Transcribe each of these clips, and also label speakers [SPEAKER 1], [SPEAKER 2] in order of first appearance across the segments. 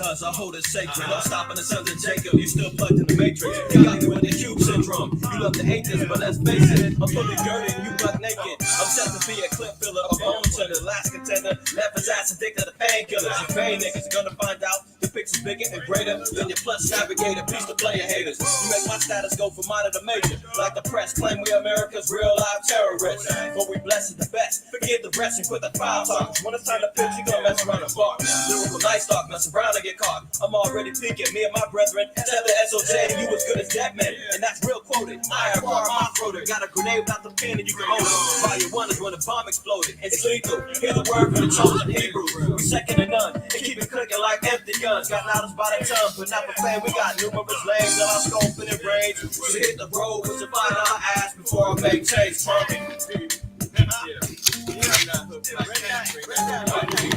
[SPEAKER 1] because I hold it sacred. No stopping the sons of Jacob, you still plugged in the matrix. They got you with the cube syndrome. You love to hate this, but let's face it, I'm fully girded, you butt naked. I'm set to be a clip filler, a bone tender, last contender. Left his ass addicted to painkillers. You vain niggas are gonna find out your picture's bigger and greater than your plus navigator. Peace to player haters. You make my status go from minor to major. Like the press claim we America's real life terrorists. But we blessed the best. Forget the rest and quit the foul talk. When it's time to pitch, you gonna mess around and bark. Lyrical night stalk, mess around and get caught. I'm already peeking, me and my brethren. Tell the SOJ, you as good as dead men. And that's real quoted. I have my throater. Got a grenade without the pin and you can hold it. Volume 1 is when the bomb exploded. It's lethal. Hear the word from the chosen Hebrew. We second to none. And keep it clicking like empty guns. Got knowledge by the ton, but not for fame. We got numerous lanes on our scope and it range. We hit the road with your find our ass before I make change.
[SPEAKER 2] We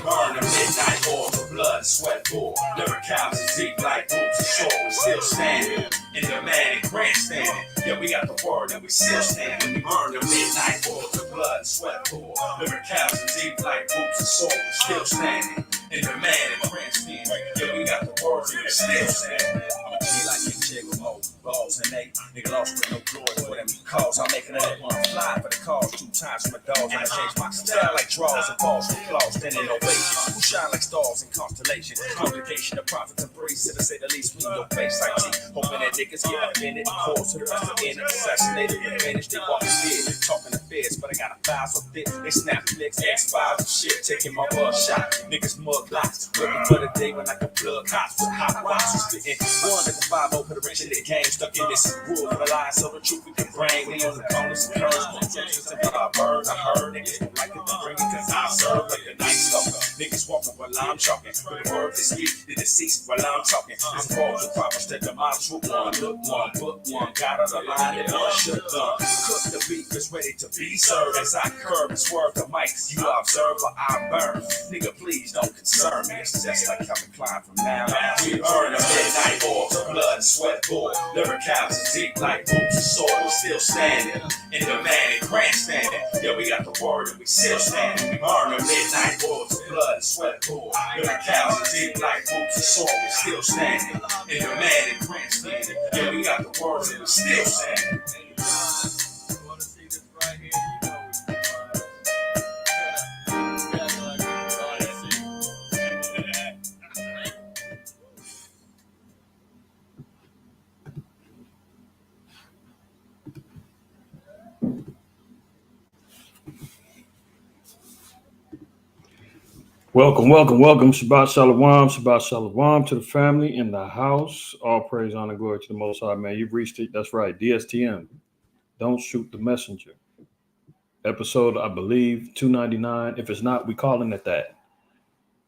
[SPEAKER 2] burn the midnight oil for blood, sweat, bull. Liver cows is deep like boots and shore. We still standing in the man and grandstanding. Yeah, we got the word and we still standing. We burn the midnight oil for blood, sweat, bull. Liver cows is deep like boots and shore. We still standing in the man and grandstanding. Yeah, we got the word and we still standing. I'ma be like a chick with more balls and eight. Nigga lost with no glory for them calls. I'm making it one fly for the cause 2 times for my dogs. And I change my style like draws and balls with claws. Standing ovation. Who shine like stars in constellation. Congregation of prophets and priests. To say the least, we in your face like tea. Hoping that niggas get offended. Calls to the rest of the end. Assassinated and finished. They walk dead. Talking to feds, but I got a file so thick. They snap flicks, X5 and shit. Taking my blood shot. Niggas mug lots. Looking for the day when I can plug cops with hot rocks. Spitting 1-5 for the rich in the game. Stuck in this rule for the lies, so the truth we can bring. We on the corners and curves, no trenches and birds. I heard niggas don't like it to bring it, cause I serve like the night stalker. Niggas walking while I'm chalking. With the word they speak, the deceased while I'm talking. This falls with proper that the mouth shoot one, look one, book one. Got out of line and one should done. Cook the beef is ready to be served. As I curve and swerve the mics, you observe or I burn. Nigga, please don't concern me. It's just like Calvin Klein from now on. We earn a midnight oil to blood, sweat, bull. Liver cows is deep like boots and soil. We still standing in the man and grandstanding. Yeah, we got the word and we still standing. We burn a midnight oil to blood, sweat, bull. Liver cows is deep like boots and soil. We still standing in the man and grandstanding. Yeah, we got the word and we still standing.
[SPEAKER 1] You wanna see this right here? You know
[SPEAKER 3] Welcome. Shabbat Shalom to the family in the house. All praise, honor, glory to the Most High, man. You've reached it. That's right. DSTM. Don't shoot the messenger. Episode, I believe, 299. If it's not, we calling it that.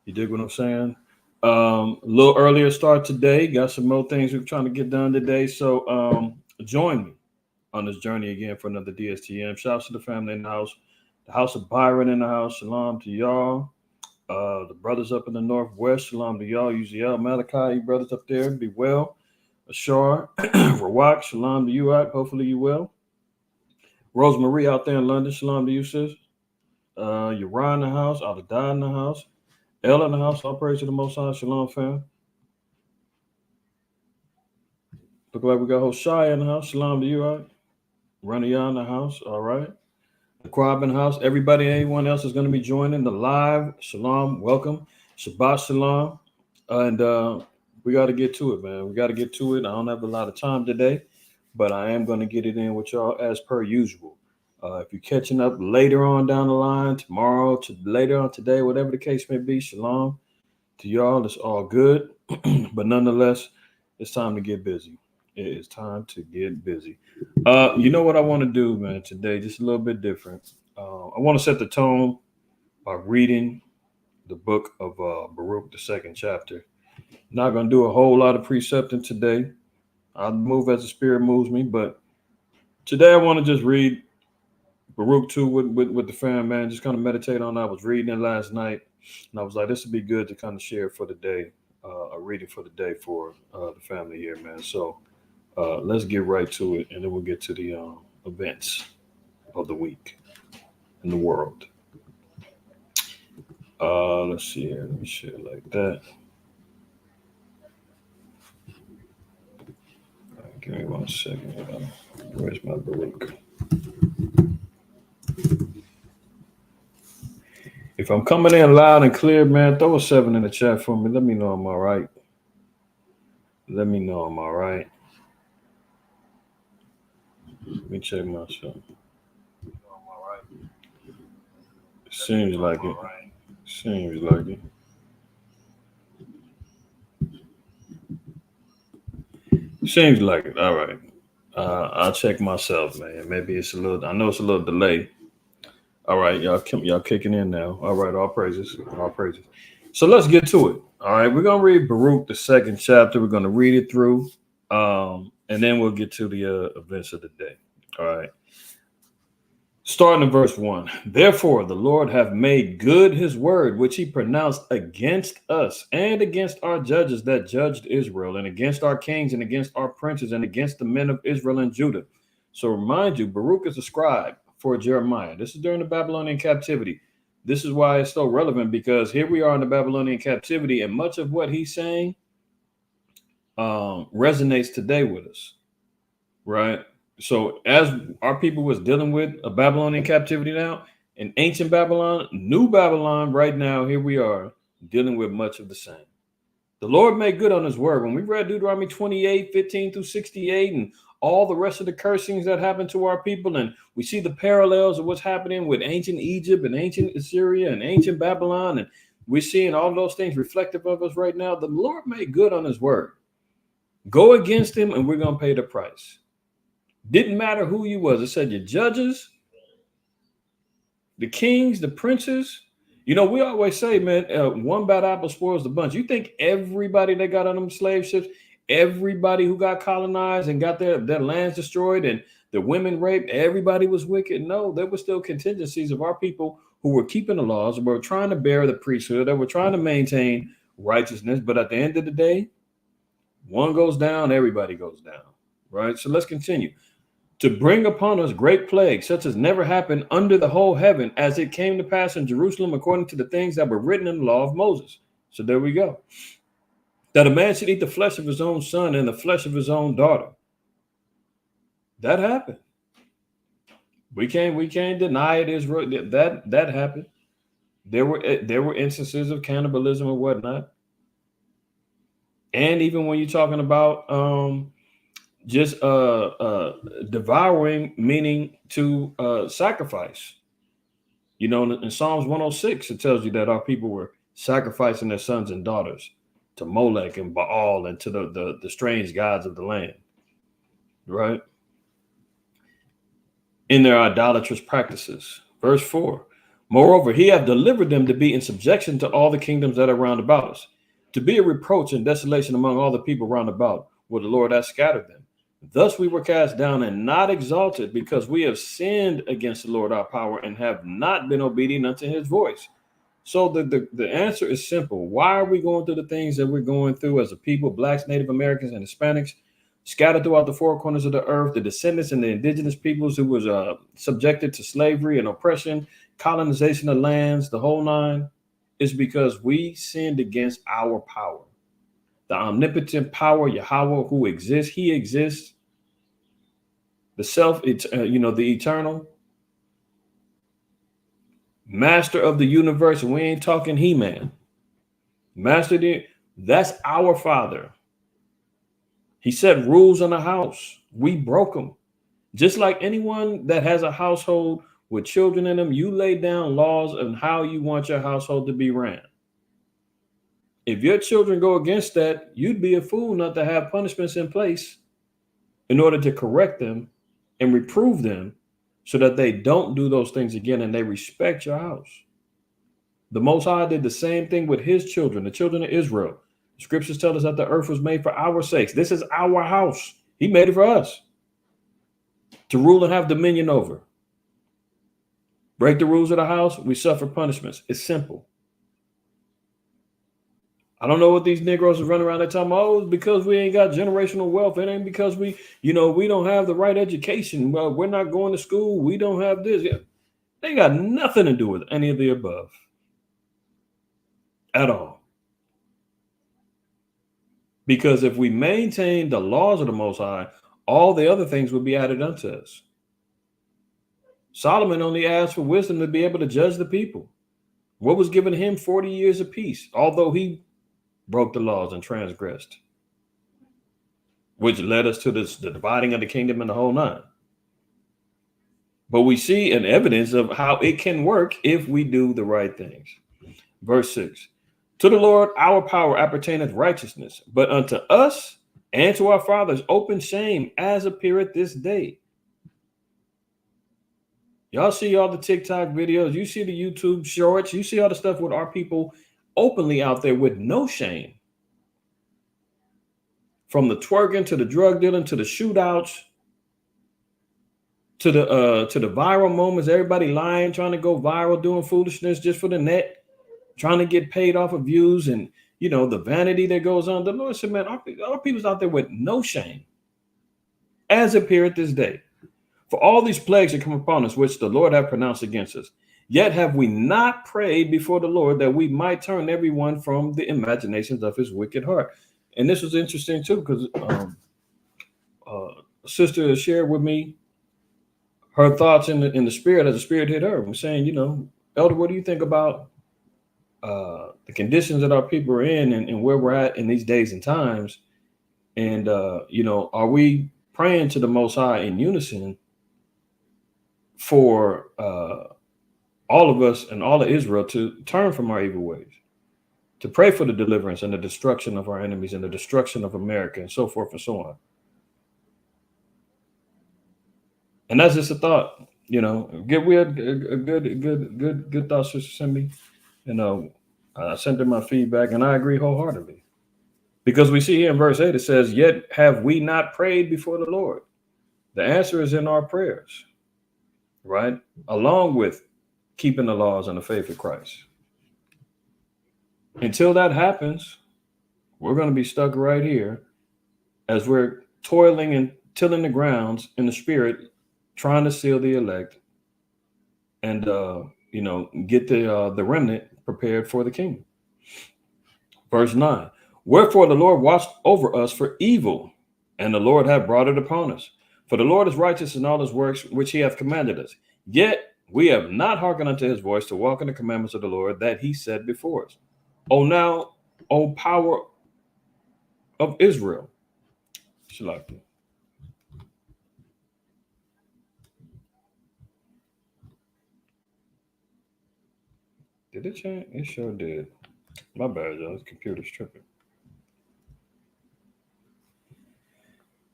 [SPEAKER 3] You dig what I'm saying? A little earlier start today. Got some more things we're trying to get done today. So join me on this journey again for another DSTM. Shouts to the family in the house. The house of Byron in the house. Shalom to y'all. The brothers up in the northwest, shalom to y'all. Uziel, Malachi, you brothers up there, be well. Ashar, Rawak, shalom to you out. Hopefully you will. Rosemary out there in London, shalom to you, sis. Uriah in the house, Al-Adai in the house, El in the house, all praise to the Most High, shalom fam. Look like we got Hoshai in the house, shalom to you out. Rania in the house, all right. The Quab in the house. Everybody, anyone else is going to be joining the live. Shalom, welcome. Shabbat shalom. And we got to get to it, man. We got to get to it. I don't have a lot of time today, but I am going to get it in with y'all as per usual. If you're catching up later on down the line, tomorrow, to later on today, whatever the case may be, shalom to y'all. It's all good. But nonetheless, it's time to get busy. It is time to get busy. You know what I want to do, man, today, just a little bit different. I want to set the tone by reading the book of Baruch, the 2nd chapter. Not going to do a whole lot of precepting today. I'll move as the Spirit moves me, but today I want to just read Baruch 2 with the fam, man. Just kind of meditate on it. I was reading it last night, and I was like, this would be good to kind of share for the day, a reading for the day for the family here, man. So let's get right to it, and then we'll get to the events of the week in the world. Let's see here. Let me share it like that. 1 second. Where's my Baruch? If I'm coming in loud and clear, man, throw a 7 in the chat for me. Let me know I'm all right. Let me know I'm all right. Let me check myself. Seems like it. Seems like it. Seems like it. All right. I'll check myself, man. Maybe it's a little. I know it's a little delay. All right, y'all kicking in now. All right, all praises, all praises. So let's get to it. All right, we're gonna read Baruch, the 2nd chapter. We're gonna read it through, and then we'll get to the events of the day. All right. Starting in verse 1. Therefore, the Lord hath made good his word, which he pronounced against us and against our judges that judged Israel, and against our kings and against our princes and against the men of Israel and Judah. So remind you, Baruch is a scribe for Jeremiah. This is during the Babylonian captivity. This is why it's so relevant, because here we are in the Babylonian captivity, and much of what he's saying resonates today with us, right? So as our people was dealing with a Babylonian captivity now, in ancient Babylon, new Babylon, right now, here we are dealing with much of the same. The Lord made good on his word. When we read Deuteronomy 28, 15 through 68, and all the rest of the cursings that happened to our people, and we see the parallels of what's happening with ancient Egypt and ancient Assyria and ancient Babylon, and we're seeing all those things reflective of us right now. The Lord made good on his word. Go against him, and we're going to pay the price. Didn't matter who you was. It said your judges, the kings, the princes. You know, we always say, man, one bad apple spoils the bunch. You think everybody that got on them slave ships, everybody who got colonized and got their lands destroyed and the women raped, everybody was wicked? No, there were still contingencies of our people who were keeping the laws, were trying to bear the priesthood, that were trying to maintain righteousness. But at the end of the day, one goes down, everybody goes down, right? So let's continue. To bring upon us great plagues, such as never happened under the whole heaven, as it came to pass in Jerusalem, according to the things that were written in the law of Moses. So there we go. That a man should eat the flesh of his own son and the flesh of his own daughter. That happened. We can't deny it. Israel, that happened. There were instances of cannibalism and whatnot. And even when you're talking about just devouring, meaning to sacrifice. You know, in Psalms 106, it tells you that our people were sacrificing their sons and daughters to Molech and Baal and to the strange gods of the land, right? In their idolatrous practices. Verse 4. Moreover, he hath delivered them to be in subjection to all the kingdoms that are round about us, to be a reproach and desolation among all the people round about, where the Lord hath scattered them. Thus we were cast down and not exalted, because we have sinned against the Lord our power and have not been obedient unto his voice. So the answer is simple. Why are we going through the things that we're going through as a people, blacks, Native Americans, and Hispanics, scattered throughout the four corners of the earth, the descendants and the indigenous peoples who was subjected to slavery and oppression, colonization of lands, the whole nine? Is because we sinned against our power. The omnipotent power, Yahweh, who exists, he exists. The the eternal master of the universe. And we ain't talking He-Man. That's our Father. He set rules on the house. We broke them. Just like anyone that has a household with children in them, you lay down laws on how you want your household to be ran. If your children go against that, you'd be a fool not to have punishments in place in order to correct them and reprove them so that they don't do those things again and they respect your house. The Most High did the same thing with his children, the children of Israel. The scriptures tell us that the earth was made for our sakes. This is our house. He made it for us to rule and have dominion over. Break the rules of the house, we suffer punishments. It's simple. I don't know what these Negroes are running around there talking about. Oh, it's because we ain't got generational wealth. It ain't because we don't have the right education. Well, we're not going to school. We don't have this. They ain't got nothing to do with any of the above at all. Because if we maintain the laws of the Most High, all the other things will be added unto us. Solomon only asked for wisdom to be able to judge the people. What was given him? 40 years of peace, although he broke the laws and transgressed, which led us to the dividing of the kingdom and the whole nine. But we see an evidence of how it can work if we do the right things. Verse 6, to the Lord our power appertaineth righteousness, but unto us and to our fathers open shame, as appeareth this day. Y'all see all the TikTok videos, you see the YouTube shorts, you see all the stuff with our people openly out there with no shame. From the twerking to the drug dealing to the shootouts to the viral moments, everybody lying, trying to go viral, doing foolishness just for the net, trying to get paid off of views and, you know, the vanity that goes on. The Lord said, man, our people's out there with no shame, as appeareth this day. For all these plagues that come upon us, which the Lord hath pronounced against us, yet have we not prayed before the Lord that we might turn everyone from the imaginations of his wicked heart. And this was interesting too, because a sister shared with me her thoughts in the spirit as the spirit hit her. I'm saying, you know, Elder, what do you think about the conditions that our people are in and where we're at in these days and times? And, you know, are we praying to the Most High in unison for all of us and all of Israel to turn from our evil ways, to pray for the deliverance and the destruction of our enemies and the destruction of America and so forth and so on? And that's just a thought, you know. We had a good thought, Sister Cindy. You know, I sent her my feedback, and I agree wholeheartedly. Because we see here in verse 8, it says, yet have we not prayed before the Lord? The answer is in our prayers, right? Along with keeping the laws and the faith of Christ. Until that happens, we're going to be stuck right here as we're toiling and tilling the grounds in the spirit, trying to seal the elect and, you know, get the remnant prepared for the kingdom. Verse 9, wherefore the Lord watched over us for evil, and the Lord hath brought it upon us. For the Lord is righteous in all his works which he hath commanded us. Yet we have not hearkened unto his voice to walk in the commandments of the Lord that he set before us. O now, O power of Israel. Shalaki. Did it change? It sure did. My bad, y'all. This computer's tripping.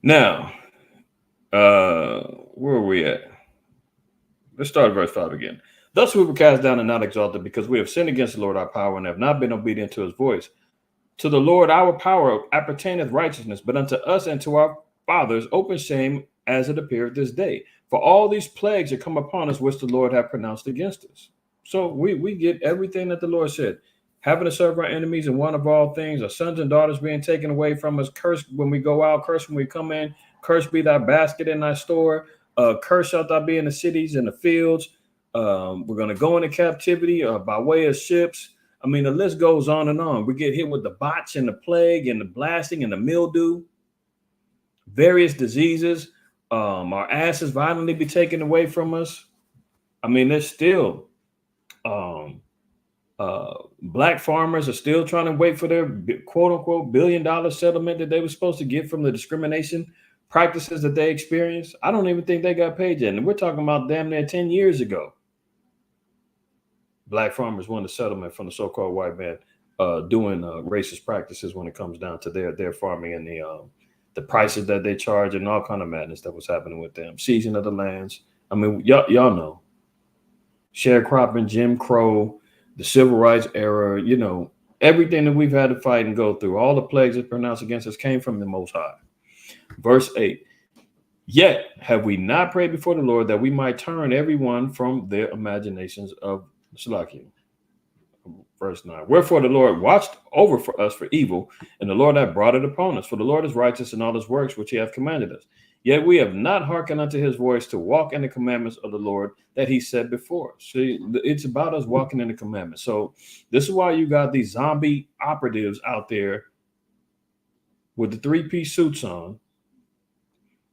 [SPEAKER 3] Now, where are we at? Let's start at verse 5 again. Thus we were cast down and not exalted, because we have sinned against the Lord our power and have not been obedient to his voice. To the Lord our power appertaineth righteousness, but unto us and to our fathers open shame, as it appeareth this day. For all these plagues that come upon us, which the Lord hath pronounced against us. So we get everything that the Lord said. Having to serve our enemies in one of all things, our sons and daughters being taken away from us, cursed when we go out, cursed when we come in, cursed be thy basket in thy store, cursed shalt thou be in the cities and the fields. We're going to go into captivity by way of ships. I mean, the list goes on and on. We get hit with the botch and the plague and the blasting and the mildew, various diseases. Our asses violently be taken away from us. I mean, there's still black farmers are still trying to wait for their quote unquote $1 billion settlement that they were supposed to get from the discrimination practices that they experienced. I don't even think they got paid yet. And we're talking about damn near 10 years ago. Black farmers won the settlement from the so-called white man doing racist practices when it comes down to their farming and the prices that they charge and all kind of madness that was happening with them. Seizing of the lands. I mean, y'all know. Sharecropping, Jim Crow, the civil rights era, you know, everything that we've had to fight and go through, all the plagues that pronounced against us came from the Most High. Verse 8, yet have we not prayed before the Lord that we might turn everyone from their imaginations of Shalakim. Verse 9, wherefore the Lord watched over for us for evil, and the Lord hath brought it upon us. For the Lord is righteous in all his works which he hath commanded us. Yet we have not hearkened unto his voice to walk in the commandments of the Lord that he set before us. See, it's about us walking in the commandments. So this is why you got these zombie operatives out there with the 3-piece suits on,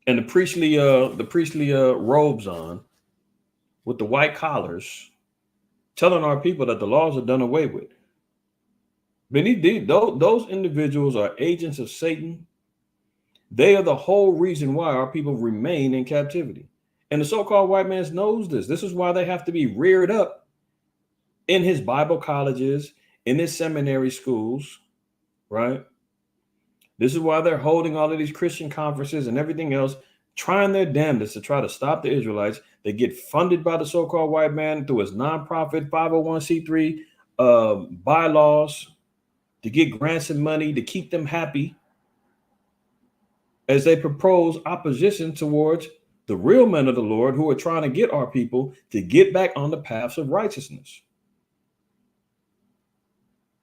[SPEAKER 3] and the priestly robes on with the white collars, telling our people that the laws are done away with. Those individuals are agents of Satan. They are the whole reason why our people remain in captivity. And the so-called white man knows this. This is why they have to be reared up in his Bible colleges, in his seminary schools, right? This is why they're holding all of these Christian conferences and everything else, trying their damnedest to try to stop the Israelites. They get funded by the so-called white man through his nonprofit 501c3 bylaws to get grants and money to keep them happy as they propose opposition towards the real men of the Lord who are trying to get our people to get back on the paths of righteousness.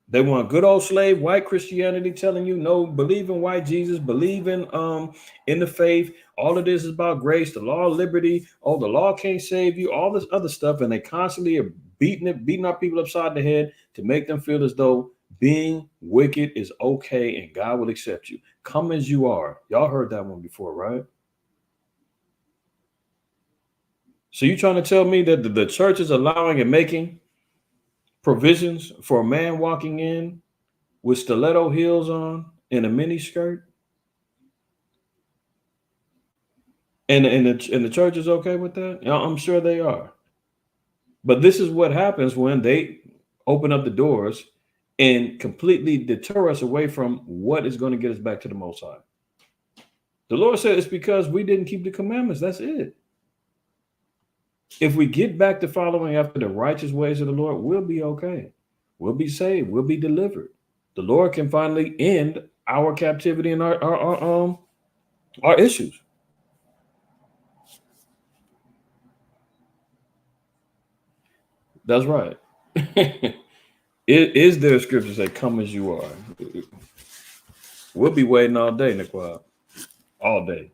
[SPEAKER 3] They want good old slave white Christianity telling you, no, believe in white Jesus, believe in the faith. All of this is about grace, the law of liberty. Oh, the law can't save you, all this other stuff. And they constantly are beating our people upside the head to make them feel as though being wicked is okay and God will accept you. Come as you are. Y'all heard that one before, right? So you trying to tell me that the church is allowing and making provisions for a man walking in with stiletto heels on and a mini skirt? And the church is okay with that? I'm sure they are. But this is what happens when they open up the doors and completely deter us away from what is going to get us back to the Most High. The Lord said it's because we didn't keep the commandments. That's it. If we get back to following after the righteous ways of the Lord, we'll be okay. We'll be saved. We'll be delivered. The Lord can finally end our captivity and our issues. That's right. Is there a scripture say, come as you are? We'll be waiting all day, Niqua. All day.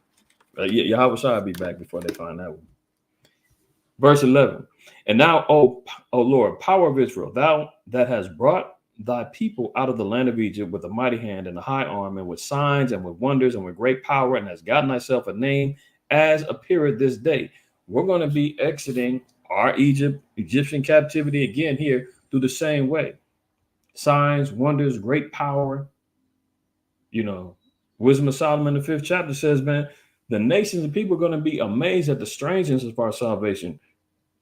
[SPEAKER 3] Yahweh shall be back before they find that one. Verse 11. And now, O Lord, power of Israel, thou that hast brought thy people out of the land of Egypt with a mighty hand and a high arm and with signs and with wonders and with great power, and hast gotten thyself a name as appeareth this day. We're going to be exiting our Egyptian captivity again here through the same way. Signs, wonders, great power. You know, Wisdom of Solomon, the 5th chapter says, man, the nations and people are going to be amazed at the strangeness of our salvation.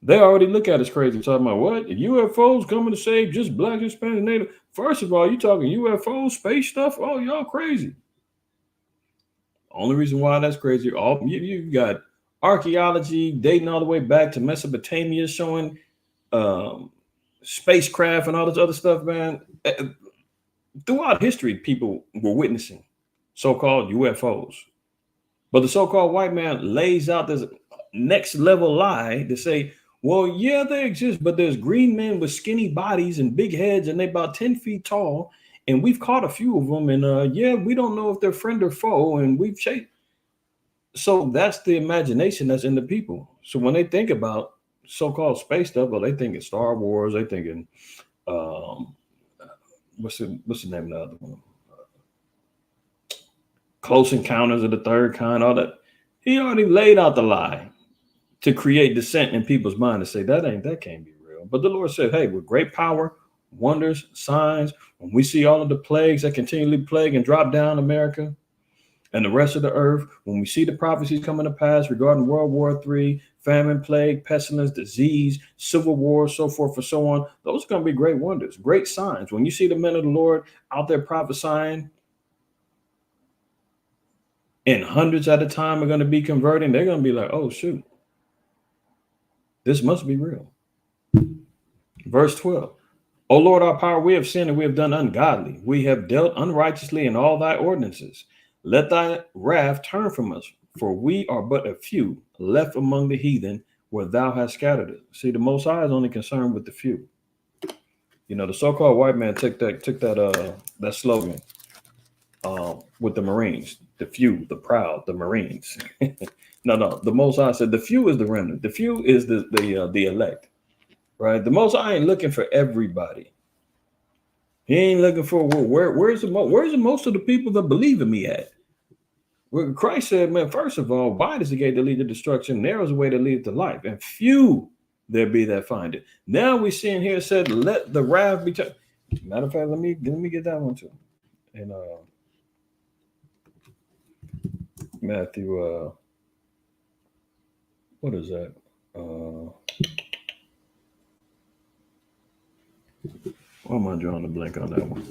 [SPEAKER 3] They already look at us crazy, talking about what? UFOs coming to save just black, Hispanic, Native. First of all, you talking UFOs, space stuff? Oh, y'all crazy. Only reason why that's crazy, you got archaeology dating all the way back to Mesopotamia showing spacecraft and all this other stuff, man. Throughout history, people were witnessing so-called UFOs. But the so-called white man lays out this next level lie to say, well, yeah, they exist, but there's green men with skinny bodies and big heads, and they're about 10 feet tall, and we've caught a few of them, and we don't know if they're friend or foe, and we've chased. So that's the imagination that's in the people. So when they think about so-called space stuff, well, they thinking Star Wars, they thinking, what's the name of the other one? Close Encounters of the Third Kind, all that. He already laid out the lie to create dissent in people's mind to say that can't be real. But the Lord said, hey, with great power, wonders, signs, when we see all of the plagues that continually plague and drop down America and the rest of the earth, when we see the prophecies coming to pass regarding World War III, famine, plague, pestilence, disease, civil war, so forth and so on, those are going to be great wonders, great signs. When you see the men of the Lord out there prophesying, and hundreds at a time are going to be converting, they're going to be like, oh, shoot, this must be real. Verse 12. O Lord, our power, we have sinned and we have done ungodly. We have dealt unrighteously in all thy ordinances. Let thy wrath turn from us, for we are but a few left among the heathen where thou hast scattered us. See, the Most High is only concerned with the few. You know, the so-called white man took that slogan with the Marines, the few, the proud, the Marines. No, the Most High said the few is the remnant. The few is the elect, right? The Most High ain't looking for everybody. He ain't looking for where's the most of the people that believe in me at? Well, Christ said, man, first of all, wide is the gate that leads to destruction, narrow is the way that leads to life, and few there be that find it. Now we see in here it said, let the wrath be turned. Matter of fact, let me get that one too. In Matthew, what is that? Why am I drawing a blank on that one?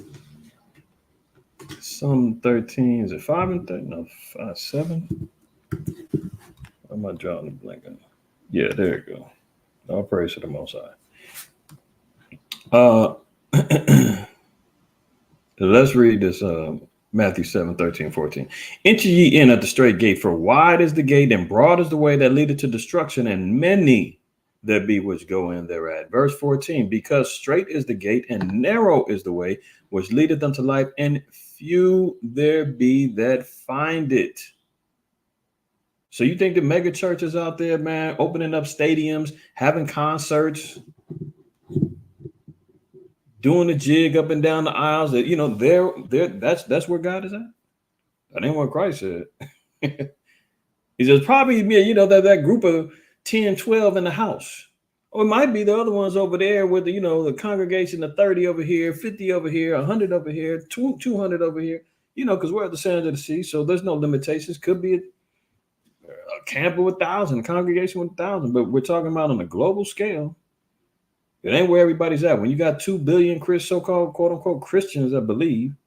[SPEAKER 3] Some 13, is it 5 and 13? No, 5, 7. Why am I drawing a blank on? Yeah, there you go. All praise to the Most High. Let's read this. Matthew 7, 13, 14. Enter ye in at the straight gate, for wide is the gate, and broad is the way that leadeth to destruction, and many there be which go in thereat. Verse 14, because straight is the gate, and narrow is the way which leadeth unto life, and few there be that find it. So you think the mega churches out there, man, opening up stadiums, having concerts, doing the jig up and down the aisles, that that's where God is at. That ain't what Christ said. He says probably that group of 10, 12 in the house. Or it might be the other ones over there with the congregation of 30 over here, 50 over here, 100 over here, 200 over here, because we're at the center of the sea, so there's no limitations. Could be a camp with 1,000, a congregation with 1,000, but we're talking about on a global scale. It ain't where everybody's at. When you got 2 billion so-called quote-unquote Christians that believe,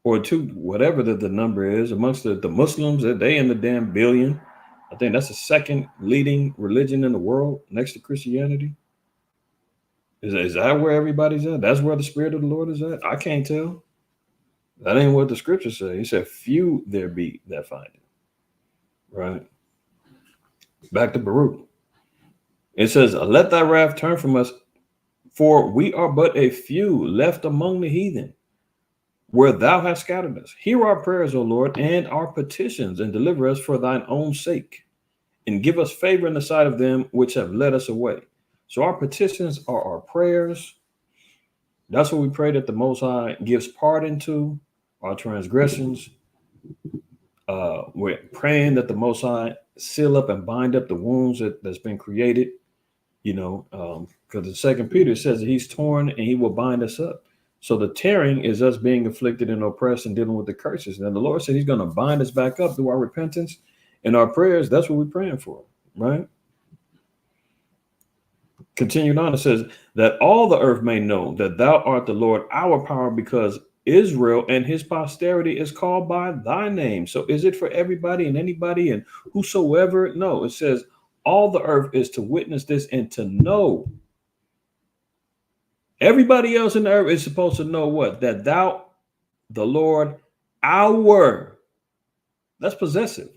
[SPEAKER 3] or whatever the number is, amongst the Muslims, that they in the damn billion. I think that's the second leading religion in the world next to Christianity. Is that where everybody's at? That's where the Spirit of the Lord is at? I can't tell. That ain't what the scripture says. He said, few there be that find it. Right? Back to Baruch. It says, let thy wrath turn from us, for we are but a few left among the heathen, where thou hast scattered us. Hear our prayers, O Lord, and our petitions, and deliver us for thine own sake, and give us favor in the sight of them which have led us away. So our petitions are our prayers. That's what we pray, that the Most High gives pardon to our transgressions. We're praying that the Most High seal up and bind up the wounds that's been created, because in 2 Peter says that he's torn and he will bind us up. So the tearing is us being afflicted and oppressed and dealing with the curses. Now the Lord said he's going to bind us back up through our repentance and our prayers. That's what we're praying for, right? Continued on, it says that all the earth may know that thou art the Lord, our power, because Israel and his posterity is called by thy name. So is it for everybody and anybody and whosoever? No, it says all the earth is to witness this and to know. Everybody else in the earth is supposed to know what? That thou, the Lord, our. That's possessive.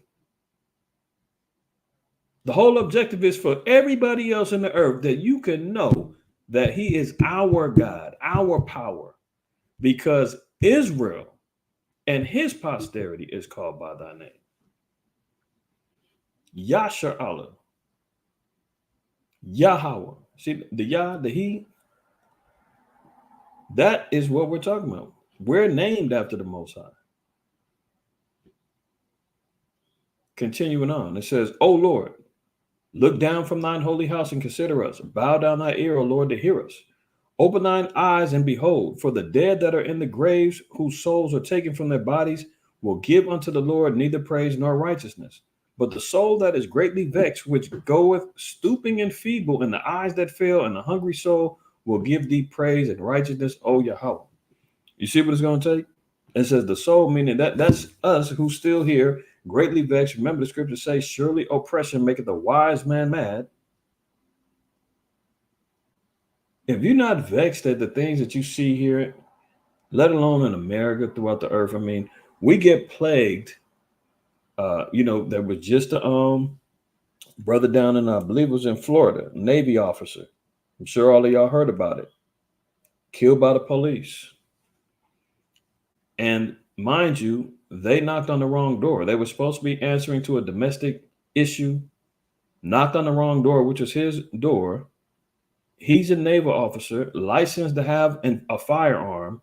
[SPEAKER 3] The whole objective is for everybody else in the earth that you can know that he is our God, our power, because Israel and his posterity is called by thy name. Yasher Allah, Yahweh. See the Yah, the he. That is what we're talking about. We're named after the Most High. Continuing on, it says, O Lord, look down from thine holy house and consider us. Bow down thy ear, O Lord, to hear us. Open thine eyes and behold, for the dead that are in the graves, whose souls are taken from their bodies, will give unto the Lord neither praise nor righteousness. But the soul that is greatly vexed, which goeth stooping and feeble, and the eyes that fail, and the hungry soul will give thee praise and righteousness, O Yahweh. You see what it's going to take? It says the soul, meaning that's us who's still here, greatly vexed. Remember the scripture says, surely oppression maketh a wise man mad. If you're not vexed at the things that you see here, let alone in America, throughout the earth, I mean, we get plagued. There was just a brother down in, I believe it was in Florida, Navy officer. I'm sure all of y'all heard about it. Killed by the police. And mind you, they knocked on the wrong door. They were supposed to be answering to a domestic issue, knocked on the wrong door, which was his door. He's a naval officer, licensed to have a firearm.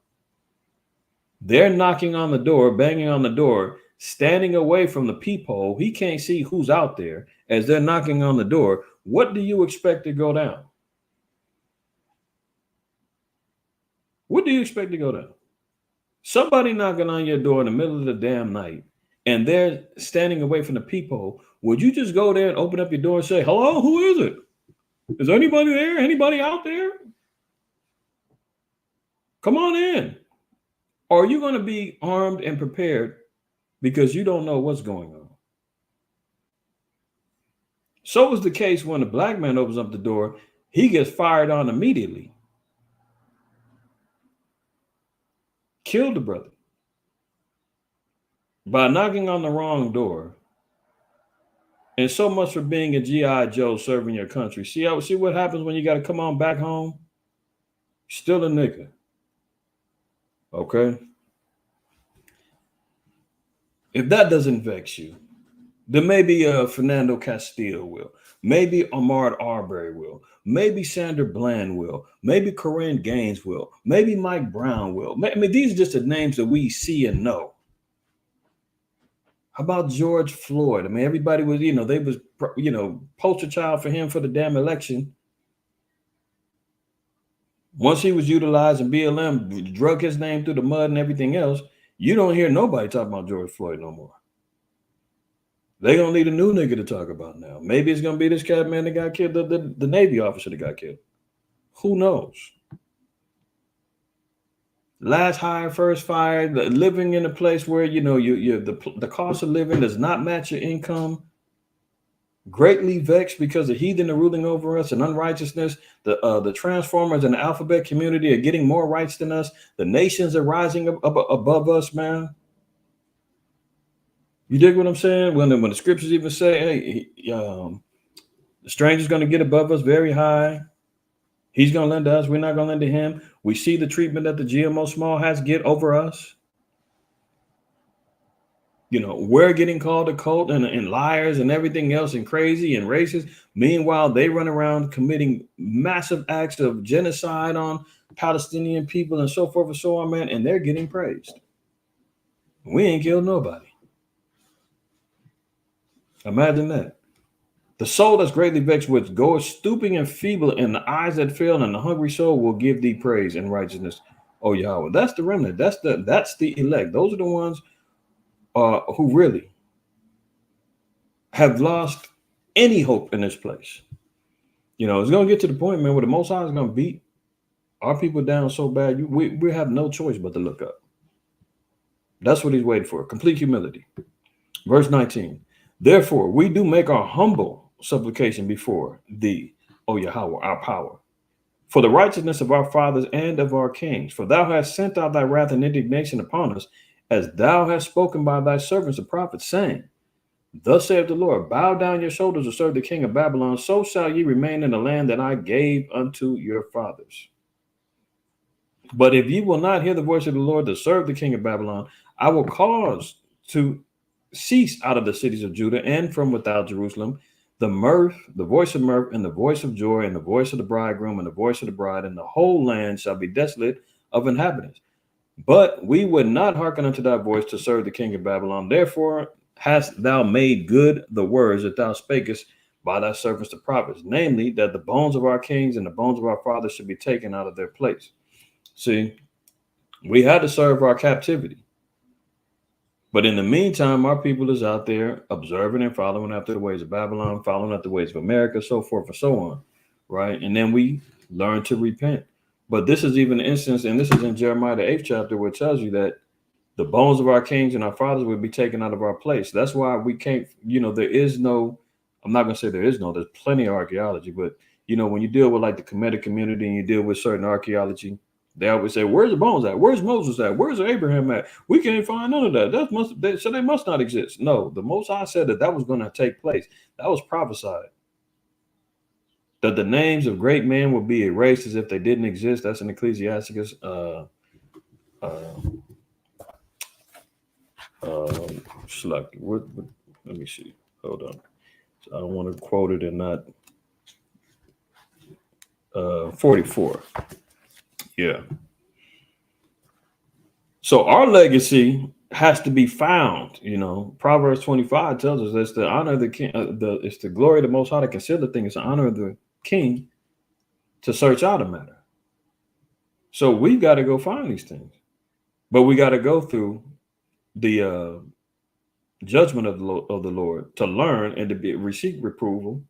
[SPEAKER 3] They're knocking on the door, banging on the door, standing away from the peephole. He can't see who's out there as they're knocking on the door. What do you expect to go down? What do you expect to go down? Somebody knocking on your door in the middle of the damn night and they're standing away from the peephole. Would you just go there and open up your door and say, hello, who is it? Is anybody there? Anybody out there? Come on in. Or are you going to be armed and prepared because you don't know what's going on? So was the case when a black man opens up the door, he gets fired on immediately. Killed the brother by knocking on the wrong door. And so much for being a G.I. Joe serving your country. See what happens when you got to come on back home? Still a nigga. Okay? If that doesn't vex you, then maybe Fernando Castillo will. Maybe Ahmaud Arbery will. Maybe Sandra Bland will. Maybe Corinne Gaines will. Maybe Mike Brown will. I mean, these are just the names that we see and know. How about George Floyd? I mean, everybody was, they was, poster child for him for the damn election. Once he was utilized and BLM drug his name through the mud and everything else, you don't hear nobody talking about George Floyd no more. They're going to need a new nigga to talk about now. Maybe it's going to be this cat man that got killed, the Navy officer that got killed. Who knows? Last hire, first fire, living in a place where, the cost of living does not match your income. Greatly vexed because the heathen are ruling over us and unrighteousness. The transformers and the alphabet community are getting more rights than us. The nations are rising above us, man. You dig what I'm saying? When the scriptures even say, hey, the stranger's going to get above us very high. He's going to lend to us. We're not going to lend to him. We see the treatment that the GMO small hats get over us. We're getting called a cult and liars and everything else and crazy and racist. Meanwhile, they run around committing massive acts of genocide on Palestinian people and so forth and so on, man. And they're getting praised. We ain't killed nobody. Imagine that. The soul that's greatly vexed with goeth stooping and feeble, and the eyes that fail, and the hungry soul will give thee praise and righteousness, O Yahweh. That's the remnant. That's the elect. Those are the ones who really have lost any hope in this place. It's going to get to the point, man, where the Most High is going to beat our people down so bad, we have no choice but to look up. That's what he's waiting for. Complete humility. Verse 19. Therefore, we do make our humble supplication before thee, O Yahweh, our power, for the righteousness of our fathers and of our kings. For thou hast sent out thy wrath and indignation upon us, as thou hast spoken by thy servants the prophets, saying, thus saith the Lord, bow down your shoulders to serve the king of Babylon, so shall ye remain in the land that I gave unto your fathers. But if ye will not hear the voice of the Lord to serve the king of Babylon, I will cause to cease out of the cities of Judah and from without Jerusalem the mirth, the voice of mirth, and the voice of joy, and the voice of the bridegroom, and the voice of the bride, and the whole land shall be desolate of inhabitants. But we would not hearken unto thy voice to serve the king of Babylon. Therefore hast thou made good the words that thou spakest by thy servants the prophets, namely, that the bones of our kings and the bones of our fathers should be taken out of their place. See, we had to serve our captivity. But in the meantime, our people is out there observing and following after the ways of Babylon, following after the ways of America, so forth and so on, right? And then we learn to repent. But this is even an instance, and this is in Jeremiah, the 8th chapter, where it tells you that the bones of our kings and our fathers will be taken out of our place. That's why we can't, there is no, I'm not going to say there's plenty of archaeology, but, when you deal with like the Kemetic community and you deal with certain archaeology, they always say, where's the bones at? Where's Moses at? Where's Abraham at? We can't find none of that. So they must not exist. No, the Most High said that was going to take place. That was prophesied. That the names of great men will be erased as if they didn't exist. That's in Ecclesiasticus. Let me see. Hold on. I don't want to quote it and not. 44. Yeah. So our legacy has to be found. Proverbs 25 tells us that's the honor of the king. It's the glory of the Most High to consider things. It's the honor of the king to search out a matter. So we got to go find these things, but we got to go through the judgment of the Lord to learn and to receive reproval,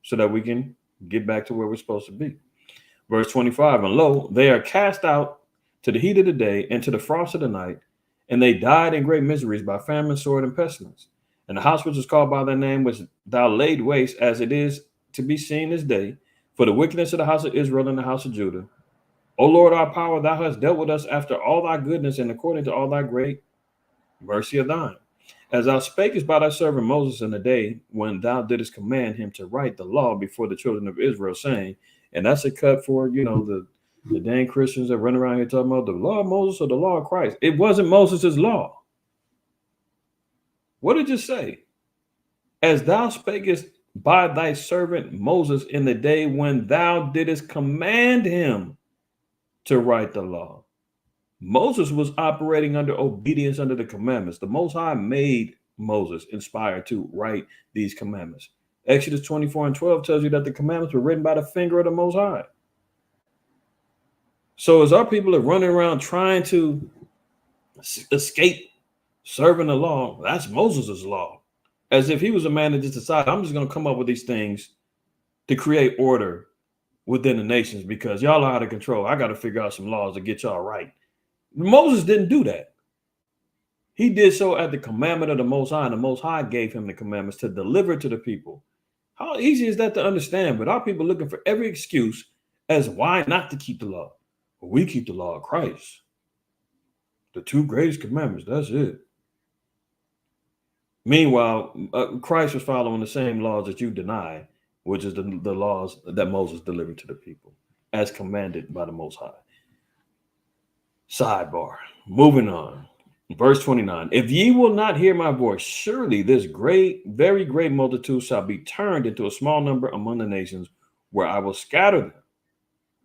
[SPEAKER 3] so that we can get back to where we're supposed to be. Verse 25, and lo, they are cast out to the heat of the day and to the frost of the night, and they died in great miseries by famine, sword, and pestilence. And the house which is called by their name was thou laid waste, as it is to be seen this day, for the wickedness of the house of Israel and the house of Judah. O Lord, our power, thou hast dealt with us after all thy goodness and according to all thy great mercy of thine. As thou spakest by thy servant Moses in the day when thou didst command him to write the law before the children of Israel, saying, and that's a cut for, the dang Christians that run around here talking about the law of Moses or the law of Christ. It wasn't Moses' law. What did it say? As thou spakest by thy servant Moses in the day when thou didst command him to write the law. Moses was operating under obedience under the commandments. The Most High made Moses inspired to write these commandments. Exodus 24:12 tells you that the commandments were written by the finger of the Most High. So as our people are running around trying to escape serving the law, that's Moses' law. As if he was a man that just decided, I'm just going to come up with these things to create order within the nations because y'all are out of control. I got to figure out some laws to get y'all right. Moses didn't do that. He did so at the commandment of the Most High, and the Most High gave him the commandments to deliver to the people. How easy is that to understand? But our people looking for every excuse as why not to keep the law. Well, we keep the law of Christ. The two greatest commandments, that's it. Meanwhile, Christ was following the same laws that you deny, which is the laws that Moses delivered to the people as commanded by the Most High. Sidebar. Moving on. Verse 29. If ye will not hear my voice, surely this great, very great multitude shall be turned into a small number among the nations where I will scatter them.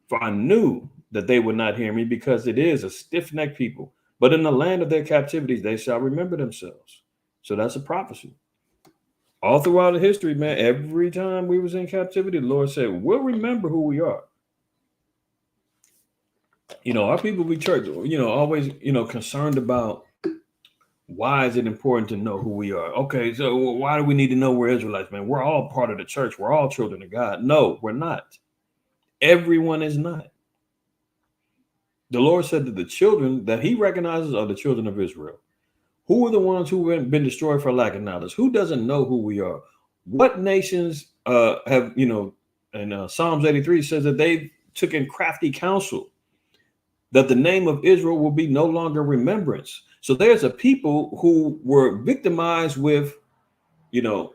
[SPEAKER 3] For I knew that they would not hear me because it is a stiff-necked people. But in the land of their captivities, they shall remember themselves. So that's a prophecy. All throughout the history, man, every time we was in captivity, the Lord said, we'll remember who we are. Our people, we church, always, concerned about why is it important to know who we are? Okay, so why do we need to know we're Israelites, man? We're all part of the church. We're all children of God. No, we're not. Everyone is not. The Lord said that the children that he recognizes are the children of Israel. Who are the ones who have been destroyed for lack of knowledge? Who doesn't know who we are? What nations have, and Psalms 83 says that they took in crafty counsel, that the name of Israel will be no longer remembrance. So there's a people who were victimized with, real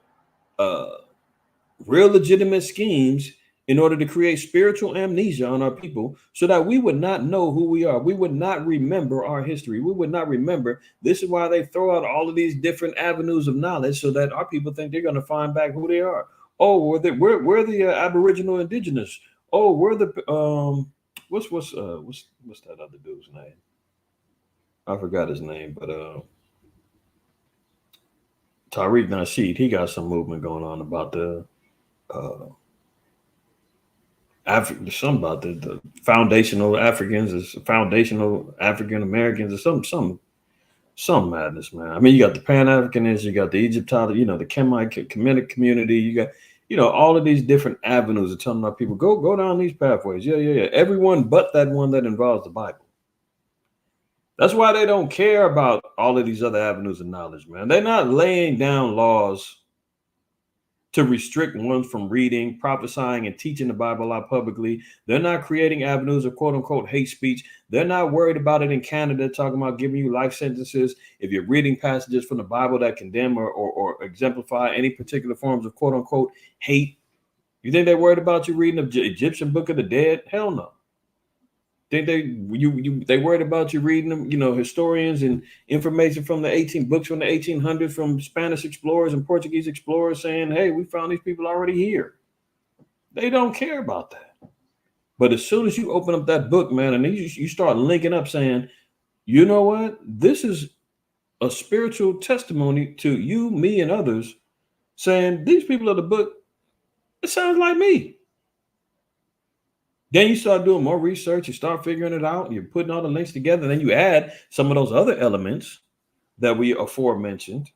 [SPEAKER 3] legitimate schemes in order to create spiritual amnesia on our people so that we would not know who we are. We would not remember our history. We would not remember. This is why they throw out all of these different avenues of knowledge so that our people think they're going to find back who they are. Oh, we're the Aboriginal indigenous. Oh, we're the what's that other dude's name? I forgot his name, but Tariq Nasheed, he got some movement going on about the something about the foundational Africans, is foundational African Americans, or some madness, man. I mean, you got the Pan-Africanists, you got the Egyptology, the Kemite community, you got all of these different avenues of telling our people, go down these pathways. Yeah. Everyone but that one that involves the Bible. That's why they don't care about all of these other avenues of knowledge, man. They're not laying down laws to restrict one from reading, prophesying, and teaching the Bible out publicly. They're not creating avenues of quote unquote hate speech. They're not worried about it in Canada, talking about giving you life sentences if you're reading passages from the Bible that condemn or exemplify any particular forms of quote unquote hate. You think they're worried about you reading the Egyptian Book of the Dead? Hell no. Think they worried about you reading them, historians and information from the 1800s from Spanish explorers and Portuguese explorers saying, hey, we found these people already here. They don't care about that. But as soon as you open up that book, man, and you start linking up saying, you know what? This is a spiritual testimony to you, me, and others, saying these people of the book, it sounds like me. Then you start doing more research, you start figuring it out, you're putting all the links together, then you add some of those other elements that we aforementioned.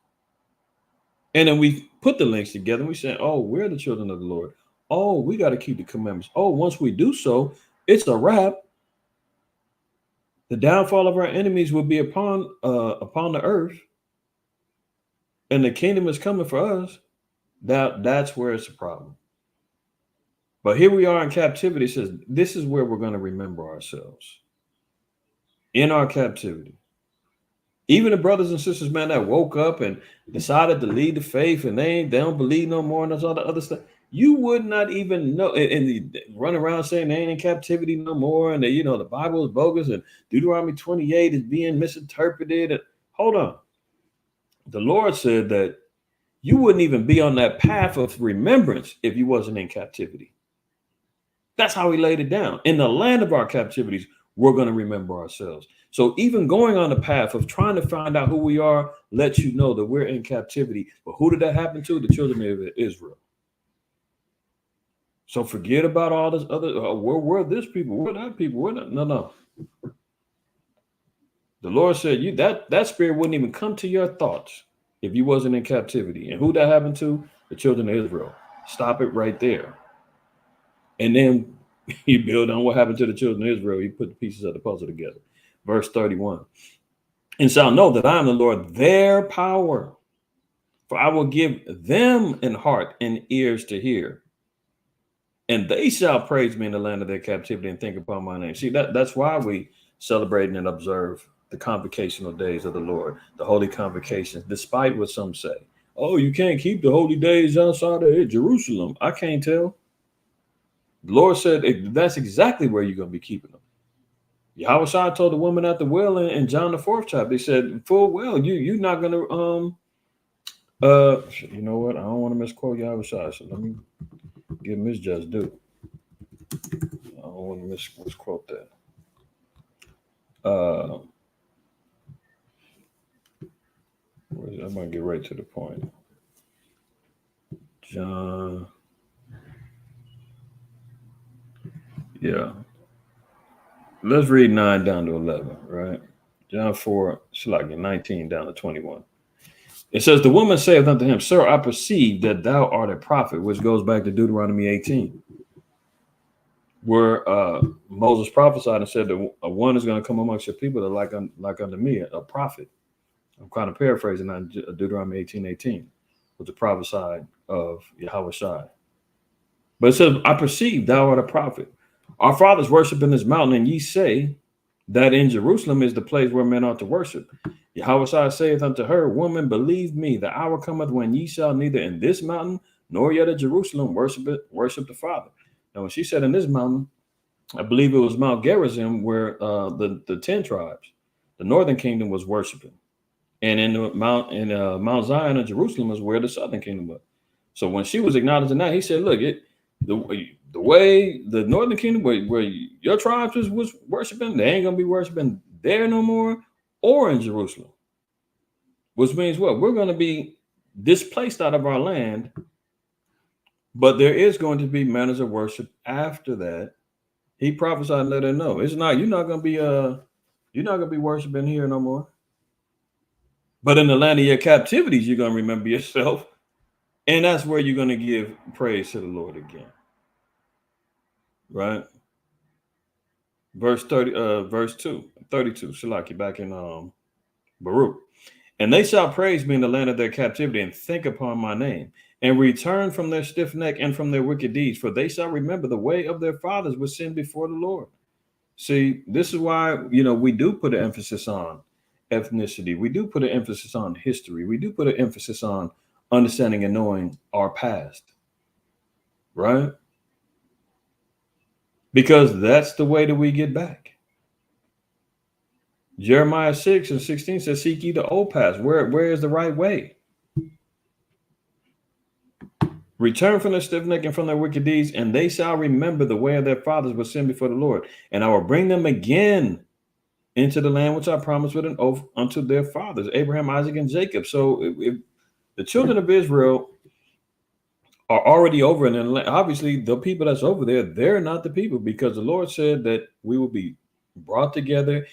[SPEAKER 3] And then we put the links together and we say, oh, we're the children of the Lord. Oh, we got to keep the commandments. Oh, once we do so, it's a wrap. The downfall of our enemies will be upon the earth, and the kingdom is coming for us. That's where it's a problem. But here we are in captivity. It says this is where we're going to remember ourselves in our captivity. Even the brothers and sisters, man, that woke up and decided to lead the faith, and they don't believe no more, and there's all the other stuff. You would not even know, and run around saying they ain't in captivity no more, and the Bible is bogus, and Deuteronomy 28 is being misinterpreted. And hold on, the Lord said that you wouldn't even be on that path of remembrance if you wasn't in captivity. That's how He laid it down. In the land of our captivities, we're going to remember ourselves. So even going on the path of trying to find out who we are lets you know that we're in captivity. But who did that happen to? The children of Israel. So forget about all this other, where this people, where that people, where that. No. The Lord said that spirit wouldn't even come to your thoughts if you wasn't in captivity. And who that happened to? The children of Israel. Stop it right there. And then you build on what happened to the children of Israel. You put the pieces of the puzzle together. Verse 31. And shall know that I am the Lord, their power. For I will give them an heart and ears to hear. And they shall praise me in the land of their captivity and think upon my name. See, that's why we celebrate and observe the convocational days of the Lord, the holy convocations, despite what some say. Oh, you can't keep the holy days outside of Jerusalem. I can't tell. The Lord said that's exactly where you're going to be keeping them. Yahweh told the woman at the well in John the 4th chapter, he said, full well, you're not going to, you know what? I don't want to misquote Yahweh, so let me give him his just due. I don't want to misquote that. I'm going to get right to the point. John. Yeah. Let's read 9 down to 11, right? John 4, 19 down to 21. It says, the woman saith unto him, Sir, I perceive that thou art a prophet, which goes back to Deuteronomy 18, where Moses prophesied and said that one is going to come amongst your people that like unto me, a prophet. I'm kind of paraphrasing on Deuteronomy 18:18, with the prophesied of Yahweh Shai. But it says, I perceive thou art a prophet. Our fathers worship in this mountain, and ye say that in Jerusalem is the place where men ought to worship. Yahweh Shai saith unto her, Woman, believe me, the hour cometh when ye shall neither in this mountain nor yet at Jerusalem worship the Father. Now, when she said in this mountain, I believe it was Mount Gerizim, where the 10 tribes, the northern kingdom, was worshiping. And in Mount Zion of Jerusalem is where the southern kingdom was. So when she was acknowledging that, he said, look, the way the northern kingdom, where your tribes was worshiping, they ain't going to be worshiping there no more, or in Jerusalem. Which means what? We're going to be displaced out of our land, but there is going to be manners of worship after that. He prophesied and let her know. You're not going to be worshiping here no more. But in the land of your captivities, you're going to remember yourself. And that's where you're going to give praise to the Lord again. Right? Verse 32, Shalaki, back in Baruch. And they shall praise me in the land of their captivity and think upon my name and return from their stiff neck and from their wicked deeds, for they shall remember the way of their fathers which sinned before the Lord. See, this is why, we do put an emphasis on ethnicity. We do put an emphasis on history. We do put an emphasis on understanding and knowing our past, right? Because that's the way that we get back. Jeremiah 6:16 says, seek ye the old paths. Where is the right way? Return from their stiff neck and from their wicked deeds, and they shall remember the way of their fathers was sin before the Lord. And I will bring them again into the land which I promised with an oath unto their fathers, Abraham, Isaac, and Jacob. So if the children of Israel are already over in the land, obviously the people that's over there, they're not the people, because the Lord said that we will be brought together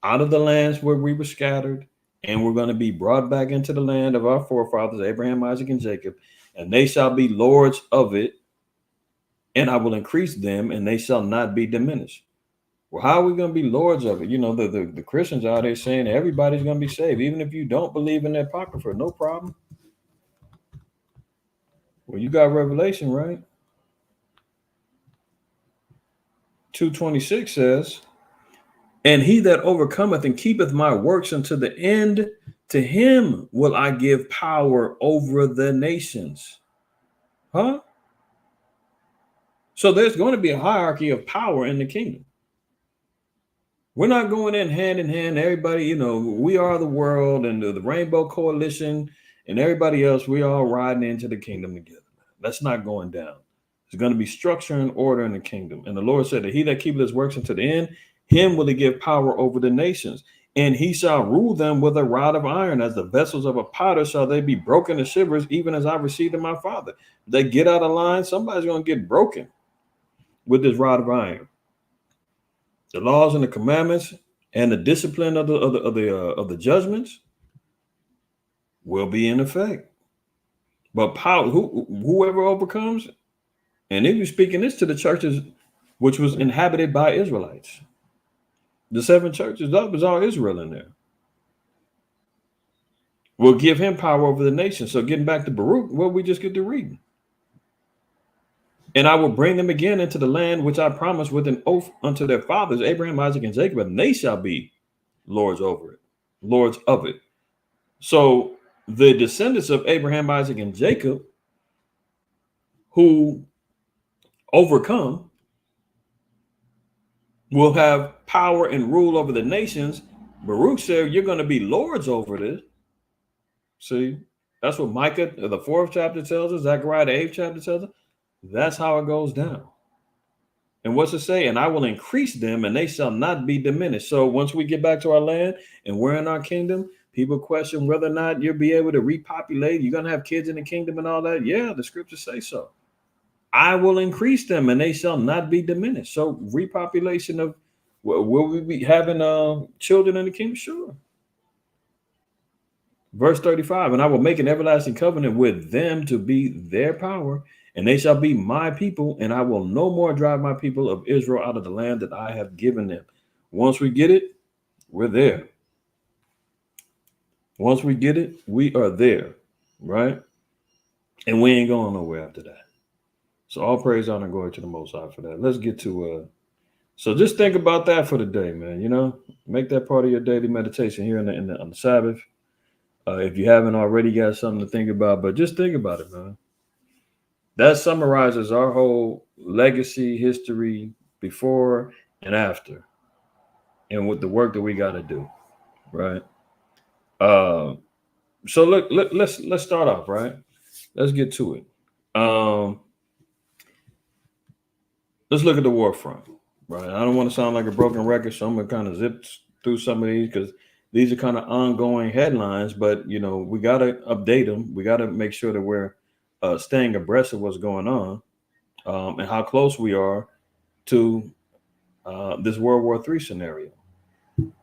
[SPEAKER 3] out of the lands where we were scattered, and we're going to be brought back into the land of our forefathers, Abraham, Isaac, and Jacob, and they shall be lords of it, and I will increase them, and they shall not be diminished. Well, how are we going to be lords of it? You know, the Christians out there saying everybody's going to be saved, even if you don't believe in the Apocrypha, no problem. Well, you got Revelation, right? 2:26 says, and he that overcometh and keepeth my works unto the end, to him will I give power over the nations. Huh? So there's going to be a hierarchy of power in the kingdom. We're not going in hand, everybody, you know, we are the world and the Rainbow Coalition and everybody else, we all riding into the kingdom together. That's not going down. There's going to be structure and order in the kingdom. And the Lord said that he that keepeth his works unto the end, him will he give power over the nations. And he shall rule them with a rod of iron. As the vessels of a potter shall they be broken to shivers, even as I received in my Father. If they get out of line, somebody's going to get broken with this rod of iron. The laws and the commandments and the discipline of the judgments will be in effect. But power, whoever overcomes, and if you're speaking this to the churches which was inhabited by Israelites, the 7 churches, that was all Israel in there, will give him power over the nation. So getting back to Baruch, well, we just get to reading. And I will bring them again into the land which I promised with an oath unto their fathers, Abraham, Isaac, and Jacob, and they shall be lords over it, lords of it. So the descendants of Abraham, Isaac, and Jacob who overcome will have power and rule over the nations. Baruch said, you're going to be lords over this. See, that's what Micah, the 4th chapter tells us. Zechariah, the 8th chapter tells us. That's how it goes down. And what's it say? And I will increase them, and they shall not be diminished. So once we get back to our land and we're in our kingdom, people question whether or not you'll be able to repopulate. You're going to have kids in the kingdom and all that. Yeah, the scriptures say so. I will increase them, and they shall not be diminished. So repopulation of, will we be having children in the kingdom? Sure. Verse 35, and I will make an everlasting covenant with them to be their power, and they shall be my people, and I will no more drive my people of Israel out of the land that I have given them. Once we get it, we're there. Once we get it, we are there, right? And we ain't going nowhere after that. So all praise, honor, and glory to the Most High for that. Let's get to, so just think about that for the day, man. You know, make that part of your daily meditation here on the Sabbath. If you haven't already got something to think about, but just think about it, man. That summarizes our whole legacy, history, before and after, and with the work that we got to do, right? So let's start off, right? Let's get to it. Let's look at the war front, right? I don't want to sound like a broken record, so I'm gonna kind of zip through some of these because these are kind of ongoing headlines, but you know, we got to update them. We got to make sure that we're staying abreast of what's going on and how close we are to this World War III scenario.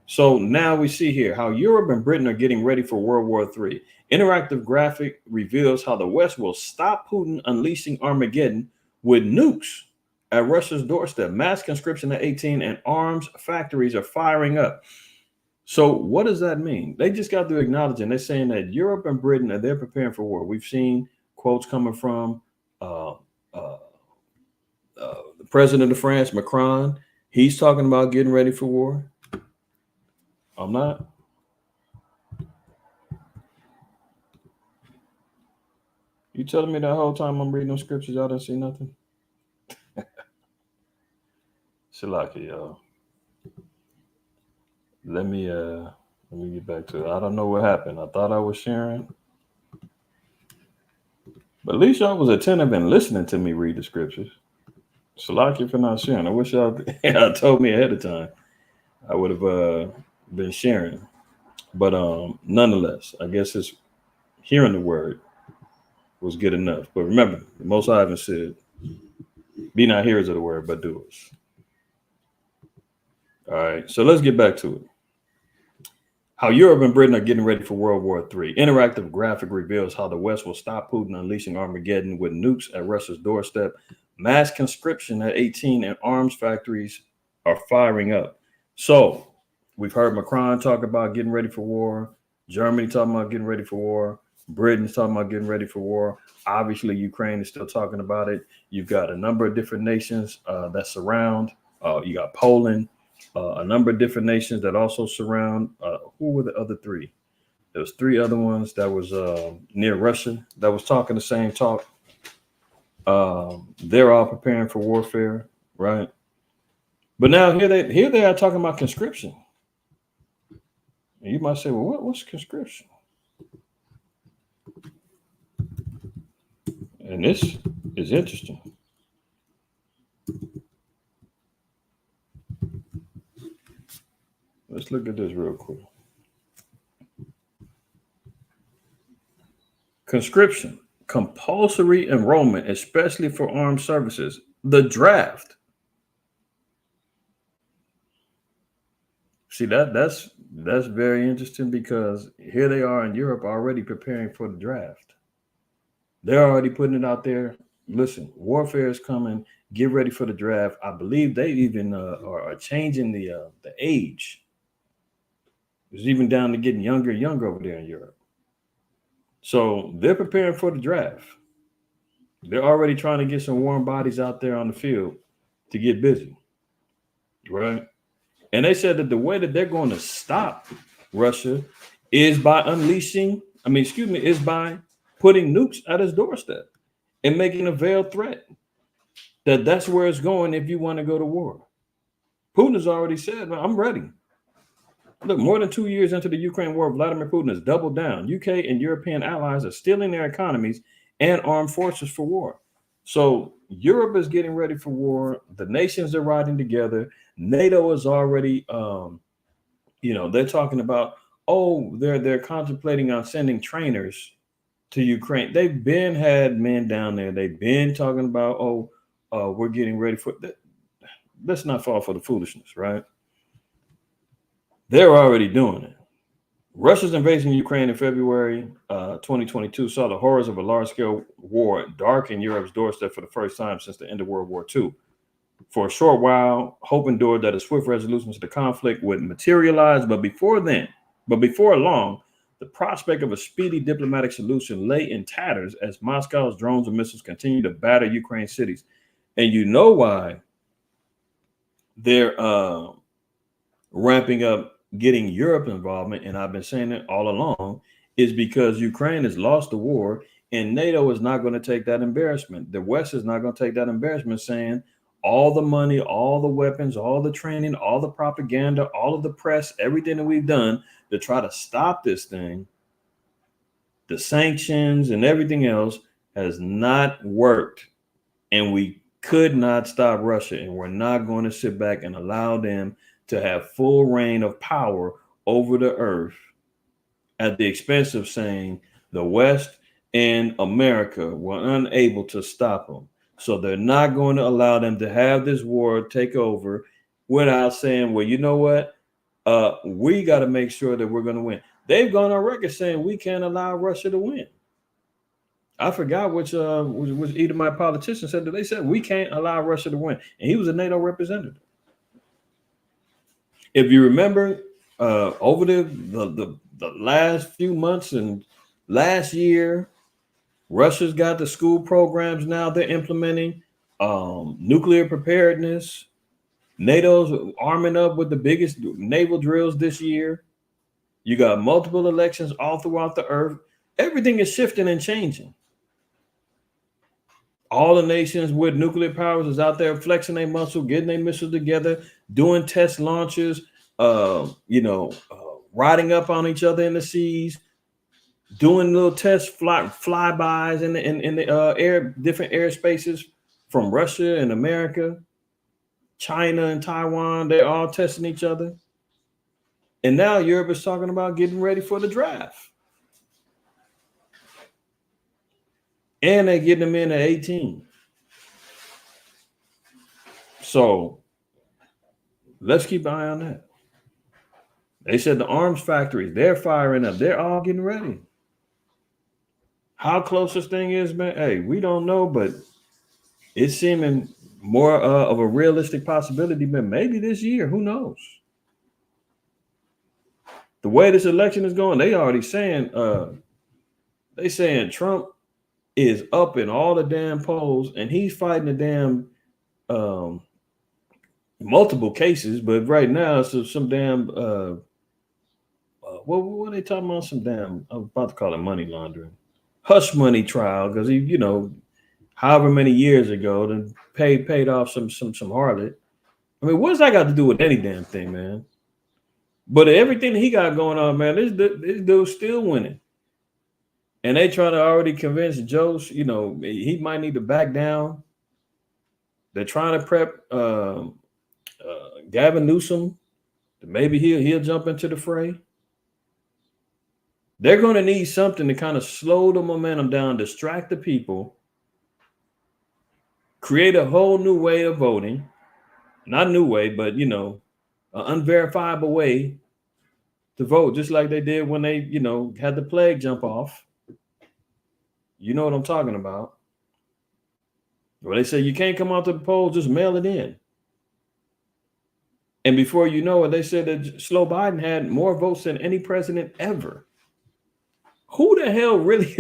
[SPEAKER 3] So now we see here how Europe and Britain are getting ready for World War III. Interactive graphic reveals how the West will stop Putin unleashing Armageddon with nukes at Russia's doorstep. Mass conscription at 18 and arms factories are firing up. So what does that mean? They just got to acknowledge, and they're saying that Europe and Britain, they're preparing for war. We've seen quotes coming from the president of France, Macron. He's talking about getting ready for war. I'm not. You telling me that whole time I'm reading those scriptures, y'all didn't see nothing? Shalaki, y'all. Let me get back to it. I don't know what happened. I thought I was sharing. But at least y'all was attentive and listening to me read the scriptures. Shalaki for not sharing. I wish y'all told me ahead of time. I would have been sharing. But nonetheless, I guess it's hearing the word was good enough. But remember, the Most High even said, "Be not hearers of the word, but doers." All right, so let's get back to it. How Europe and Britain are getting ready for World War III. Interactive graphic reveals how the West will stop Putin unleashing Armageddon with nukes at Russia's doorstep. Mass conscription at 18 and arms factories are firing up. So we've heard Macron talk about getting ready for war. Germany talking about getting ready for war. Britain's talking about getting ready for war. Obviously, Ukraine is still talking about it. You've got a number of different nations that surround. You got Poland, a number of different nations that also surround. Who were the other three? There was three other ones that was near Russia that was talking the same talk. They're all preparing for warfare, right? But now here they are talking about conscription. And you might say, well, what's conscription? And this is interesting. Let's look at this real quick. Conscription, compulsory enrollment, especially for armed services. The draft. See that's very interesting because here they are in Europe already preparing for the draft. They're already putting it out there. Listen, warfare is coming. Get ready for the draft. I believe they even are changing the age. It's even down to getting younger and younger over there in Europe. So they're preparing for the draft. They're already trying to get some warm bodies out there on the field to get busy, right? And they said that the way that they're going to stop Russia is by is by putting nukes at his doorstep and making a veiled threat that that's where it's going if you want to go to war. Putin has already said, I'm ready. Look, more than 2 years into the Ukraine war, Vladimir Putin has doubled down. UK and European allies are stealing their economies and armed forces for war. So Europe is getting ready for war. The nations are riding together. NATO is already, they're talking about, they're contemplating on sending trainers to Ukraine. They've been had men down there. They've been talking about, we're getting ready for that. Let's not fall for the foolishness, right? They're already doing it. Russia's invasion of Ukraine in February 2022 saw the horrors of a large-scale war darken Europe's doorstep for the first time since the end of World War II. For a short while, hope endured that a swift resolution to the conflict would materialize, but before long, the prospect of a speedy diplomatic solution lay in tatters as Moscow's drones and missiles continue to batter Ukraine cities. And you know why they're ramping up getting Europe involvement, and I've been saying it all along, is because Ukraine has lost the war and NATO is not going to take that embarrassment. The West is not going to take that embarrassment, saying all the money, all the weapons, all the training, all the propaganda, all of the press, everything that we've done to try to stop this thing, the sanctions and everything else has not worked. And we could not stop Russia, and we're not going to sit back and allow them to have full reign of power over the earth at the expense of saying the West and America were unable to stop them. So they're not going to allow them to have this war take over without saying, well, you know what? We got to make sure that we're going to win. They've gone on record saying we can't allow Russia to win. I forgot which Edomite politician said that. They said we can't allow Russia to win. And he was a NATO representative. If you remember, over the last few months and last year, Russia's got the school programs now they're implementing, nuclear preparedness. NATO's arming up with the biggest naval drills this year. You got multiple elections all throughout the earth. Everything is shifting and changing. All the nations with nuclear powers is out there flexing their muscle, getting their missiles together, doing test launches, riding up on each other in the seas, doing little test flybys in the air, different airspaces from Russia and America, China and Taiwan. They're all testing each other. And now Europe is talking about getting ready for the draft. And they're getting them in at 18. So let's keep an eye on that. They said the arms factories, they're firing up. They're all getting ready. How close this thing is, man, hey, we don't know, but it's seeming more of a realistic possibility, but maybe this year, who knows? The way this election is going, they already saying, Trump is up in all the damn polls, and he's fighting the damn multiple cases, but right now it's some damn what are they talking about? Some damn, I'm about to call it money laundering, hush money trial, because he, however many years ago, then paid off some harlot. I mean, what's that got to do with any damn thing, man? But everything he got going on, man, this dude's still winning. And they trying to already convince Joe, he might need to back down. They're trying to prep Gavin Newsom. Maybe he'll jump into the fray. They're going to need something to kind of slow the momentum down, distract the people, create a whole new way of voting. Not a new way, but, an unverifiable way to vote, just like they did when they, had the plague jump off. You know what I'm talking about. Well, they say you can't come out to the polls, just mail it in. And before you know it, they said that Slow Biden had more votes than any president ever. Who the hell really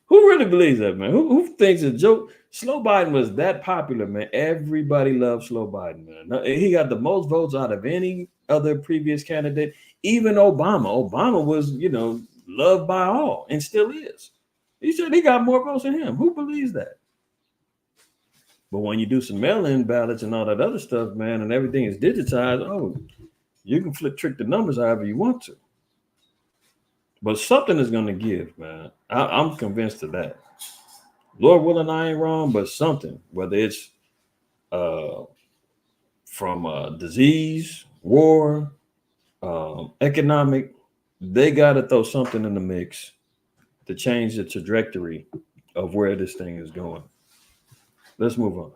[SPEAKER 3] who really believes that, man? Who thinks a joke? Slow Biden was that popular, man. Everybody loves Slow Biden, man. He got the most votes out of any other previous candidate, even Obama. Obama was, loved by all and still is. He said he got more votes than him. Who believes that? But when you do some mail-in ballots and all that other stuff, man, and everything is digitized, you can trick the numbers however you want to. But something is going to give, man. I'm convinced of that. Lord willing, I ain't wrong, but something, whether it's from disease, war, economic, they got to throw something in the mix to change the trajectory of where this thing is going. Let's move on.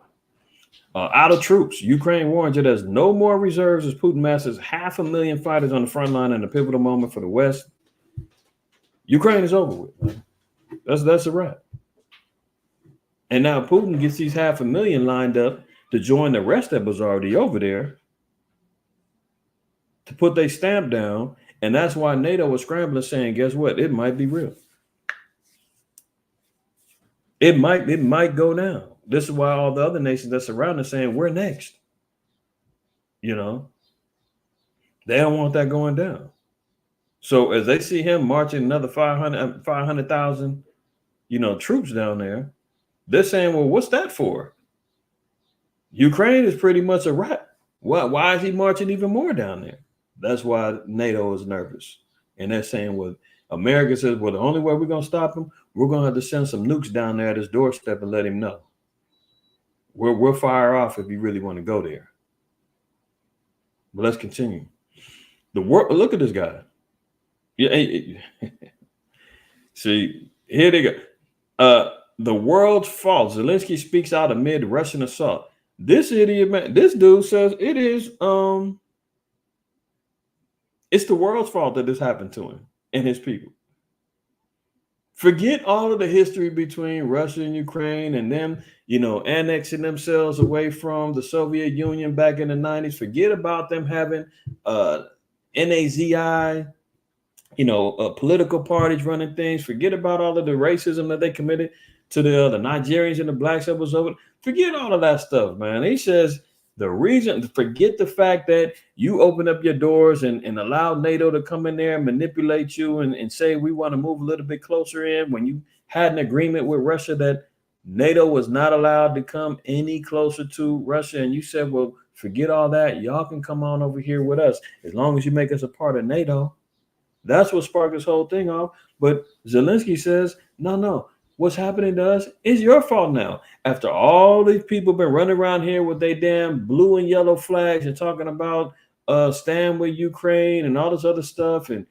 [SPEAKER 3] Out of troops, Ukraine warns it has no more reserves as Putin masses 500,000 fighters on the front line in a pivotal moment for the West. Ukraine is over with, man. That's a wrap. And now Putin gets these 500,000 lined up to join the rest that was already over there to put their stamp down. And that's why NATO was scrambling, saying, guess what? It might be real. It might go down. This is why all the other nations that surround us saying we're next. They don't want that going down. So as they see him marching another 500,000, troops down there, they're saying, well, what's that for? Ukraine is pretty much a wrap. Why is he marching even more down there? That's why NATO is nervous. And they're saying, well, America says, well, the only way we're going to stop him, we're going to have to send some nukes down there at his doorstep and let him know. We'll fire off if you really want to go there. But let's continue. Look at this guy. Yeah. See, here they go. The world's fault. Zelensky speaks out amid Russian assault. This idiot, man, this dude says it is it's the world's fault that this happened to him and his people. Forget all of the history between Russia and Ukraine and them, annexing themselves away from the Soviet Union back in the 90s. Forget about them having NAZI, political parties running things. Forget about all of the racism that they committed to the Nigerians and the blacks that was over. Forget all of that stuff, man. He says the reason, forget the fact that you open up your doors and allow NATO to come in there and manipulate you and say we want to move a little bit closer in when you had an agreement with Russia that NATO was not allowed to come any closer to Russia. And you said, well, forget all that. Y'all can come on over here with us as long as you make us a part of NATO. That's what sparked this whole thing off. But Zelensky says, no. What's happening to us is your fault now. After all these people been running around here with their damn blue and yellow flags and talking about stand with Ukraine and all this other stuff. And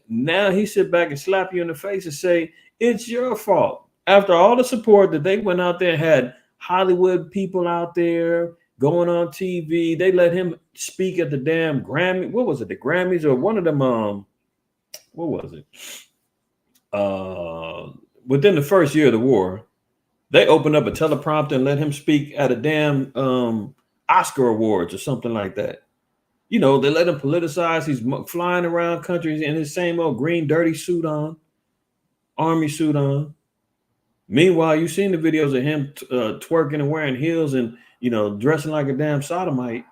[SPEAKER 3] now he sit back and slap you in the face and say, it's your fault. After all the support that they went out there and had Hollywood people out there going on TV, they let him speak at the damn Grammy. What was it? The Grammys or one of them, what was it? Within the first year of the war, they opened up a teleprompter and let him speak at a damn Oscar awards or something like that. You know, they let him politicize. He's flying around countries in his same old green, dirty suit on, army suit on. Meanwhile, you've seen the videos of him twerking and wearing heels and, you know, dressing like a damn sodomite.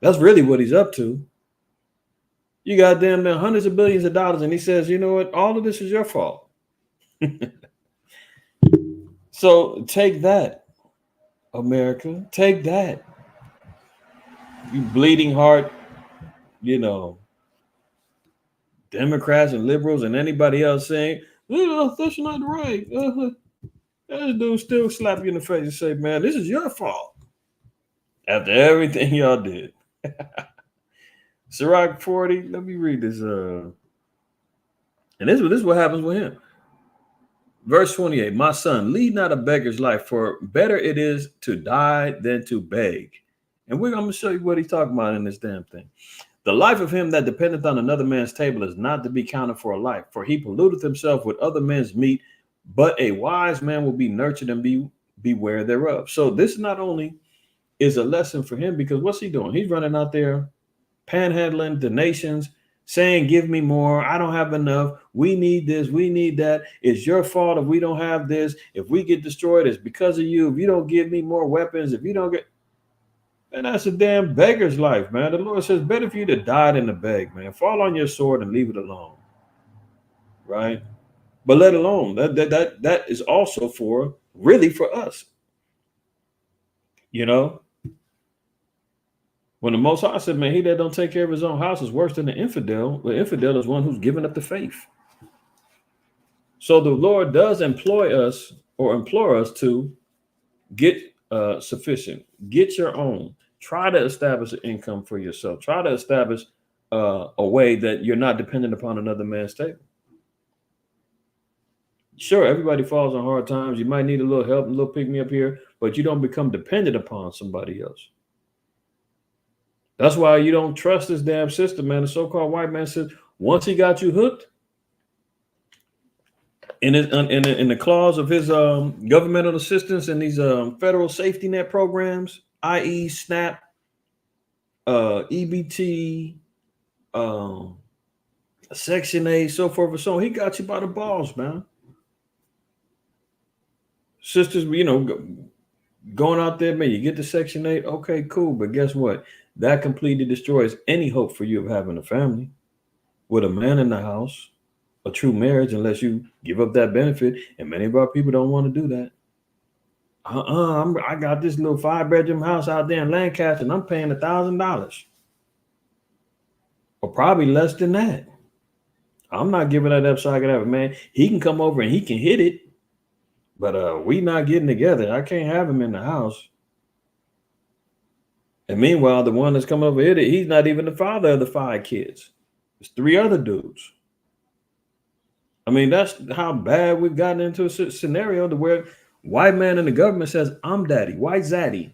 [SPEAKER 3] That's really what he's up to. You got damn hundreds of billions of dollars, and he says, you know what? All of this is your fault. So take that, America. Take that. You bleeding heart, you know, Democrats and liberals and anybody else saying, oh, that's not right. That dude still slap you in the face and say, man, this is your fault. After everything y'all did. Sirach 40, let me read this. And this is what happens with him. Verse 28, my son, lead not a beggar's life, for better it is to die than to beg. And I'm going to show you what he's talking about in this damn thing. The life of him that dependeth on another man's table is not to be counted for a life, for he polluteth himself with other men's meat, but a wise man will be nurtured and beware thereof. So this not only is a lesson for him, because what's he doing? He's running out there, panhandling the nations, saying, give me more. I don't have enough. We need this. We need that. It's your fault if we don't have this. If we get destroyed, it's because of you. If you don't give me more weapons, if you don't get... And that's a damn beggar's life, man. The Lord says, better for you to die than to beg, man. Fall on your sword and leave it alone. Right? But let alone, that is also really for us. You know? When the Most High said, man, he that don't take care of his own house is worse than the infidel. The infidel is one who's given up the faith. So the Lord does employ us or implore us to get sufficient, get your own, try to establish an income for yourself, try to establish a way that you're not dependent upon another man's table. Sure, everybody falls on hard times. You might need a little help, a little pick me up here, but you don't become dependent upon somebody else. That's why you don't trust this damn system, man. The so-called white man says once he got you hooked, in the clause of his governmental assistance and these federal safety net programs, i.e. SNAP, EBT, Section 8, so forth and so on, he got you by the balls, man. Sisters, you know, going out there, man, you get to Section 8, okay, cool, but guess what? That completely destroys any hope for you of having a family with a man in the house, a true marriage, unless you give up that benefit. And many of our people don't want to do that. I got this little 5-bedroom house out there in Lancaster, and I'm paying $1,000, or probably less than that. I'm not giving that up so I can have a man. He can come over and he can hit it, but we not getting together. I can't have him in the house. And meanwhile, the one that's coming over here, he's not even the father of the 5 kids. It's 3 other dudes. I mean, that's how bad we've gotten into a scenario to where white man in the government says, I'm daddy, white zaddy.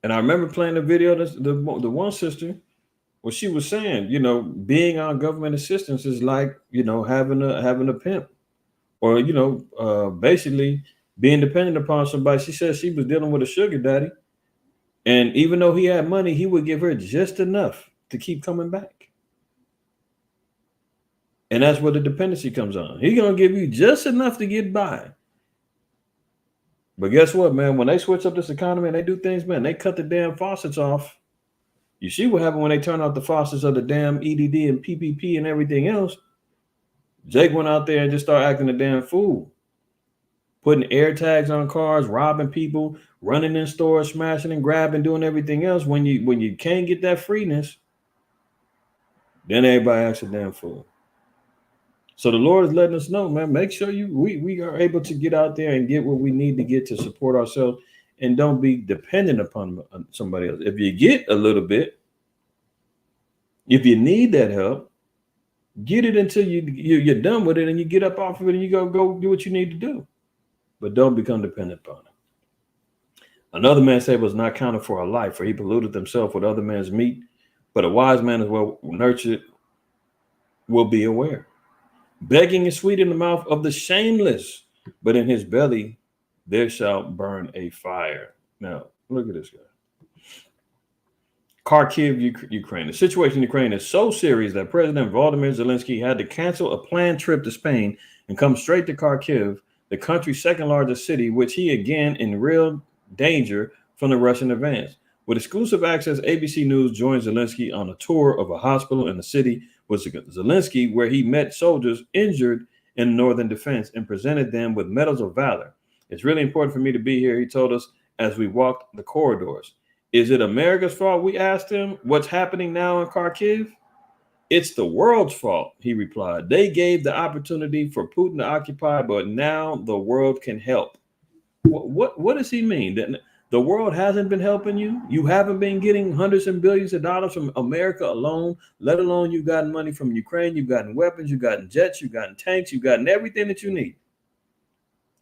[SPEAKER 3] And I remember playing the video, the one sister, where she was saying, you know, being on government assistance is like, you know, having a pimp, or, you know, basically being dependent upon somebody. She said she was dealing with a sugar daddy. And even though he had money, he would give her just enough to keep coming back. And that's where the dependency comes on. He's going to give you just enough to get by. But guess what, man? When they switch up this economy and they do things, man, they cut the damn faucets off. You see what happened when they turn off the faucets of the damn EDD and PPP and everything else. Jake went out there and just started acting a damn fool. Putting air tags on cars, robbing people, running in stores, smashing and grabbing, doing everything else. When you can't get that freeness, then everybody acts a damn fool. So the Lord is letting us know, man, make sure we are able to get out there and get what we need to get to support ourselves and don't be dependent upon somebody else. If you get a little bit, if you need that help, get it until you're done with it and you get up off of it and you go do what you need to do. But don't become dependent upon it. Another man said was not counted for a life, for he polluted himself with other men's meat. But a wise man is well nurtured will be aware. Begging is sweet in the mouth of the shameless, but in his belly there shall burn a fire. Now, look at this guy. Kharkiv, Ukraine. The situation in Ukraine is so serious that President Volodymyr Zelensky had to cancel a planned trip to Spain and come straight to Kharkiv, the country's second largest city, which he again in real danger from the Russian advance. With exclusive access, ABC News joined Zelensky on a tour of a hospital in the city with Zelensky, where he met soldiers injured in northern defense and presented them with medals of valor. It's really important for me to be here, he told us as we walked the corridors. Is it America's fault? We asked him. What's happening now in Kharkiv? It's the world's fault, he replied. They gave the opportunity for Putin to occupy, but now the world can help. What does he mean? That the world hasn't been helping you? You haven't been getting hundreds and billions of dollars from America alone, let alone you've gotten money from Ukraine, you've gotten weapons, you've gotten jets, you've gotten tanks, you've gotten everything that you need.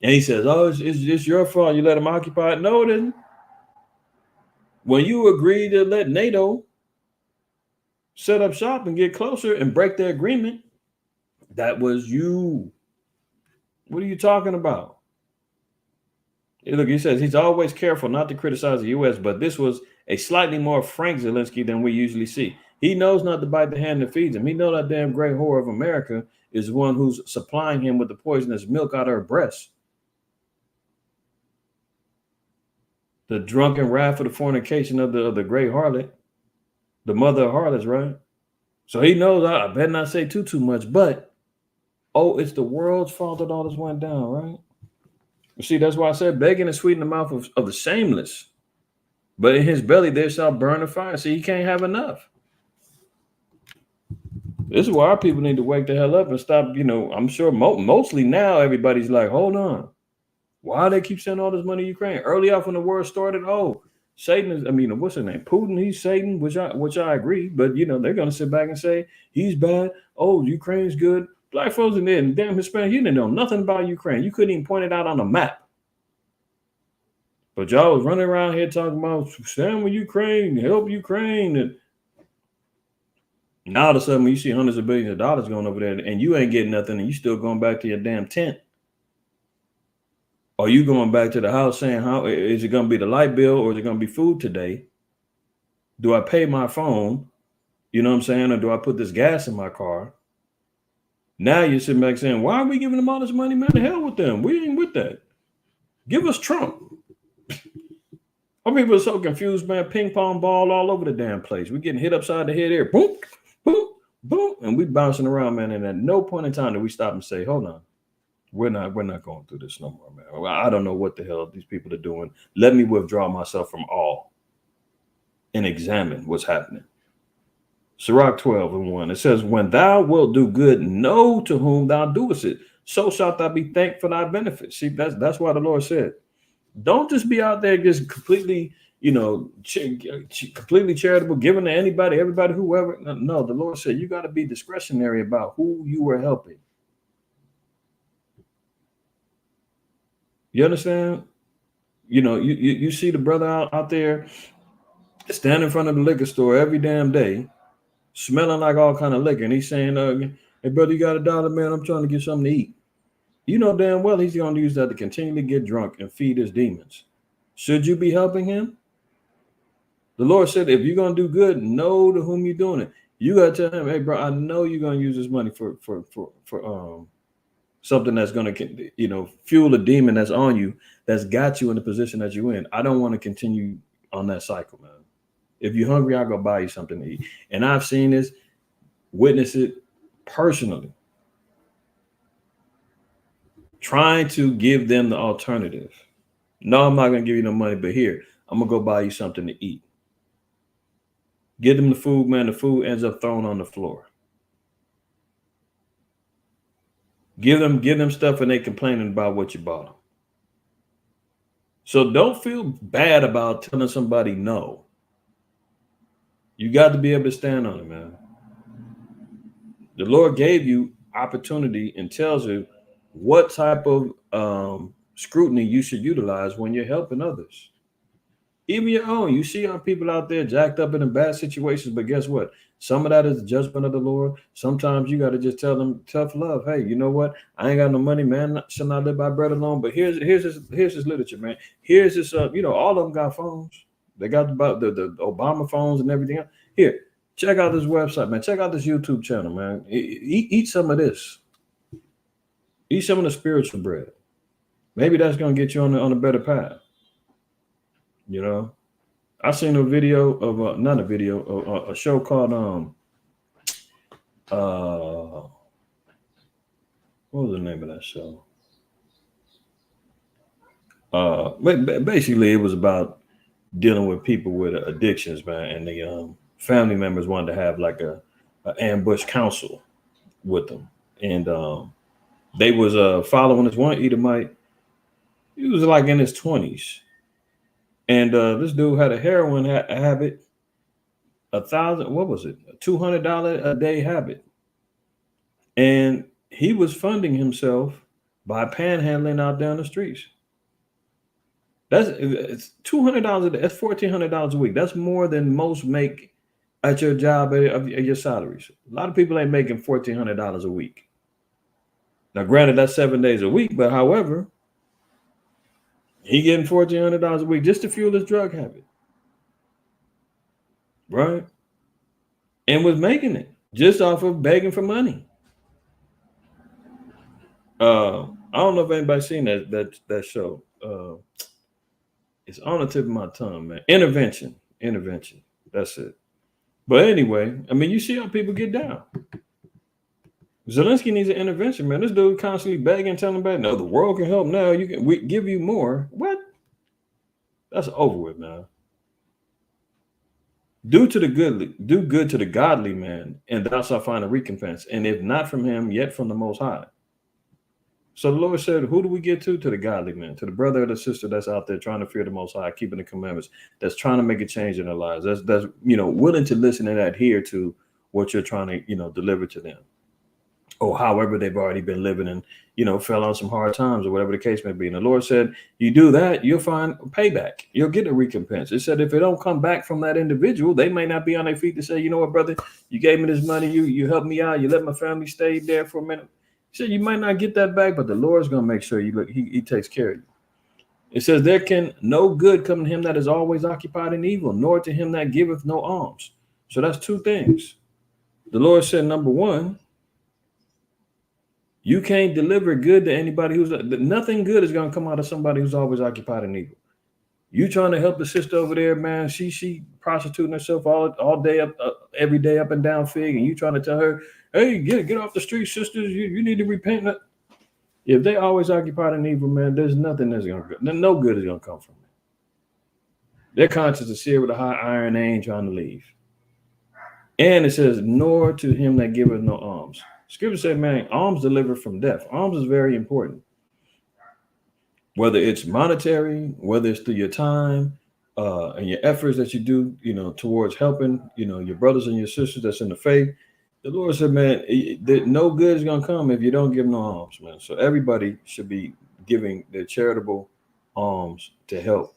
[SPEAKER 3] And he says, oh, it's your fault. You let them occupy it. No, it isn't. When you agreed to let NATO set up shop and get closer and break their agreement, that was you. What are you talking about? Look, he says he's always careful not to criticize the U.S., but this was a slightly more frank Zelensky than we usually see. He knows not to bite the hand that feeds him. He knows that damn great whore of America is one who's supplying him with the poisonous milk out of her breast. The drunken wrath of the fornication of the great harlot, the mother of harlots, right? So he knows I better not say too much, but it's the world's fault that all this went down, right? You see, that's why I said begging is sweet in the mouth of the shameless, but in his belly there shall burn a fire. See, he can't have enough. This is why our people need to wake the hell up and stop. I'm sure mostly now everybody's like, hold on. Why they keep sending all this money to Ukraine? Early off when the war started, Satan is, what's his name? Putin, he's Satan, which I agree. But, they're going to sit back and say, he's bad. Oh, Ukraine's good. Black folks in there and damn Hispanic, you didn't know nothing about Ukraine. You couldn't even point it out on a map. But y'all was running around here talking about stand with Ukraine, help Ukraine. And now all of a sudden, when you see hundreds of billions of dollars going over there and you ain't getting nothing and you still going back to your damn tent. Are you going back to the house saying, how is it going to be the light bill or is it going to be food today? Do I pay my phone? You know what I'm saying? Or do I put this gas in my car? Now you're sitting back saying, why are we giving them all this money, man? The hell with them. We ain't with that. Give us Trump. Our people are so confused, man. Ping pong ball all over the damn place. We're getting hit upside the head here. Boom, boom, boom. And we bouncing around, man. And at no point in time do we stop and say, hold on. We're not going through this no more, man. I don't know what the hell these people are doing. Let me withdraw myself from all and examine what's happening. Sirach 12:1. It says, when thou wilt do good, know to whom thou doest it. So shalt thou be thanked for thy benefits. See, that's why the Lord said, don't just be out there just completely, completely charitable, giving to anybody, everybody, whoever. No, the Lord said you got to be discretionary about who you are helping. You understand? You see the brother out there standing in front of the liquor store every damn day, smelling like all kind of liquor, and he's saying, hey, brother, you got $1, man? I'm trying to get something to eat. You know damn well he's going to use that to continually get drunk and feed his demons. Should you be helping him? The Lord said, if you're going to do good, know to whom you're doing it. You got to tell him, hey, bro, I know you're going to use this money for something that's going to, fuel a demon that's on you, that's got you in the position that you're in. I don't want to continue on that cycle, man. If you're hungry, I'll go buy you something to eat. And I've seen this, witness it personally. Trying to give them the alternative. No, I'm not going to give you no money, but here, I'm going to go buy you something to eat. Give them the food, man. The food ends up thrown on the floor. Give them stuff and they complaining about what you bought them. So don't feel bad about telling somebody no. You got to be able to stand on it, man. The Lord gave you opportunity and tells you what type of scrutiny you should utilize when you're helping others. Even your own. You see how people out there jacked up in bad situations, but guess what? Some of that is the judgment of the Lord. Sometimes you got to just tell them tough love. Hey, you know what? I ain't got no money, man. Shall not live by bread alone. But here's his literature, man. Here's this. All of them got phones. They got the Obama phones and everything else. Here, check out this website, man. Check out this YouTube channel, man. Eat some of this. Eat some of the spiritual bread. Maybe that's gonna get you on a better path. You know. I seen a video of not a video, a show called what was the name of that show? Basically it was about dealing with people with addictions, man, and the family members wanted to have like a ambush council with them, and they was following this one Edomite. He was like in his 20s, and this dude had a heroin habit. $200 a day habit, and he was funding himself by panhandling out down the streets. It's $200 a day. That's $1,400 a week. That's more than most make at your job of your salaries. A lot of people ain't making $1,400 a week. Now, granted, that's 7 days a week, but however, he getting $1,400 a week just to fuel his drug habit, right? And was making it just off of begging for money. I don't know if anybody's seen that show. It's on the tip of my tongue, man. Intervention. That's it. But anyway, I mean, you see how people get down. Zelensky needs an intervention, man. This dude constantly begging, telling back, no, the world can help now. We give you more. What? That's over with, man. Do good to the godly man, and thou shalt find a recompense. And if not from him, yet from the Most High. So the Lord said, who do we get to? To the godly man, to the brother or the sister that's out there trying to fear the Most High, keeping the commandments, that's trying to make a change in their lives, that's willing to listen and adhere to what you're trying to deliver to them, or however they've already been living and fell on some hard times or whatever the case may be. And the Lord said, you do that, you'll find payback. You'll get a recompense. It said if it don't come back from that individual, they may not be on their feet to say, you know what, brother, you gave me this money, you helped me out, you let my family stay there for a minute. He said you might not get that back, but the Lord's going to make sure he takes care of you. It says there can no good come to him that is always occupied in evil, nor to him that giveth no alms. So that's two things. The Lord said, number one, you can't deliver good to anybody nothing good is going to come out of somebody who's always occupied in evil. You trying to help the sister over there, man. She prostituting herself all day up every day up and down Fig, and you trying to tell her, hey, get off the street, sisters. You need to repent. If they always occupied in evil, man, there's nothing that's gonna go. No good is gonna come from it. Their conscience is seared with a hot iron. They ain't trying to leave. And it says, nor to him that giveth no alms. Scripture said, man, alms deliver from death. Alms is very important. Whether it's monetary, whether it's through your time and your efforts that you do, towards helping, your brothers and your sisters that's in the faith. The Lord said, man, no good is going to come if you don't give no alms, man. So everybody should be giving their charitable alms to help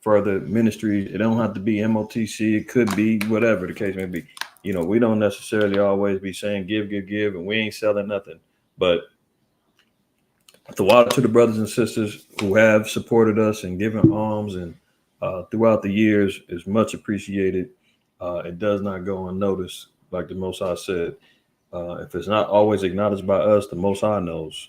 [SPEAKER 3] further ministries. It don't have to be MOTC. It could be whatever the case may be. We don't necessarily always be saying give, and we ain't selling nothing. But the water to the brothers and sisters who have supported us and given alms and throughout the years is much appreciated. It does not go unnoticed. Like the Most High said, if it's not always acknowledged by us, the Most High knows,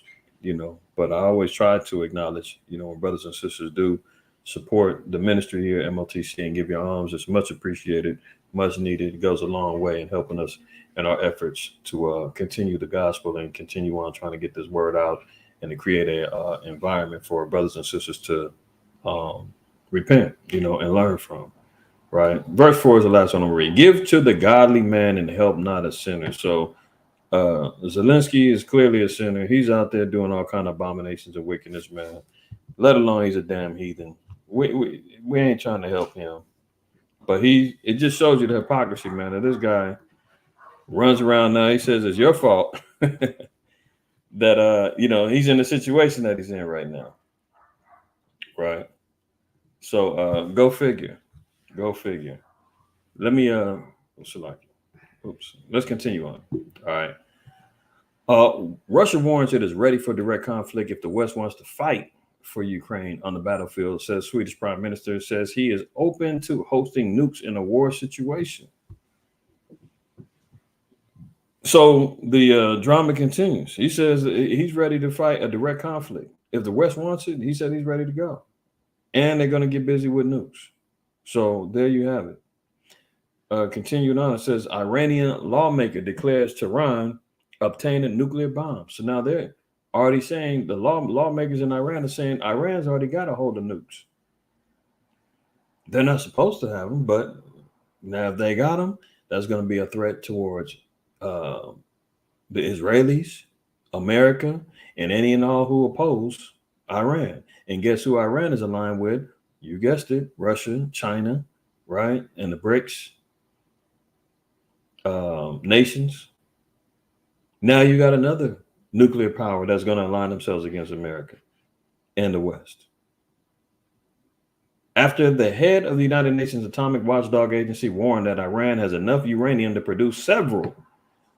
[SPEAKER 3] But I always try to acknowledge, when brothers and sisters do support the ministry here at MOTC and give your alms. It's much appreciated, much needed. It goes a long way in helping us in our efforts to continue the gospel and continue on trying to get this word out and to create a environment for brothers and sisters to repent, and learn from. Right. Verse 4 is the last one I'm reading. Give to the godly man and help not a sinner. So Zelensky is clearly a sinner. He's out there doing all kind of abominations and wickedness, man. Let alone he's a damn heathen. we ain't trying to help him. But it just shows you the hypocrisy, man. That this guy runs around now. He says it's your fault that he's in the situation that he's in right now. Right. So go figure. Go figure. Let me select. Oops. Let's continue on. All right. Russia warns it is ready for direct conflict if the West wants to fight for Ukraine on the battlefield, says Swedish Prime Minister, says he is open to hosting nukes in a war situation. So the drama continues. He says he's ready to fight a direct conflict. If the West wants it, he said he's ready to go. And they're going to get busy with nukes. So there you have it. Continuing on, it says Iranian lawmaker declares Tehran obtained a nuclear bomb. So now they're already saying, the lawmakers in Iran are saying Iran's already got a hold of nukes. They're not supposed to have them, but now if they got them, that's going to be a threat towards the Israelis, America, and any and all who oppose Iran. And guess who Iran is aligned with? You guessed it, Russia, China, right? And the BRICS nations. Now you got another nuclear power that's going to align themselves against America and the West. After the head of the United Nations Atomic Watchdog Agency warned that Iran has enough uranium to produce several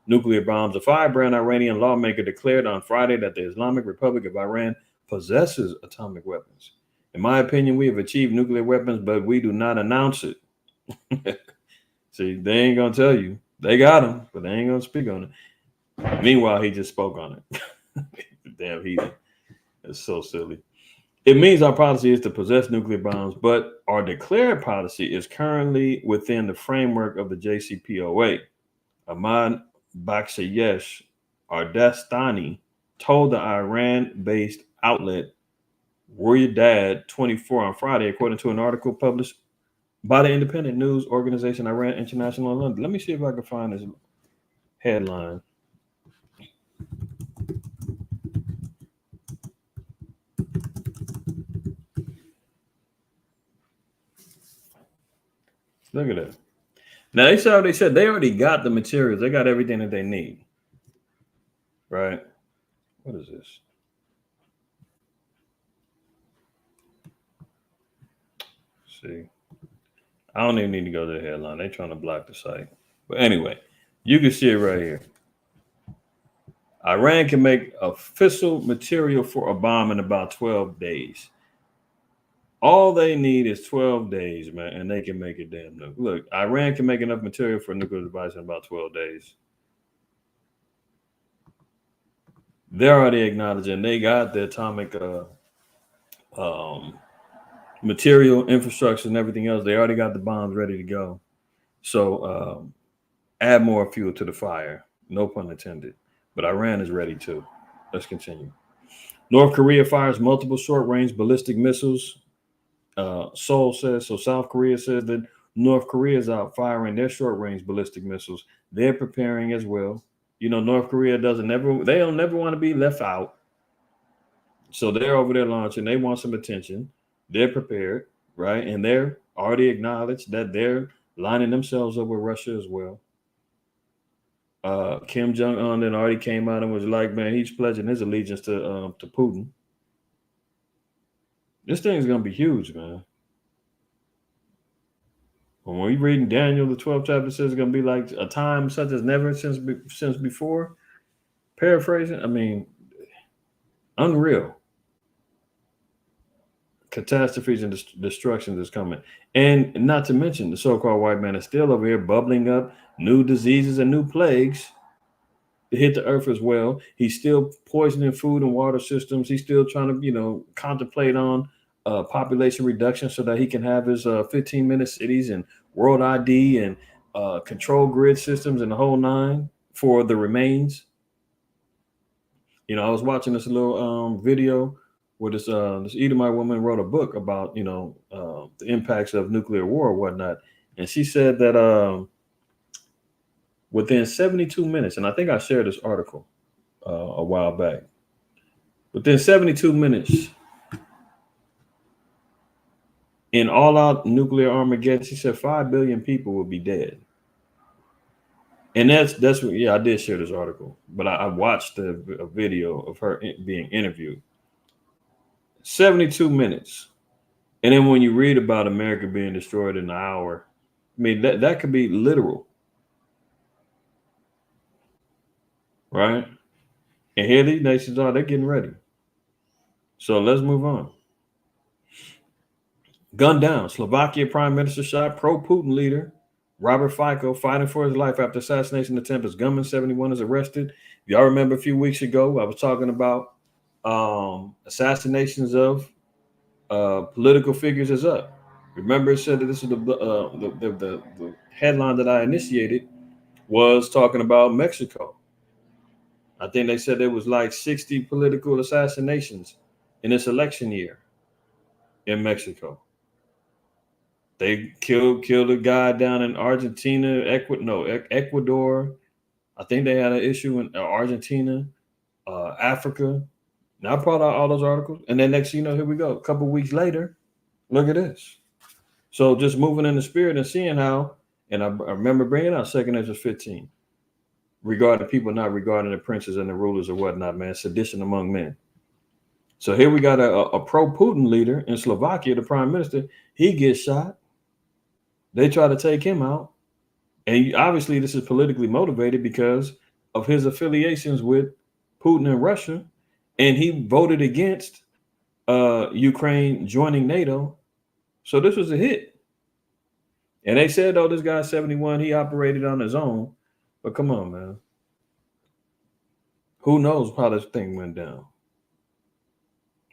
[SPEAKER 3] nuclear bombs, a firebrand Iranian lawmaker declared on Friday that the Islamic Republic of Iran possesses atomic weapons. In my opinion, we have achieved nuclear weapons, but we do not announce it. See, they ain't going to tell you. They got them, but they ain't going to speak on it. Meanwhile, he just spoke on it. Damn heathen. It's so silly. It means our policy is to possess nuclear bombs, but our declared policy is currently within the framework of the JCPOA. Ahmad Bakshayesh Ardestani told the Iran-based outlet Riyadh 24 on Friday, according to an article published by the independent news organization Iran International in London. Let me see if I can find this headline. Look at that. Now they said they already got the materials. They got everything that they need. Right? What is this? See. I don't even need to go to the headline. They're trying to block the site. But anyway, you can see it right here. Iran can make official material for a bomb in about 12 days. All they need is 12 days, man, and they can make a damn nuke. Look, Iran can make enough material for a nuclear device in about 12 days. They're already acknowledging they got the atomic material, infrastructure, and everything else. They already got the bombs ready to go. So add more fuel to the fire. No pun intended. But Iran is ready too. Let's continue. North Korea fires multiple short-range ballistic missiles. Seoul says, so South Korea says that North Korea is out firing their short-range ballistic missiles. They're preparing as well. You know, North Korea they don't never want to be left out. So they're over there launching. They want some attention. They're prepared, right? And they're already acknowledged that they're lining themselves up with Russia as well. Kim Jong-un then already came out and was like, man, he's pledging his allegiance to Putin. This thing is going to be huge, man. When we reading Daniel, the 12th chapter says it's going to be like a time such as never since before. Paraphrasing, I mean, unreal. Catastrophes and destruction is coming. And not to mention, the so-called white man is still over here bubbling up new diseases and new plagues to hit the earth as well. He's still poisoning food and water systems. He's still trying to, contemplate on population reduction so that he can have his 15-minute cities and world ID and control grid systems and the whole nine for the remains. I was watching this little video where this Edomite woman wrote a book about, the impacts of nuclear war or whatnot. And she said that within 72 minutes, and I think I shared this article a while back, within 72 minutes, In all-out nuclear Armageddon, she said 5 billion people will be dead. And that's what, yeah, I did share this article, but I watched a video of her being interviewed. 72 minutes. And then when you read about America being destroyed in an hour, I mean, that could be literal. Right? And here these nations are, they're getting ready. So let's move on. Gunned down. Slovakia Prime Minister shot pro-Putin leader Robert Fico fighting for his life after assassination attempt. As gunman 71 is arrested. Y'all remember a few weeks ago, I was talking about assassinations of political figures is up. Remember, it said that this is the headline that I initiated was talking about Mexico. I think they said there was like 60 political assassinations in this election year in Mexico. They killed a guy down in Argentina, Ecuador. I think they had an issue in Argentina, Africa. Now I brought out all those articles, and then next thing you know, here we go. A couple of weeks later, look at this. So just moving in the spirit and seeing how, and I remember bringing out 2 Ezra 15, regarding people not regarding the princes and the rulers or whatnot, man, sedition among men. So here we got a pro-Putin leader in Slovakia, the prime minister. He gets shot. They try to take him out. And obviously this is politically motivated because of his affiliations with Putin and Russia. And he voted against Ukraine joining NATO. So this was a hit. And they said, oh, this guy's 71, he operated on his own. But come on, man. Who knows how this thing went down?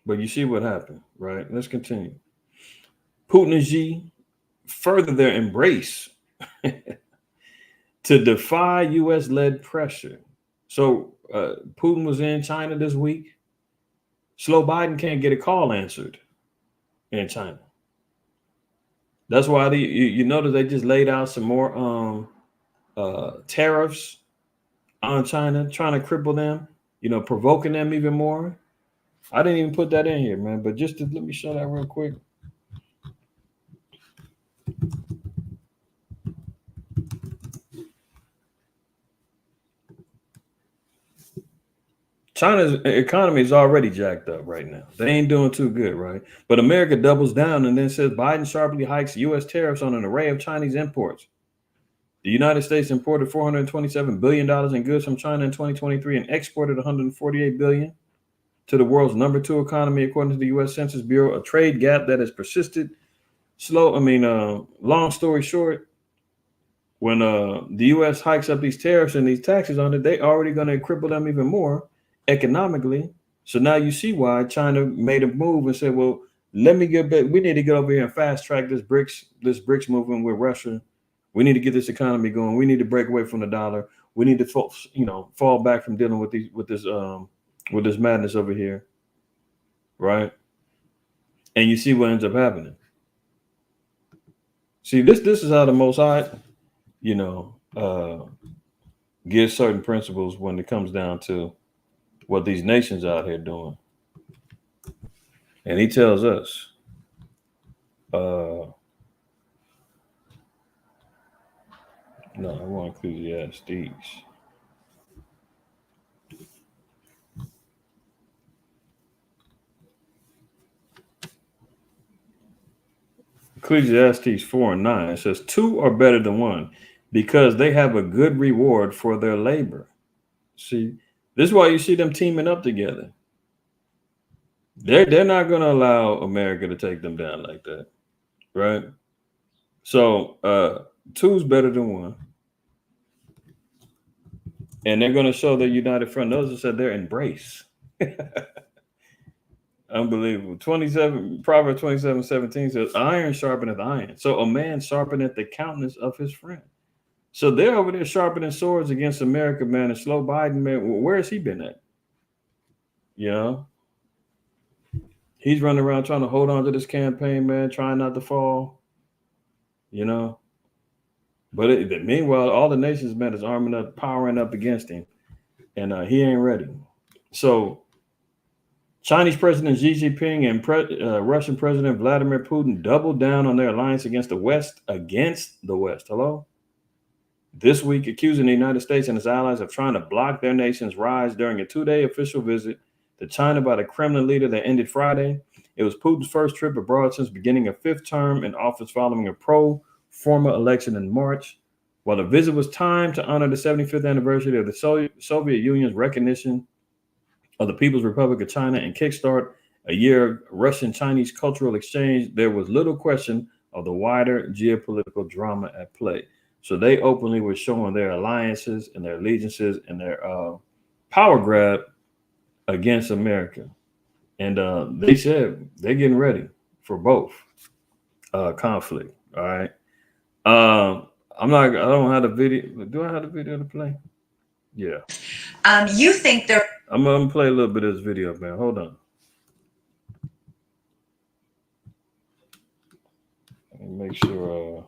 [SPEAKER 3] But you see what happened, right? Let's continue. Putin and Xi further their embrace to defy U.S.-led pressure. So Putin was in China this week. Slow Biden can't get a call answered in China. That's why you notice they just laid out some more tariffs on China, trying to cripple them, provoking them even more. I didn't even put that in here, man, but just let me show that real quick. China's economy is already jacked up right now. They ain't doing too good, right? But America doubles down and then says Biden sharply hikes U.S. tariffs on an array of Chinese imports. The United States imported $427 billion in goods from China in 2023 and exported $148 billion to the world's number 2 economy, according to the U.S. Census Bureau, a trade gap that has persisted. Long story short, when the U.S. hikes up these tariffs and these taxes on it, they already going to cripple them even more economically. So now you see why China made a move and said, well, let me get back. We need to get over here and fast track this BRICS movement with Russia. We need to get this economy going. We need to break away from the dollar. We need to fall back from dealing with this madness over here. Right? And you see what ends up happening. See, this is how the Most High, gives certain principles when it comes down to what these nations out here doing. And he tells us, no, I want Ecclesiastes. Ecclesiastes 4:9, it says, 2 are better than 1 because they have a good reward for their labor. See, this is why you see them teaming up together. They're not going to allow America to take them down like that, right? So 2 is better than 1. And they're going to show their united front. Those that said their embrace. Unbelievable. Proverbs 27:17 says, iron sharpeneth iron. So a man sharpeneth the countenance of his friend. So they're over there sharpening swords against America, man. And slow Biden, man, where has he been at? He's running around trying to hold on to this campaign, man, trying not to fall. But meanwhile, all the nations, man, is arming up, powering up against him. And he ain't ready. So Chinese President Xi Jinping and Russian President Vladimir Putin doubled down on their alliance against the West. Hello? This week, accusing the United States and its allies of trying to block their nation's rise during a 2-day official visit to China by the Kremlin leader that ended Friday. It was Putin's first trip abroad since beginning a 5th term in office following a pro-forma election in March. While the visit was timed to honor the 75th anniversary of the Soviet Union's recognition of the People's Republic of China and kickstart a year of Russian-Chinese cultural exchange, there was little question of the wider geopolitical drama at play. So they openly were showing their alliances and their allegiances and their power grab against America. And they said they're getting ready for both conflict. All right. I don't have the video. Do I have the video to play? Yeah.
[SPEAKER 4] You think there?
[SPEAKER 3] I'm gonna play a little bit of this video, man. Hold on. Let me make sure.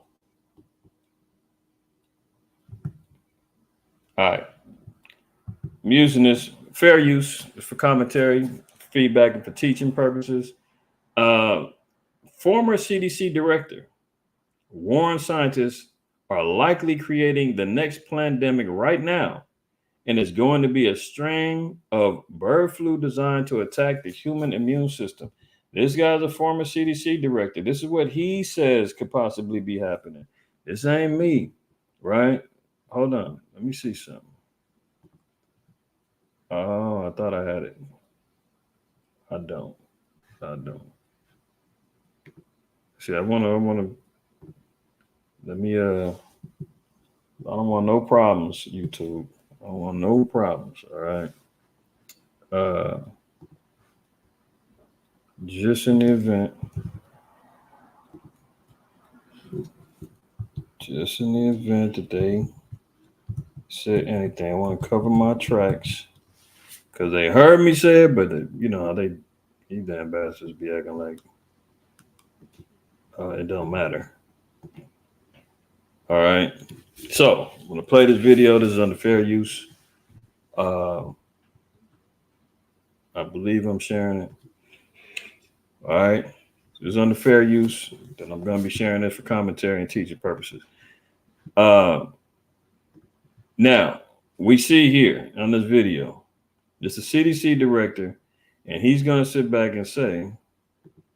[SPEAKER 3] All right. I'm using this fair use for commentary, feedback, and for teaching purposes. Former CDC director warns scientists are likely creating the next pandemic right now, and it's going to be a strain of bird flu designed to attack the human immune system. This guy's a former CDC director. This is what he says could possibly be happening. This ain't me, right? Hold on. Let me see something. Oh, I thought I had it. I don't. See, I want to, let me, I don't want no problems, YouTube. I don't want no problems, all right? Just in the event that they say anything, I want to cover my tracks because they heard me say it, but you know how these damn bastards be acting like it don't matter. All right, so I'm gonna play this video. This is under fair use. I believe I'm sharing it. All right, this is under fair use. Then I'm gonna be sharing this for commentary and teaching purposes. Now we see here on this video, this is CDC director, and he's gonna sit back and say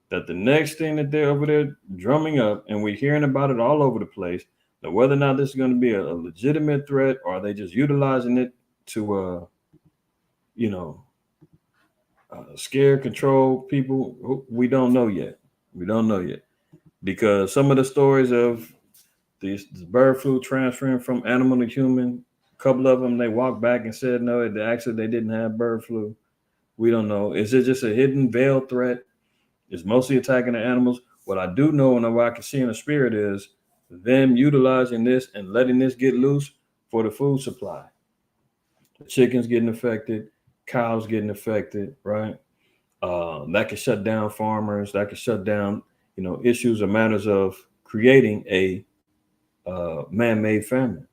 [SPEAKER 3] that the next thing that they're over there drumming up, and we're hearing about it all over the place, that whether or not this is going to be a legitimate threat or are they just utilizing it to, scare, control people, we don't know yet. Because some of the stories of this bird flu transferring from animal to human, a couple of them, they walked back and said, no, they didn't have bird flu. We don't know. Is it just a hidden veiled threat? It's mostly attacking the animals. What I do know and what I can see in the spirit is them utilizing this and letting this get loose for the food supply. The chickens getting affected, cows getting affected, right? That could shut down farmers. That could shut down, issues or matters of creating a man-made famine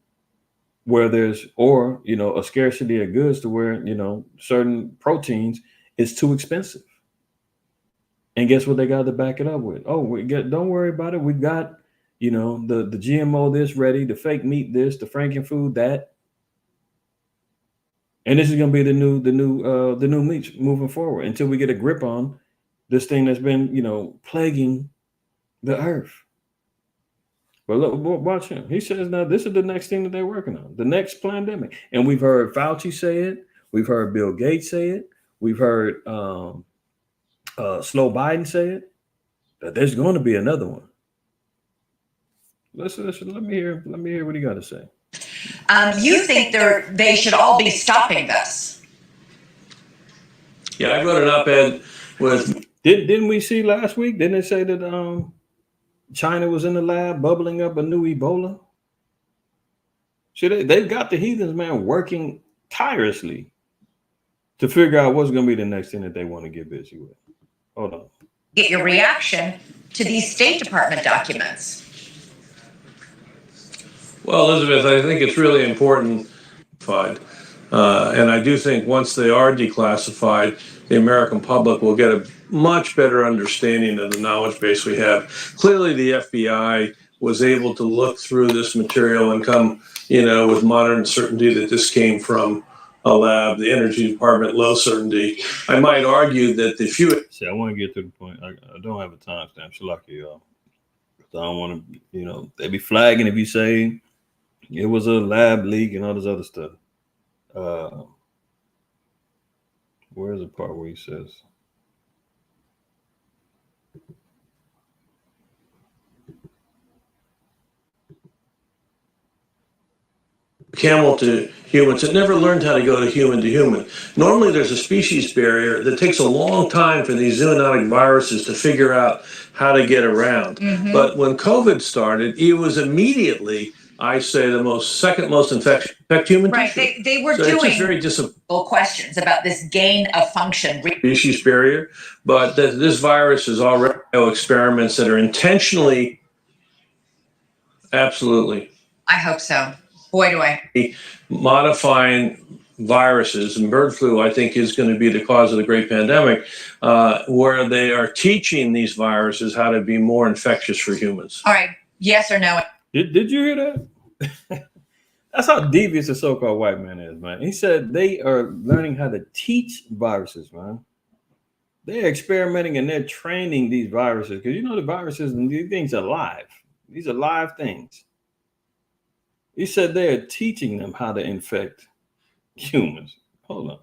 [SPEAKER 3] where there's, a scarcity of goods to where, certain proteins is too expensive. And guess what they got to back it up with? Oh, don't worry about it. We got, the GMO this ready, the fake meat this, the frankenfood that. And this is going to be the new meats moving forward until we get a grip on this thing that's been, plaguing the earth. But look, watch him. He says now this is the next thing that they're working on, the next pandemic. And we've heard Fauci say it. We've heard Bill Gates say it. We've heard Slow Biden say it, that there's going to be another one. Listen, let me hear what he got to say.
[SPEAKER 4] You think they should all be stopping this?
[SPEAKER 1] Yeah, I wrote an op-ed with.
[SPEAKER 3] Didn't we see last week? Didn't they say that China was in the lab bubbling up a new Ebola? See, they've got the heathens, man, working tirelessly to figure out what's going to be the next thing that they want to get busy with. Hold on.
[SPEAKER 4] Get your reaction to these State Department documents.
[SPEAKER 1] Well, Elizabeth, I think it's really important.
[SPEAKER 5] And I do think once they are declassified, the American public will get a much better understanding of the knowledge base we have. Clearly, the FBI was able to look through this material and come, with modern certainty that this came from a lab. The Energy Department, low certainty. I might argue that the few.
[SPEAKER 3] See, I want to get to the point. I don't have a timestamp. So lucky, y'all. So I don't want to, they be flagging if you say it was a lab leak and all this other stuff. Where's the part where he says?
[SPEAKER 5] Camel to humans. It never learned how to go to human. Normally, there's a species barrier that takes a long time for these zoonotic viruses to figure out how to get around.
[SPEAKER 4] Mm-hmm.
[SPEAKER 5] But when COVID started, it was immediately, I say, the second most infect human
[SPEAKER 4] Right.
[SPEAKER 5] tissue.
[SPEAKER 4] They were
[SPEAKER 5] So it's just
[SPEAKER 4] doing
[SPEAKER 5] very disappointing.
[SPEAKER 4] questions about this gain of function.
[SPEAKER 5] Species barrier, but this virus is already experiments that are intentionally, absolutely.
[SPEAKER 4] I hope so. Boy, do I.
[SPEAKER 5] Modifying viruses, and bird flu, I think, is going to be the cause of the great pandemic, where they are teaching these viruses how to be more infectious for humans.
[SPEAKER 4] All right. Yes or no?
[SPEAKER 3] Did you hear that? That's how devious the so-called white man is, man. He said they are learning how to teach viruses, man. They're experimenting and they're training these viruses because the viruses and these things are live. These are live things. He said they're teaching them how to infect humans. Hold on.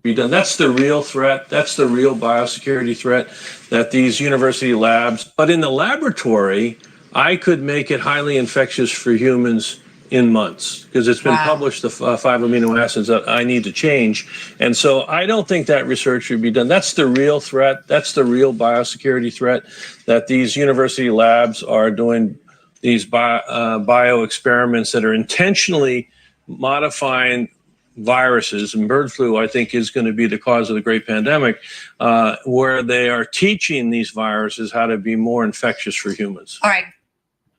[SPEAKER 5] Be done. That's the real threat. That's the real biosecurity threat that these university labs. But in the laboratory, I could make it highly infectious for humans in months because it's been published, the 5 amino acids that I need to change. And so I don't think that research should be done. That's the real threat. That's the real biosecurity threat that these university labs are doing. These bio experiments that are intentionally modifying viruses, and bird flu, I think, is going to be the cause of the great pandemic, where they are teaching these viruses how to be more infectious for humans.
[SPEAKER 4] All right.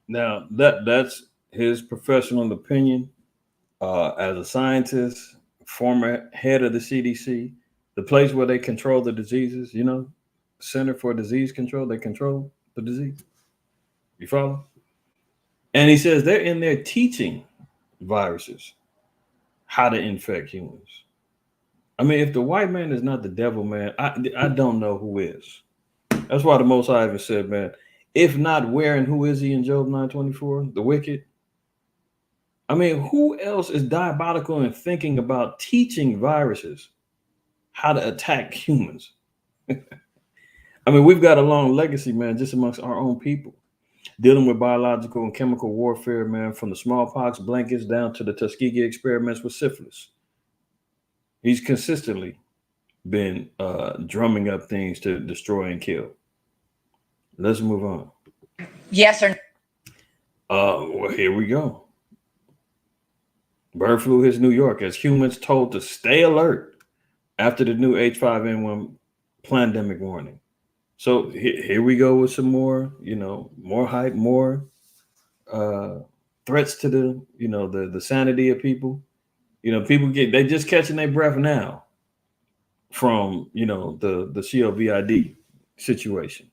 [SPEAKER 3] Now that's his professional opinion as a scientist, former head of the CDC, the place where they control the diseases. Center for Disease Control. They control the disease. You follow? And he says they're in there teaching viruses how to infect humans. I mean, if the white man is not the devil, man, I don't know who is. That's why the Most High even said, man, if not where and who is he in Job 9:24? The wicked. I mean, who else is diabolical in thinking about teaching viruses how to attack humans? I mean, we've got a long legacy, man, just amongst our own people. Dealing with biological and chemical warfare, man, from the smallpox blankets down to the Tuskegee experiments with syphilis. He's consistently been drumming up things to destroy and kill. Let's move on.
[SPEAKER 4] Yes or
[SPEAKER 3] no? Well, here we go. Bird flu hits New York as humans told to stay alert after the new H5N1 pandemic warning. So here we go with some more, more hype, more threats to the sanity of people. People they just catching their breath now from, the COVID situation.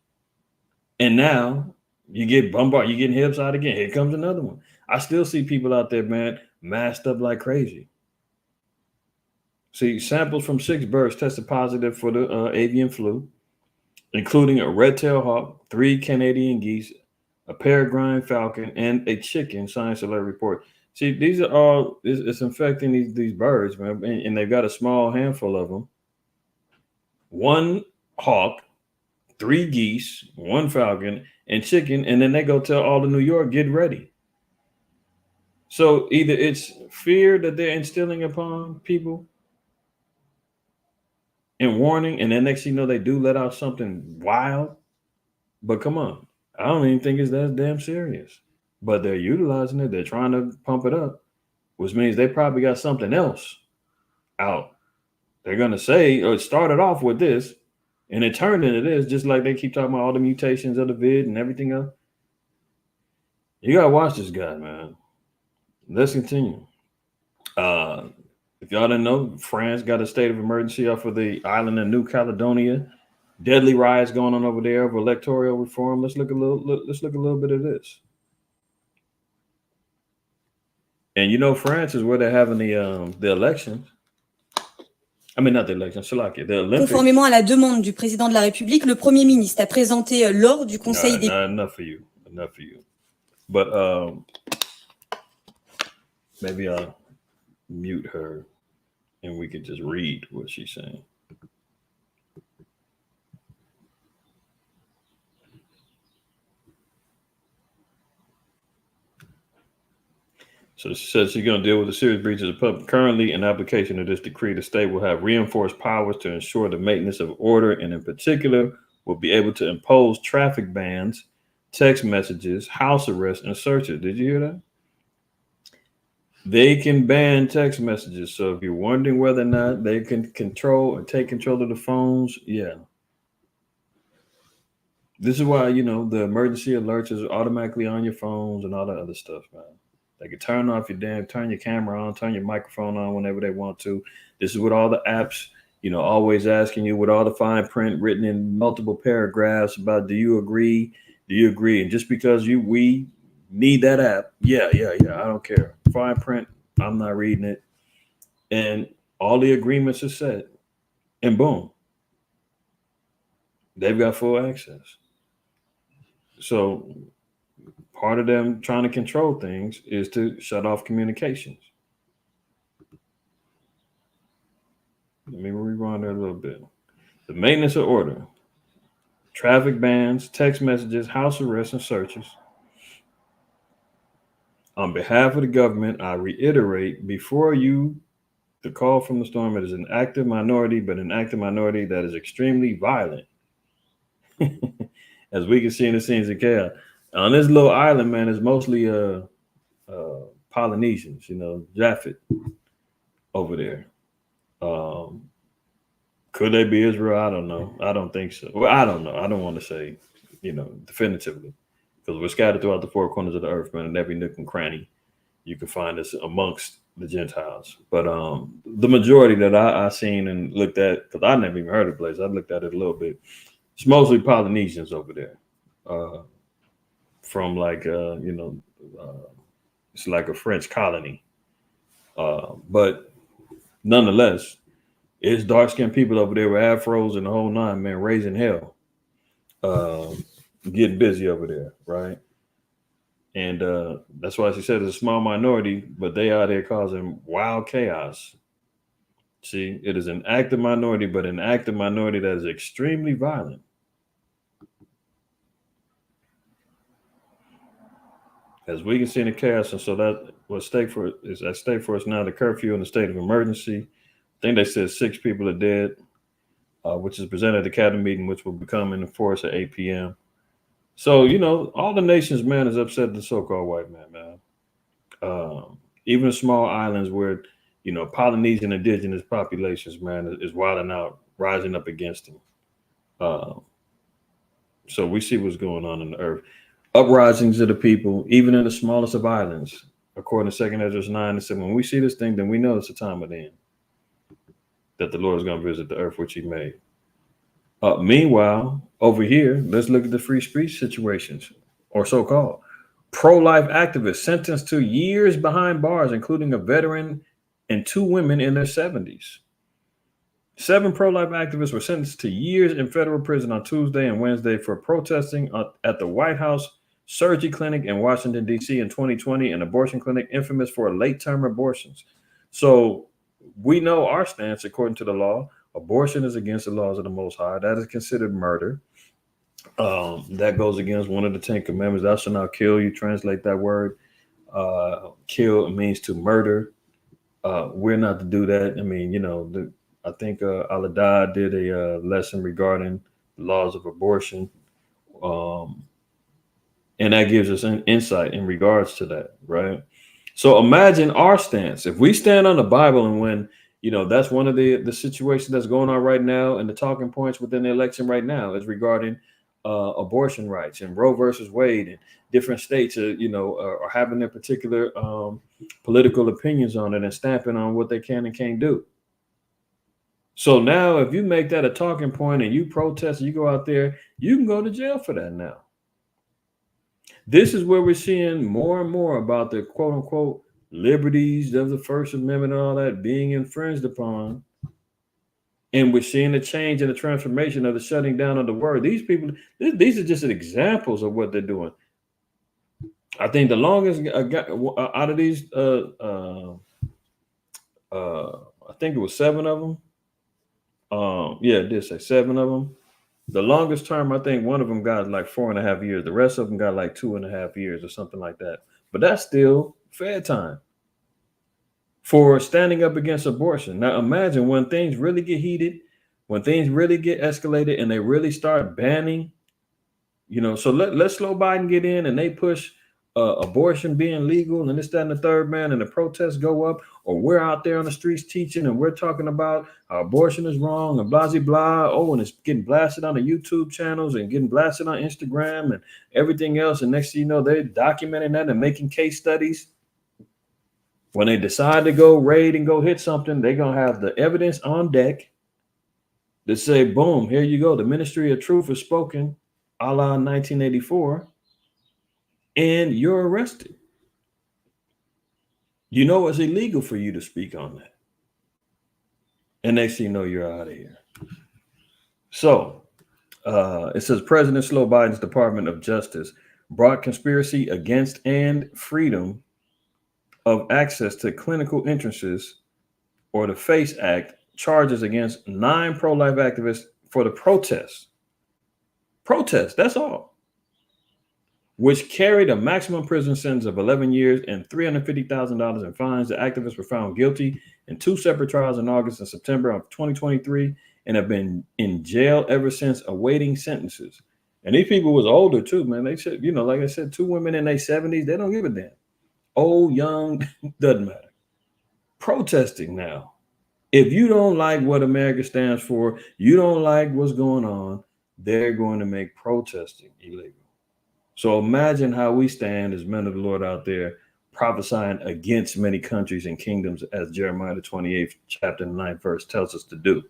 [SPEAKER 3] And now you get bombarded, you're getting hit upside again. Here comes another one. I still see people out there, man, masked up like crazy. See, samples from 6 birds tested positive for the avian flu, including a red-tailed hawk, 3 Canadian geese, a peregrine falcon, and a chicken, Science Alert report. See, these are all, it's infecting these birds, man, and they've got a small handful of them. 1 hawk, 3 geese, 1 falcon, and chicken, and then they go tell all of New York, get ready. So either it's fear that they're instilling upon people and warning, and then next thing you know, they do let out something wild. But come on, I don't even think it's that damn serious. But they're utilizing it. They're trying to pump it up, which means they probably got something else out. They're going to say, it started off with this, and it turned into this, just like they keep talking about all the mutations of the vid and everything else. You got to watch this guy, man. Let's continue. If y'all didn't know, France got a state of emergency off of the island of New Caledonia. Deadly riots going on over there over electoral reform. Let's look a little bit of this. And you know, France is where they're having the elections. I mean, not the elections, Slovakia, the Olympics.
[SPEAKER 6] Conformément à la demande du président de la République, le Premier ministre a présenté lors du Conseil des...
[SPEAKER 3] Enough for you. But maybe I'll mute her and we can just read what she's saying. So she says she's going to deal with a serious breaches of public. Currently, in application of this decree, the state will have reinforced powers to ensure the maintenance of order, and in particular, will be able to impose traffic bans, text messages, house arrests, and searches. Did you hear that? They can ban text messages. So if you're wondering whether or not they can control or take control of the phones, yeah. This is why, you know, the emergency alerts is automatically on your phones and all that other stuff, man. They can turn off turn your camera on, turn your microphone on whenever they want to. This is with all the apps, you know, always asking you with all the fine print written in multiple paragraphs about, do you agree? Do you agree? And just because we need that app, yeah, I don't care. Fine print, I'm not reading it. And all the agreements are set. And boom, they've got full access. So part of them trying to control things is to shut off communications. Let me rewind there a little bit. The maintenance of order, traffic bans, text messages, house arrests, and searches. On behalf of the government, I reiterate before you the call from the storm. It is an active minority, but an active minority that is extremely violent. As we can see in the scenes of chaos. On this little island, man, it's mostly Polynesians, you know, Japhet over there. Could they be Israel? I don't know. I don't think so. Well, I don't know. I don't want to say, you know, definitively, because we're scattered throughout the four corners of the earth, man, and every nook and cranny you can find us amongst the Gentiles. But the majority that I seen and looked at, because I never even heard of the place, I looked at it a little bit. It's mostly Polynesians over there. From like it's like a French colony, but nonetheless, it's dark-skinned people over there with afros and the whole nine, man, raising hell, getting busy over there, right? And that's why she said it's a small minority, but they are there causing wild chaos. See, it is an active minority, but an active minority that is extremely violent. As we can see in the chaos, and so that was at stake for us now, the curfew and the state of emergency. I think they said 6 people are dead, which is presented at the cabinet meeting, which will become in force at 8 p.m. So, you know, all the nations, man, is upset at the so-called white man. Even small islands where, you know, Polynesian indigenous populations, man, is wilding out, rising up against them. So we see what's going on in the earth. Uprisings of the people, even in the smallest of islands, according to 2 Ezra 9, it said, when we see this thing, then we know it's the time of the end, that the Lord is going to visit the earth which he made. Meanwhile, over here, let's look at the free speech situations, or so-called pro-life activists sentenced to years behind bars, including a veteran and 2 women in their 70s. 7 pro-life activists were sentenced to years in federal prison on Tuesday and Wednesday for protesting at the White House surgery clinic in Washington, D.C. in 2020, an abortion clinic infamous for late-term abortions. So we know our stance, according to the law. Abortion is against the laws of the Most High. That is considered murder. That goes against one of the 10 commandments. Thou shalt not kill. You translate that word. Kill means to murder. We're not to do that. I mean, you know, I think Al-Adad did a lesson regarding the laws of abortion. And that gives us an insight in regards to that, right? So imagine our stance. If we stand on the Bible, and when, you know, that's one of the situations that's going on right now, and the talking points within the election right now is regarding abortion rights, and Roe versus Wade, and different states, are having their particular political opinions on it and stamping on what they can and can't do. So now, if you make that a talking point and you protest, and you go out there, you can go to jail for that now. This is where we're seeing more and more about the quote unquote liberties of the First Amendment and all that being infringed upon. And we're seeing the change and the transformation of the shutting down of the word. These people, these are just examples of what they're doing. I think the longest out of these, I think it was 7 of them. Yeah, it did say 7 of them. The longest term, I think one of them got like 4.5 years. The rest of them got like 2.5 years or something like that. But that's still fair time for standing up against abortion. Now imagine when things really get heated, when things really get escalated, and they really start banning, so let slow Biden get in and they push abortion being legal and this, that, and the third, man, and the protests go up, or we're out there on the streets teaching and we're talking about how abortion is wrong and blah, blah, blah. Oh, and it's getting blasted on the YouTube channels and getting blasted on Instagram and everything else. And next thing you know, they're documenting that and making case studies. When they decide to go raid and go hit something, they're going to have the evidence on deck to say, boom, here you go. The ministry of truth is spoken, a la 1984. And you're arrested. It's illegal for you to speak on that. And next thing you know, you're out of here. So it says President Slow Biden's Department of Justice brought conspiracy against and freedom of access to clinical entrances, or the FACE Act, charges against 9 pro-life activists for the protests. Protest, that's all. Which carried a maximum prison sentence of 11 years and $350,000 in fines. The activists were found guilty in 2 separate trials in August and September of 2023 and have been in jail ever since, awaiting sentences. And these people was older too, man. They said, like I said, 2 women in their 70s, they don't give a damn. Old, young, doesn't matter. Protesting now. If you don't like what America stands for, you don't like what's going on, they're going to make protesting illegal. So imagine how we stand as men of the Lord out there prophesying against many countries and kingdoms, as Jeremiah the 28th chapter 9th verse tells us to do.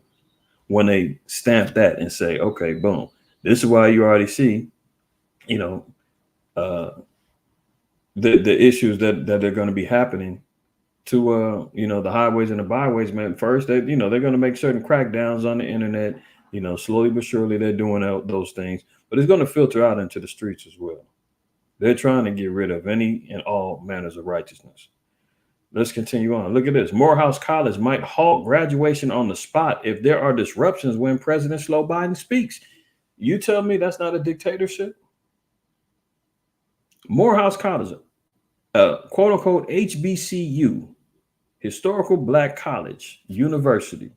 [SPEAKER 3] When they stamp that and say, okay, boom, this is why you already see, the issues that are going to be happening to, the highways and the byways, man. First, they're going to make certain crackdowns on the internet. Slowly but surely they're doing out those things, but it's going to filter out into the streets as well. They're trying to get rid of any and all manners of righteousness. Let's continue on. Look at this. Morehouse College might halt graduation on the spot if there are disruptions when President Slow Biden speaks. You tell me that's not a dictatorship? Morehouse College, quote unquote HBCU, Historical Black College, University,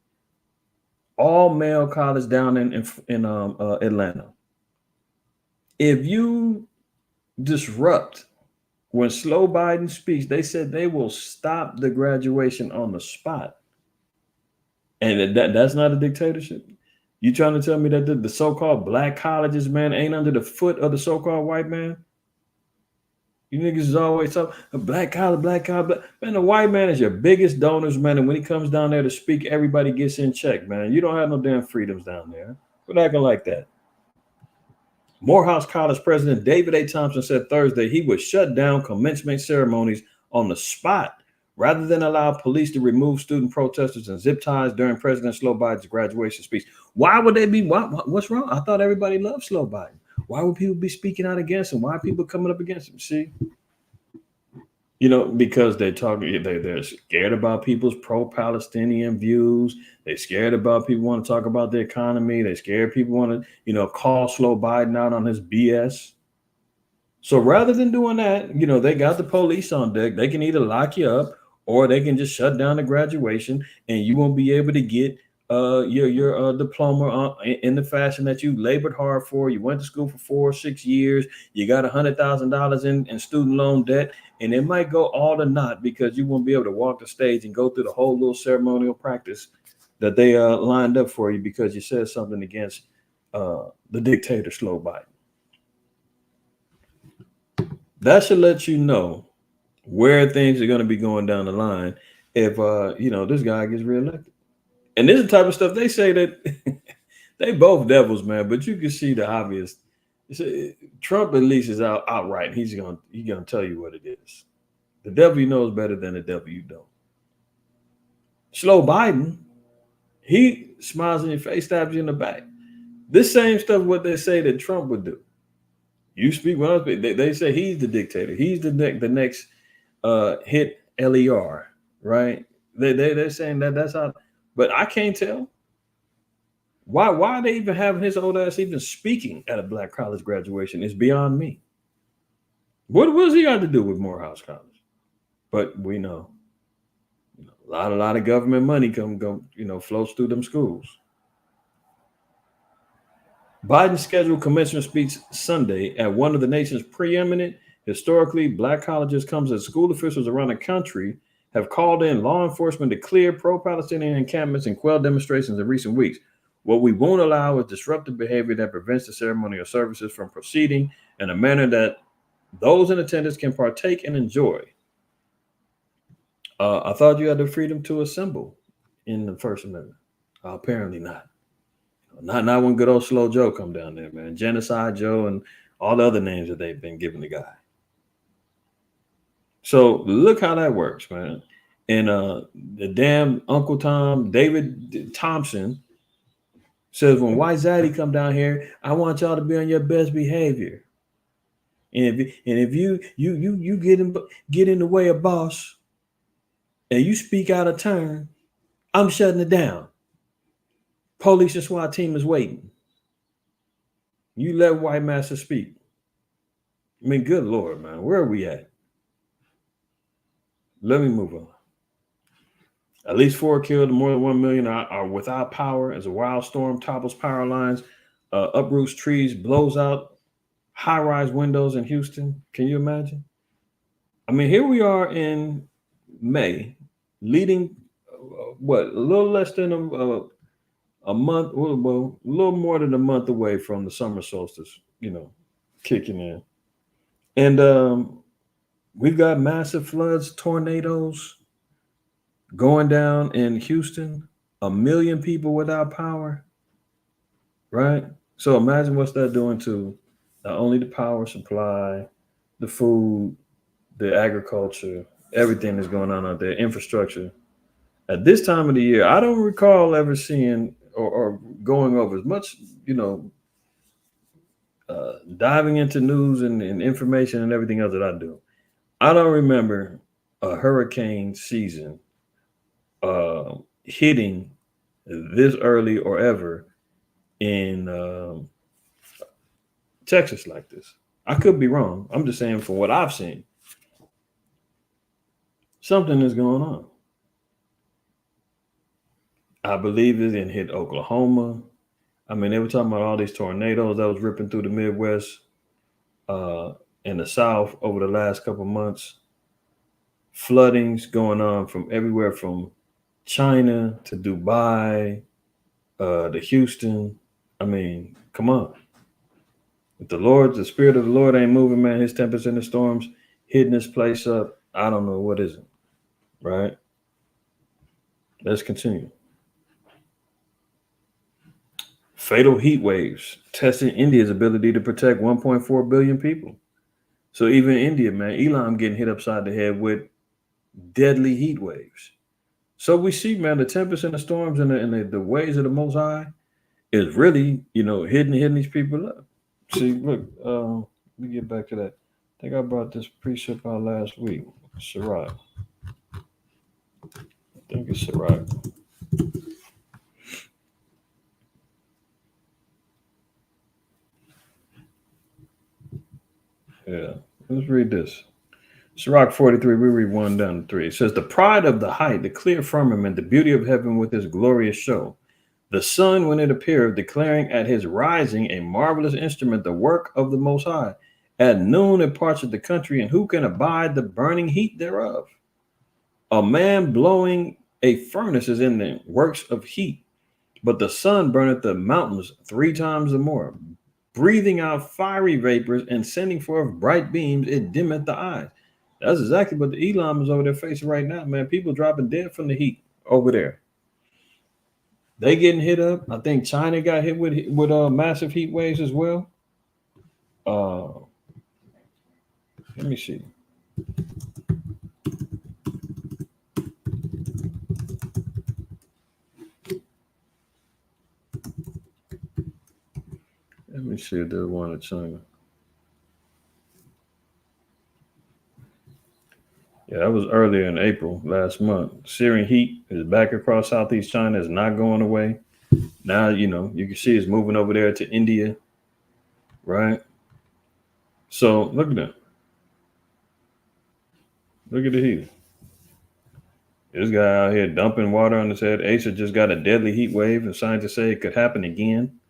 [SPEAKER 3] all male college down in Atlanta. If you disrupt when Slow Biden speaks, they said they will stop the graduation on the spot. And that's not a dictatorship? You trying to tell me that the so-called black colleges, man, ain't under the foot of the so-called white man? You niggas is always talking black college, black college. Man, the white man is your biggest donors, man. And when he comes down there to speak, everybody gets in check, man. You don't have no damn freedoms down there. Quit acting like that. Morehouse College President David A. Thompson said Thursday he would shut down commencement ceremonies on the spot rather than allow police to remove student protesters and zip ties during President Slow Biden's graduation speech. Why would they be? What's wrong? I thought everybody loved Slow Biden. Why would people be speaking out against him? Why are people coming up against him? See, because they're scared about people's pro-Palestinian views. They're scared about people want to talk about the economy. They're scared people want to, call Slow Biden out on his BS. So rather than doing that, they got the police on deck. They can either lock you up or they can just shut down the graduation and you won't be able to get your diploma in the fashion that you labored hard for. You went to school for 4 or 6 years. You got $100,000 in student loan debt, and it might go all to naught because you won't be able to walk the stage and go through the whole little ceremonial practice that they lined up for you because you said something against the dictator Slow Biden. That should let you know where things are going to be going down the line if this guy gets reelected. And this is the type of stuff they say that they both devils, man. But you can see the obvious. Trump at least is outright. He's gonna tell you what it is. The devil you know is better than the devil you don't. Slow Biden, he smiles in your face, stabs you in the back. This same stuff what they say that Trump would do. You speak when I speak. They say he's the dictator. He's the next hit LER, right? They're saying that's how, but I can't tell. Why are they even having his old ass even speaking at a black college graduation is beyond me. What does he got to do with Morehouse College? But we know a lot of government money flows through them schools. Biden's scheduled commencement speech Sunday at one of the nation's preeminent historically black colleges comes as school officials around the country have called in law enforcement to clear pro-Palestinian encampments and quell demonstrations in recent weeks. What we won't allow is disruptive behavior that prevents the ceremonial services from proceeding in a manner that those in attendance can partake and enjoy. I thought you had the freedom to assemble in the First Amendment. Apparently not. Not when good old Slow Joe come down there, man. Genocide Joe and all the other names that they've been giving the guy. So look how that works, man. And the damn Uncle Tom, David Thompson, says when White Zaddy come down here, I want y'all to be on your best behavior. And if you get in the way of boss and you speak out of turn, I'm shutting it down. Police and SWAT team is waiting. You let White Master speak. I mean, good Lord, man, where are we at? Let me move on. At least 4 killed, more than 1 million are without power as a wild storm topples power lines, uproots trees, blows out high-rise windows in Houston. Can you imagine? I mean, here we are in May, leading, a little less than a month, well, a little more than a month away from the summer solstice, kicking in. And we've got massive floods, tornadoes going down in Houston, 1 million people without power, right? So imagine what's that doing to not only the power supply, the food, the agriculture, everything that's going on out there, infrastructure. At this time of the year, I don't recall ever seeing or going over as much, diving into news and information and everything else that I do. I don't remember a hurricane season hitting this early or ever in Texas like this. I could be wrong. I'm just saying from what I've seen, something is going on. I believe it didn't hit Oklahoma. I mean, they were talking about all these tornadoes that was ripping through the Midwest in the South over the last couple of months. Floodings going on from everywhere from China to Dubai to Houston. I mean, come on. If the Spirit of the Lord ain't moving, man, his tempest in the storms, hitting this place up, I don't know what isn't, right? Let's continue. Fatal heat waves testing India's ability to protect 1.4 billion people. So even India, man, Elam getting hit upside the head with deadly heat waves. So we see, man, the tempest and the storms and the ways of the Most High is really, hitting these people up. See, look, let me get back to that. I think I brought this precept out last week. Sirach. I think it's Sirach. Yeah, let's read this. Sirach 43, we read 1 down to 3. It says, the pride of the height, the clear firmament, the beauty of heaven with its glorious show. The sun, when it appeared, declaring at his rising a marvelous instrument, the work of the Most High. At noon it parts of the country, and who can abide the burning heat thereof? A man blowing a furnace is in the works of heat. but the sun burneth the mountains 3 times or more, breathing out fiery vapors and sending forth bright beams, it dimmeth the eyes. That's exactly what the Elam is over there facing right now, man. People dropping dead from the heat over there. They getting hit up. I think China got hit with massive heat waves as well. Let me see. Let me see if there's one in China. Yeah, that was earlier in April last month. Syrian heat is back across Southeast China. It's not going away. Now, you can see it's moving over there to India, right? So look at that. Look at the heat. This guy out here dumping water on his head. Asia just got a deadly heat wave, and scientists say it could happen again.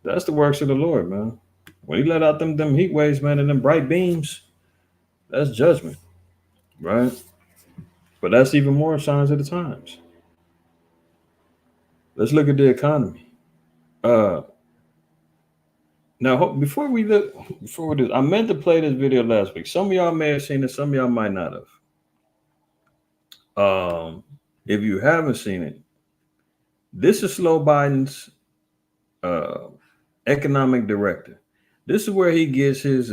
[SPEAKER 3] That's the works of the Lord, man. When he let out them heat waves, man, and them bright beams, that's judgment, right? But that's even more signs of the times. Let's look at the economy. Now, before we do, I meant to play this video last week. Some of y'all may have seen it. Some of y'all might not have. If you haven't seen it, this is Slow Biden's economic director. This is where he gets his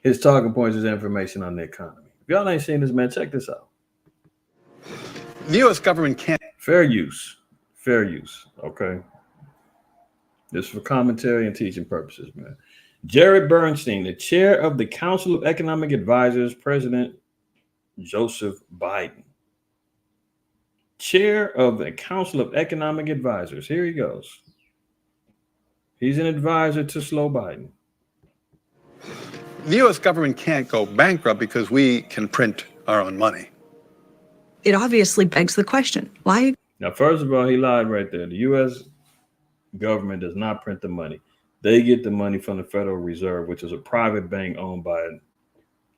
[SPEAKER 3] his talking points, his information on the economy. If y'all ain't seen this, man, check this out.
[SPEAKER 7] The U.S. government can't.
[SPEAKER 3] Fair use. Okay. This is for commentary and teaching purposes, man. Jared Bernstein, the chair of the Council of Economic Advisors, President Joseph Biden. Chair of the Council of Economic Advisors. Here he goes. He's an advisor to Slow Biden.
[SPEAKER 7] The U.S. government can't go bankrupt because we can print our own money.
[SPEAKER 8] It obviously begs the question, why?
[SPEAKER 3] Now, first of all, he lied right there. The U.S. government does not print the money. They get the money from the Federal Reserve, which is a private bank owned by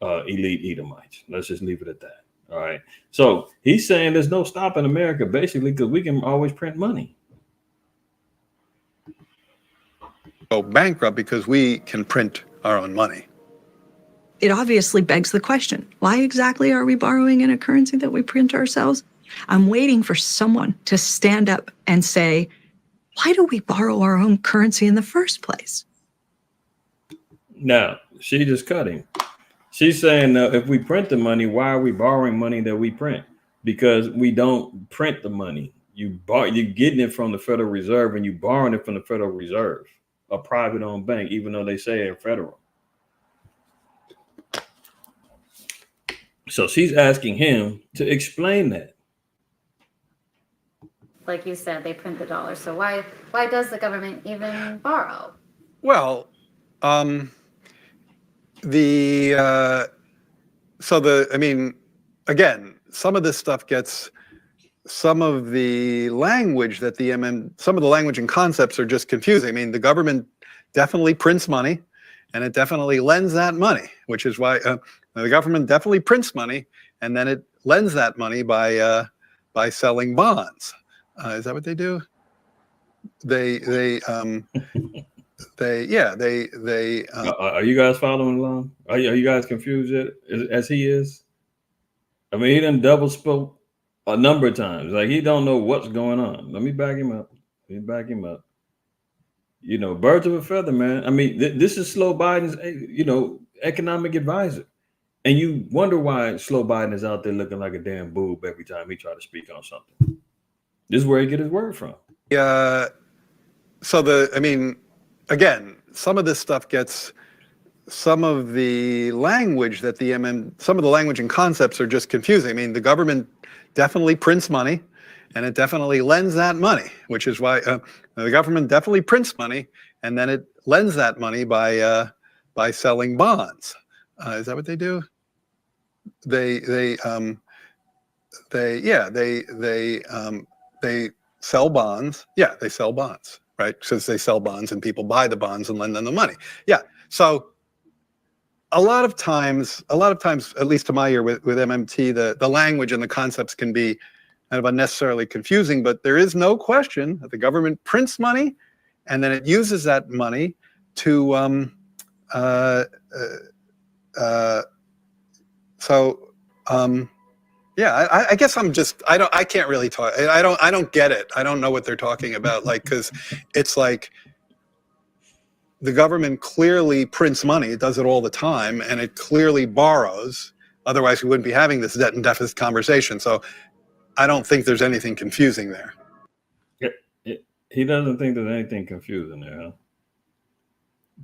[SPEAKER 3] elite Edomites. Let's just leave it at that. All right. So he's saying there's no stopping America, basically, because we can always print money.
[SPEAKER 7] Go bankrupt because we can print our own money.
[SPEAKER 8] It obviously begs the question, why exactly are we borrowing in a currency that we print ourselves? I'm waiting for someone to stand up and say, why do we borrow our own currency in the first place?
[SPEAKER 3] Now, she just cut him. She's saying, if we print the money, why are we borrowing money that we print? Because we don't print the money. You're getting it from the Federal Reserve, and you borrowing it from the Federal Reserve, a private-owned bank, even though they say they're federal. So she's asking him to explain that.
[SPEAKER 9] Like you said, they print the dollar. So why does the government even borrow?
[SPEAKER 7] Well, again, some of this stuff gets, some of the language that some of the language and concepts are just confusing. I mean, the government definitely prints money, and it definitely lends that money, which is why the government definitely prints money, and then it lends that money by selling bonds. Is that what they do?
[SPEAKER 3] Are you guys following along? Are you guys confused yet, as he is? I mean, he done double spoke a number of times. Like, he don't know what's going on. Let me back him up. You know, birds of a feather, man. I mean, this is Slow Biden's, economic advisor. And you wonder why Slow Biden is out there looking like a damn boob every time he try to speak on something. This is where he get his word from.
[SPEAKER 7] Again, some of this stuff gets, some of the language that some of the language and concepts are just confusing. I mean, the government definitely prints money, and it definitely lends that money, which is why the government definitely prints money, and then it lends that money by selling bonds. Is that what they do? They sell bonds. Yeah, they sell bonds, right? Because they sell bonds and people buy the bonds and lend them the money. Yeah. So a lot of times, at least to my ear with MMT, the language and the concepts can be and about necessarily confusing, but there is no question that the government prints money and then it uses that money to yeah, I guess I can't really talk. I don't get it. I don't know what they're talking about. Like, because it's like the government clearly prints money. It does it all the time, and it clearly borrows. Otherwise, we wouldn't be having this debt and deficit conversation. So I don't think there's anything confusing there.
[SPEAKER 3] He doesn't think there's anything confusing there, huh?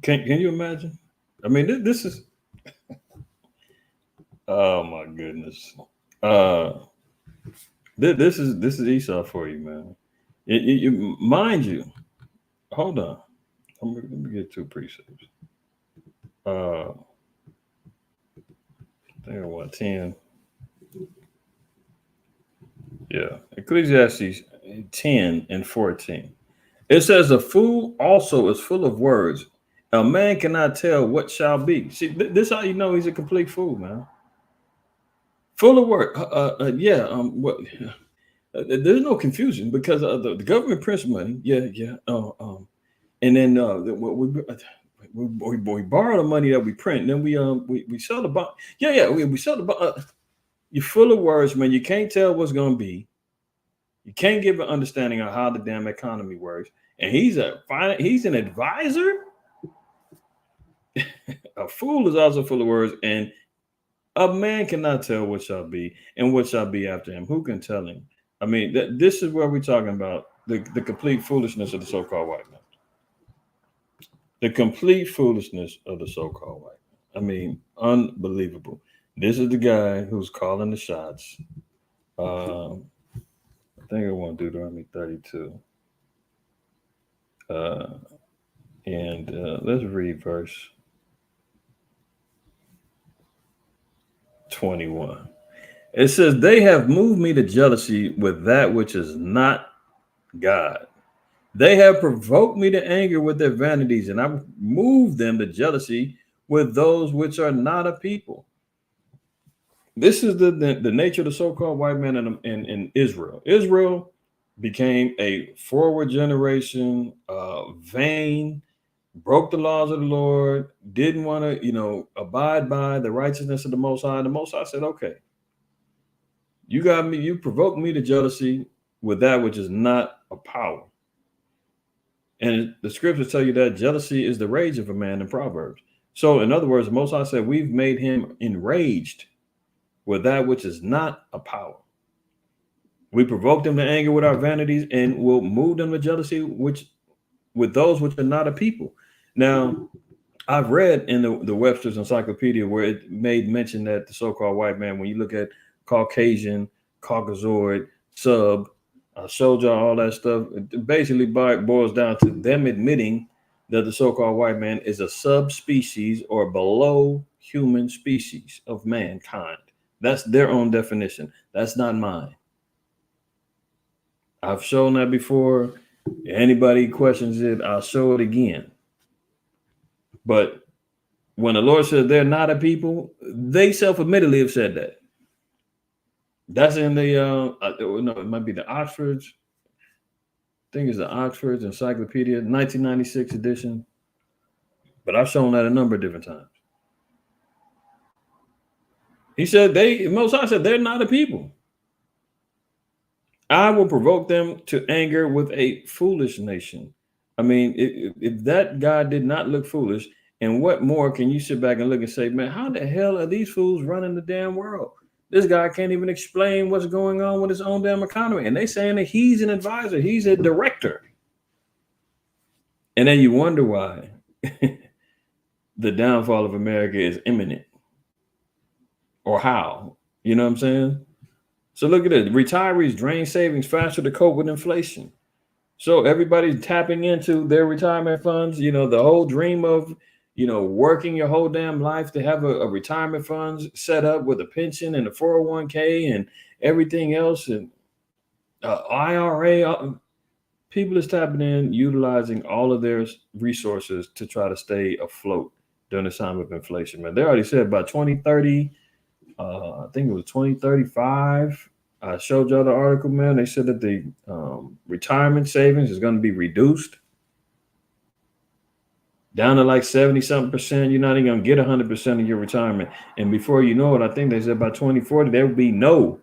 [SPEAKER 3] Can you imagine? I mean, this is. Oh my goodness. This is Esau for you, man. Mind you, hold on. Let me get two precepts. I think I want 10. Yeah, Ecclesiastes 10 and 14. It says, "A fool also is full of words. A man cannot tell what shall be." See, this how you know he's a complete fool, man. Full of words. What? There's no confusion because the government prints money. Yeah. And then we borrow the money that we print, and then we sell the bond. We sell the bond. You're full of words, man. You can't tell what's going to be. You can't give an understanding of how the damn economy works. And he's an advisor. A fool is also full of words, and a man cannot tell what shall be and what shall be after him. Who can tell him? I mean, this is where we're talking about the complete foolishness of the so-called white man. The complete foolishness of the so-called white man. I mean, unbelievable. This is the guy who's calling the shots. I think I want Deuteronomy 32. And let's read verse 21. It says, "They have moved me to jealousy with that which is not God. They have provoked me to anger with their vanities, and I moved them to jealousy with those which are not a people." This is the nature of the so-called white man in Israel. Israel became a forward generation, vain, broke the laws of the Lord, didn't want to, abide by the righteousness of the Most High. The Most High said, "Okay, you got me. You provoked me to jealousy with that which is not a power." And the scriptures tell you that jealousy is the rage of a man in Proverbs. So, in other words, the Most High said, we've made him enraged with that which is not a power. We provoked him to anger with our vanities, and will move them to jealousy with those which are not a people. Now, I've read in the Webster's Encyclopedia where it made mention that the so-called white man, when you look at Caucasian, Caucasoid, sub, I showed y'all all that stuff. It basically boils down to them admitting that the so-called white man is a subspecies or below human species of mankind. That's their own definition. That's not mine. I've shown that before. Anybody questions it, I'll show it again. But when the Lord says they're not a people, they self-admittedly have said that. That's in the, no, it might be the Oxford's. I think it's the Oxford's Encyclopedia, 1996 edition. But I've shown that a number of different times. He said Most High said they're not a people. I will provoke them to anger with a foolish nation. I mean, if that God did not look foolish, and what more can you sit back and look and say, man, how the hell are these fools running the damn world? This guy can't even explain what's going on with his own damn economy. And they saying that he's an advisor. He's a director. And then you wonder why the downfall of America is imminent. Or how. You know what I'm saying? So look at it. Retirees drain savings faster to cope with inflation. So everybody's tapping into their retirement funds. The whole dream of, working your whole damn life to have a retirement funds set up with a pension and a 401k and everything else and IRA. People is tapping in, utilizing all of their resources to try to stay afloat during the time of inflation. Man, they already said by 2030, I think it was 2035, I showed y'all the article, man. They said that the retirement savings is going to be reduced down to like 70 something percent. You're not even going to get 100% of your retirement. And before you know it, I think they said by 2040, there will be no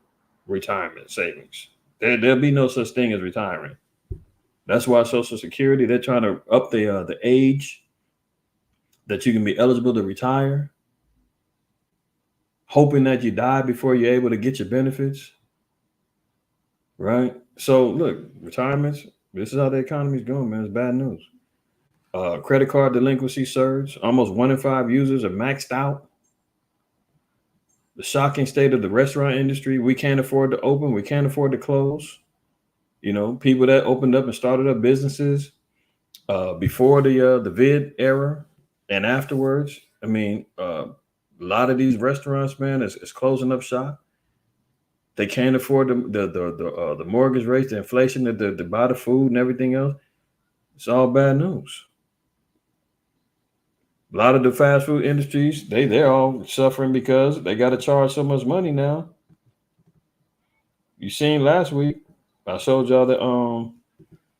[SPEAKER 3] retirement savings. There'll be no such thing as retiring. That's why Social Security, they're trying to up the age that you can be eligible to retire, hoping that you die before you're able to get your benefits. Right? So look, retirements, this is how the economy's going, man. It's bad news. Credit card delinquency surge. Almost 1 in 5 users are maxed out. The shocking state of the restaurant industry. We can't afford to open. We can't afford to close. You know, people that opened up and started up businesses before the vid era and afterwards. I mean, a lot of these restaurants, man, is closing up shop. They can't afford the mortgage rates, the inflation, to buy the food and everything else. It's all bad news. A lot of the fast food industries, they're all suffering because they got to charge so much money now. You seen last week, I showed y'all that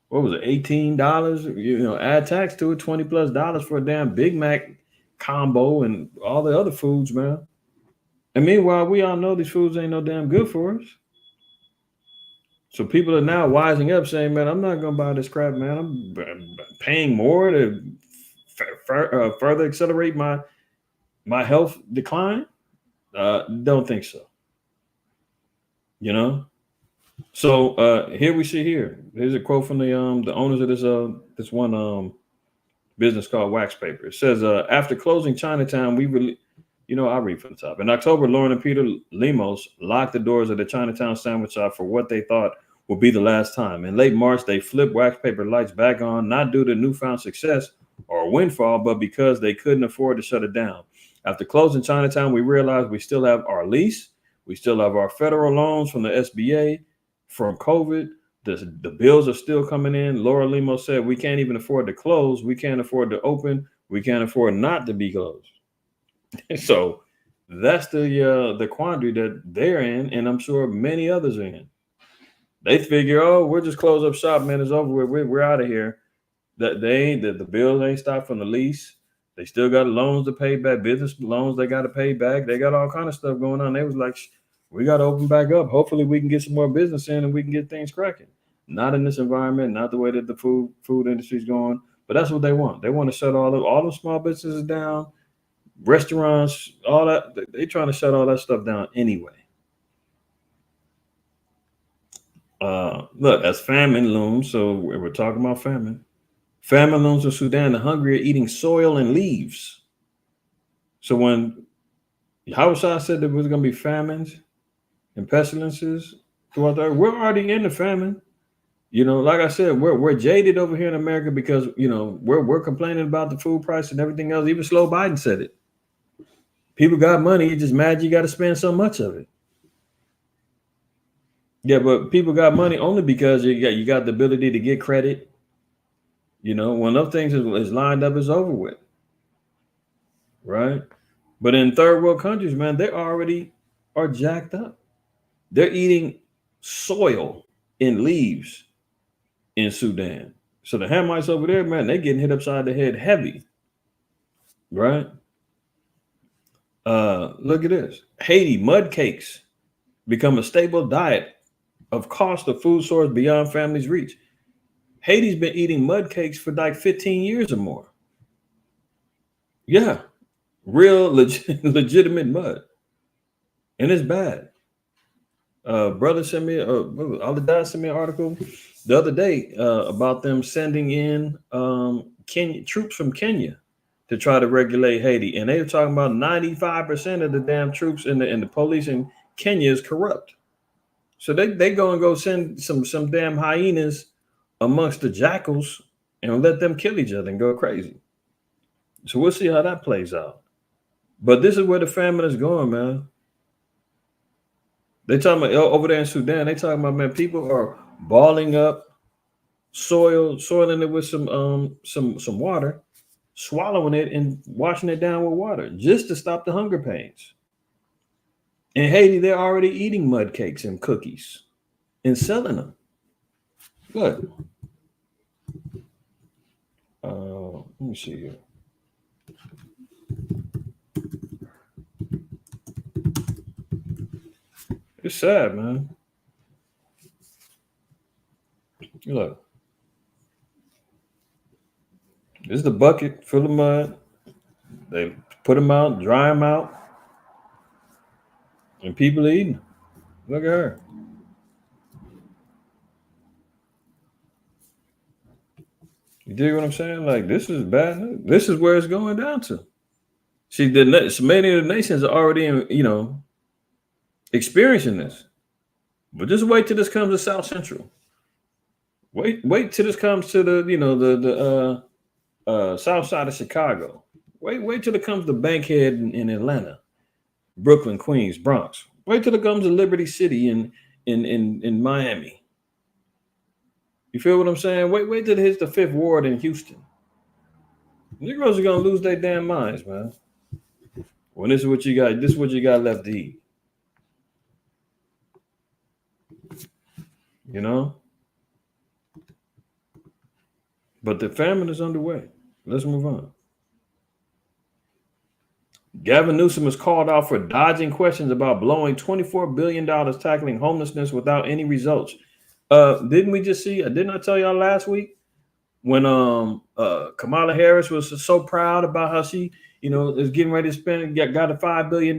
[SPEAKER 3] what was it, $18? You know, add tax to it, $20+ for a damn Big Mac combo and all the other foods, man. And meanwhile, we all know these foods ain't no damn good for us. So people are now wising up, saying, "Man, I'm not gonna buy this crap, man. I'm paying more to further accelerate my health decline." Don't think so. You know. So here we see here. Here's a quote from the owners of this one business called Wax Paper. It says, "After closing Chinatown, I'll read from the top. In October, Lauren and Peter Lemos locked the doors of the Chinatown sandwich shop for what they thought would be the last time. In late March, they flipped Wax Paper lights back on, not due to newfound success or a windfall, but because they couldn't afford to shut it down. After closing Chinatown, we realized we still have our lease. We still have our federal loans from the SBA, from COVID. The bills are still coming in. Laura Lemos said, we can't even afford to close. We can't afford to open. We can't afford not to be closed." So that's the quandary that they're in, and I'm sure many others are in. They figure, oh, we'll just close up shop, man. It's over with. We're out of here. That the bills ain't stopped from the lease. They still got loans to pay back, business loans they got to pay back. They got all kind of stuff going on. They was like, we got to open back up. Hopefully we can get some more business in and we can get things cracking. Not in this environment, not the way that the food industry is going, but that's what they want. They want to shut all the small businesses down, restaurants, all that. They trying to shut all that stuff down anyway. Look, as famine looms, so we're talking about famine. Famine looms in Sudan. The hungry are eating soil and leaves. So when Hausa said there was going to be famines and pestilences throughout the earth, we're already in the famine. You know, like I said, we're jaded over here in America because, you know, we're complaining about the food price and everything else. Even Slow Biden said it. People got money, you're just mad you got to spend so much of it. Yeah, but people got money only because you got the ability to get credit. You know, when those things is lined up, it's over with. Right? But in third world countries, man, they already are jacked up. They're eating soil and leaves in Sudan. So the Hamites over there, man, they're getting hit upside the head heavy. Right? Look at this. Haiti, mud cakes become a staple diet of cost of food source beyond families' reach. Haiti's been eating mud cakes for like 15 years or more. Yeah, real legitimate mud. And it's bad. Brother sent me, Alidad sent me an article the other day about them sending in troops from Kenya to try to regulate Haiti. And they were talking about 95% of the damn troops in the police in Kenya is corrupt. So they go send some damn hyenas amongst the jackals and let them kill each other and go crazy. So we'll see how that plays out. But this is where the famine is going, man. They talking about over there in Sudan. They talking about, man, people are balling up soiling it with some water, swallowing it and washing it down with water just to stop the hunger pains. In Haiti, they're already eating mud cakes and cookies and selling them. Look. Let me see here. It's sad, man. Look. This is the bucket full of mud. They put them out, dry them out, and people eating them. Look at her. You dig what I'm saying? Like, this is bad. This is where it's going down to. See, many of the nations are already, experiencing this. But just wait till this comes to South Central. Wait till this comes to the south side of Chicago. Wait till it comes to Bankhead in Atlanta, Brooklyn, Queens, Bronx. Wait till it comes to Liberty City in Miami. You feel what I'm saying? Wait till it hits the 5th Ward in Houston. Negroes are gonna lose their damn minds, man. When this is what you got left to eat. You know? But the famine is underway. Let's move on. Gavin Newsom is called out for dodging questions about blowing $24 billion tackling homelessness without any results. Didn't we just see? Didn't I tell y'all last week when Kamala Harris was so proud about how she, is getting ready to spend, got a $5 billion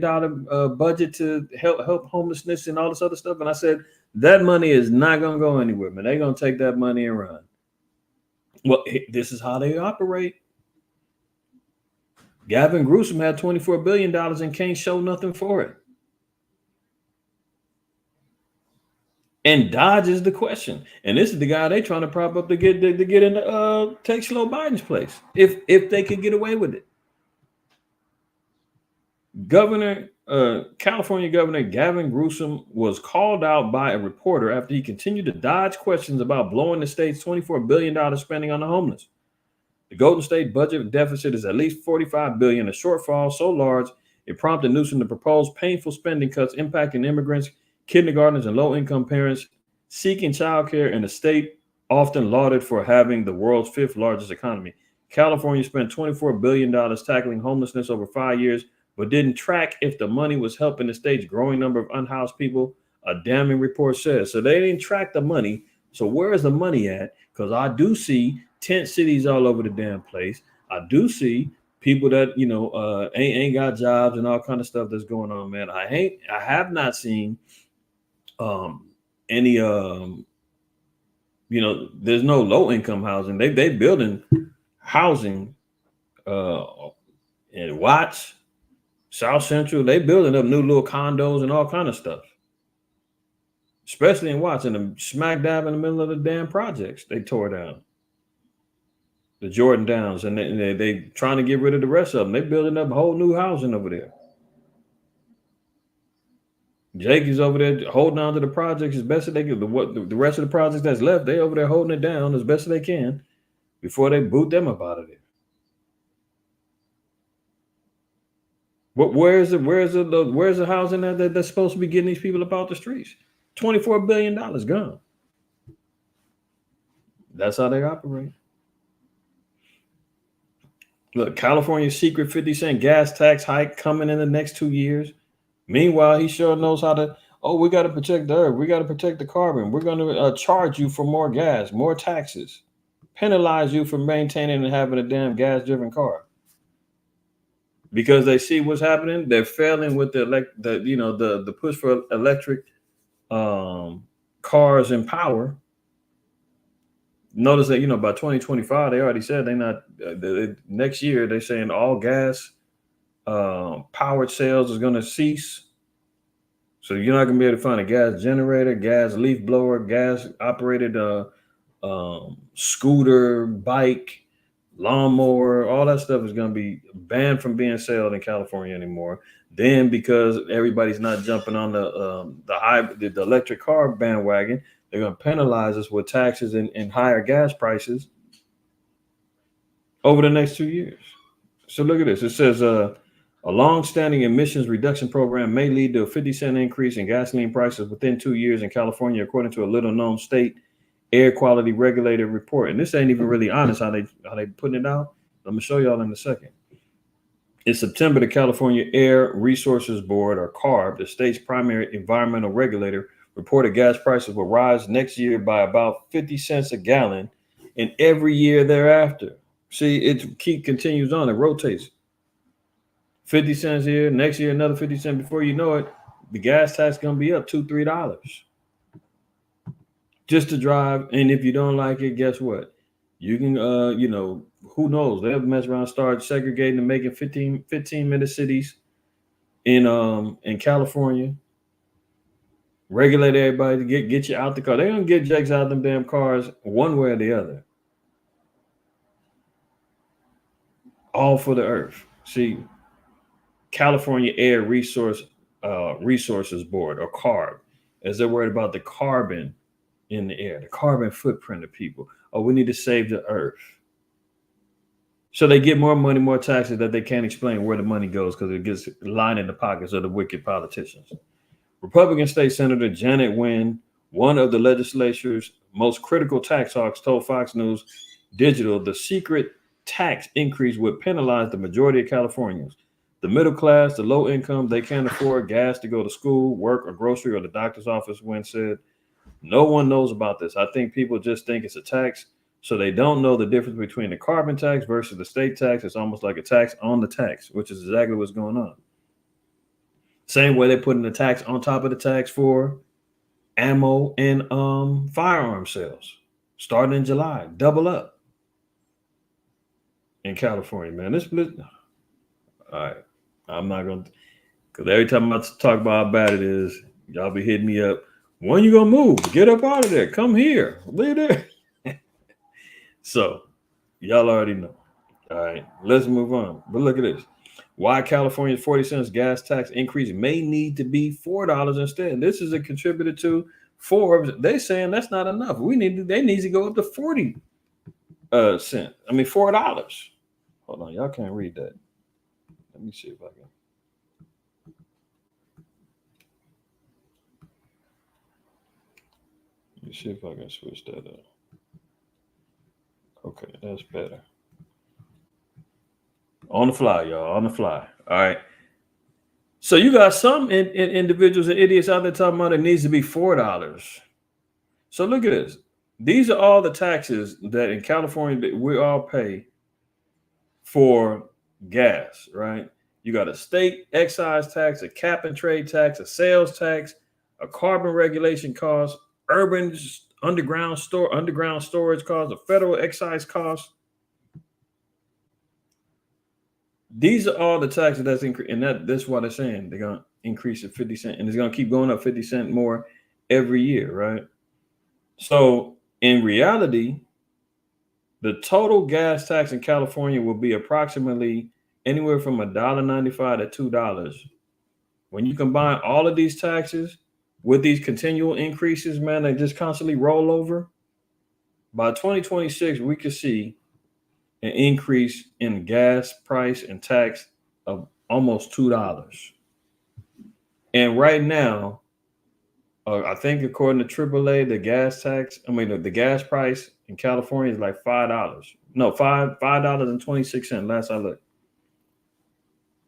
[SPEAKER 3] budget to help homelessness and all this other stuff. And I said, that money is not going to go anywhere, man. They're going to take that money and run. Well, this is how they operate. Gavin Newsom had $24 billion and can't show nothing for it. And dodges the question. And this is the guy they trying to prop up to get in take slow Biden's place. If they could get away with it. California Governor Gavin Newsom was called out by a reporter after he continued to dodge questions about blowing the state's $24 billion spending on the homeless. The Golden State budget deficit is at least $45 billion, a shortfall so large it prompted Newsom to propose painful spending cuts impacting immigrants, kindergartners, and low-income parents seeking childcare in a state often lauded for having the world's 5th largest economy. California spent $24 billion tackling homelessness over 5 years, but didn't track if the money was helping the state's growing number of unhoused people, a damning report says. So they didn't track the money. So where is the money at? Because I do see tent cities all over the damn place. I do see people that ain't got jobs and all kind of stuff that's going on, man. I have not seen any there's no low income housing. They building housing in Watts, South Central. They building up new little condos and all kind of stuff. Especially in Watts, in the smack dab in the middle of the damn projects they tore down. The Jordan Downs, and they trying to get rid of the rest of them. They building up whole new housing over there. Jake is over there holding on to the projects as best as they can. The rest of the projects that's left, they over there holding it down as best as they can before they boot them up out of there. But where's the housing that's supposed to be getting these people up out the streets? $24 billion gone. That's how they operate. Look, California's secret 50-cent gas tax hike coming in the next 2 years. Meanwhile, he sure knows how to, we got to protect the earth. We got to protect the carbon. We're going to charge you for more gas, more taxes, penalize you for maintaining and having a damn gas-driven car. Because they see what's happening. They're failing with the push for electric cars and power. Notice that, by 2025, they already said they're not, next year, they're saying all gas powered sales is going to cease. So you're not going to be able to find a gas generator, gas leaf blower, gas operated scooter, bike, lawnmower. All that stuff is going to be banned from being sold in California anymore. Then because everybody's not jumping on the electric car bandwagon, they're going to penalize us with taxes and higher gas prices over the next 2 years. So look at this. It says, A long-standing emissions reduction program may lead to a 50-cent increase in gasoline prices within 2 years in California, according to a little-known state air quality regulator report. And this ain't even really honest how they putting it out. I'm gonna show y'all in a second. In September, the California Air Resources Board, or CARB, the state's primary environmental regulator, reported gas prices will rise next year by about 50 cents a gallon and every year thereafter. See, it continues on, it rotates. 50 cents here, next year another 50 cents. Before you know it, the gas tax gonna be up $2-3 just to drive. And if you don't like it, guess what? You can, who knows? They'll mess around, start segregating and making 15-minute cities in California. Regulate everybody to get you out the car. They're gonna get jakes out of them damn cars one way or the other. All for the earth. See, California Air Resources Board, or CARB, as they're worried about the carbon in the air, the carbon footprint of people. Oh, we need to save the earth. So they get more money, more taxes that they can't explain where the money goes because it gets lined in the pockets of the wicked politicians. Republican State Senator Janet Nguyen, one of the legislature's most critical tax hawks, told Fox News Digital the secret tax increase would penalize the majority of Californians. The middle class, the low income, they can't afford gas to go to school, work, or grocery, or the doctor's office, Nguyen said. No one knows about this. I think people just think it's a tax, so they don't know the difference between the carbon tax versus the state tax. It's almost like a tax on the tax, which is exactly what's going on. Same way they're putting the tax on top of the tax for ammo and firearm sales, starting in July, double up in California, man. All right, I'm not gonna, because every time I talk about how bad it is, y'all be hitting me up. When you gonna move? Get up out of there. Come here. Leave there. So, y'all already know. All right, let's move on. But look at this. Why California's 40 cents gas tax increase may need to be $4 instead. This is a contributor to Forbes. They saying that's not enough. They need to go up to 40 cents. I mean, $4. Hold on, y'all can't read that. Let me see if I can. Let me see if I can switch that up. Okay, that's better. On the fly, y'all. On the fly. All right. So you got some individuals and idiots out there talking about it needs to be $4. So look at this. These are all the taxes that in California that we all pay for gas, right? You got a state excise tax, a cap and trade tax, a sales tax, a carbon regulation cost, urban underground storage cost, a federal excise cost. These are all the taxes that's increased, and that's what they're saying. They're gonna increase it 50 cents, and it's gonna keep going up 50 cents more every year, right? So in reality, the total gas tax in California will be approximately anywhere from $1.95 to $2. When you combine all of these taxes with these continual increases, man, they just constantly roll over. By 2026, we could see an increase in gas price and tax of almost $2. And right now, I think according to AAA, the gas price in California is like $5. No, $5.26 last I looked.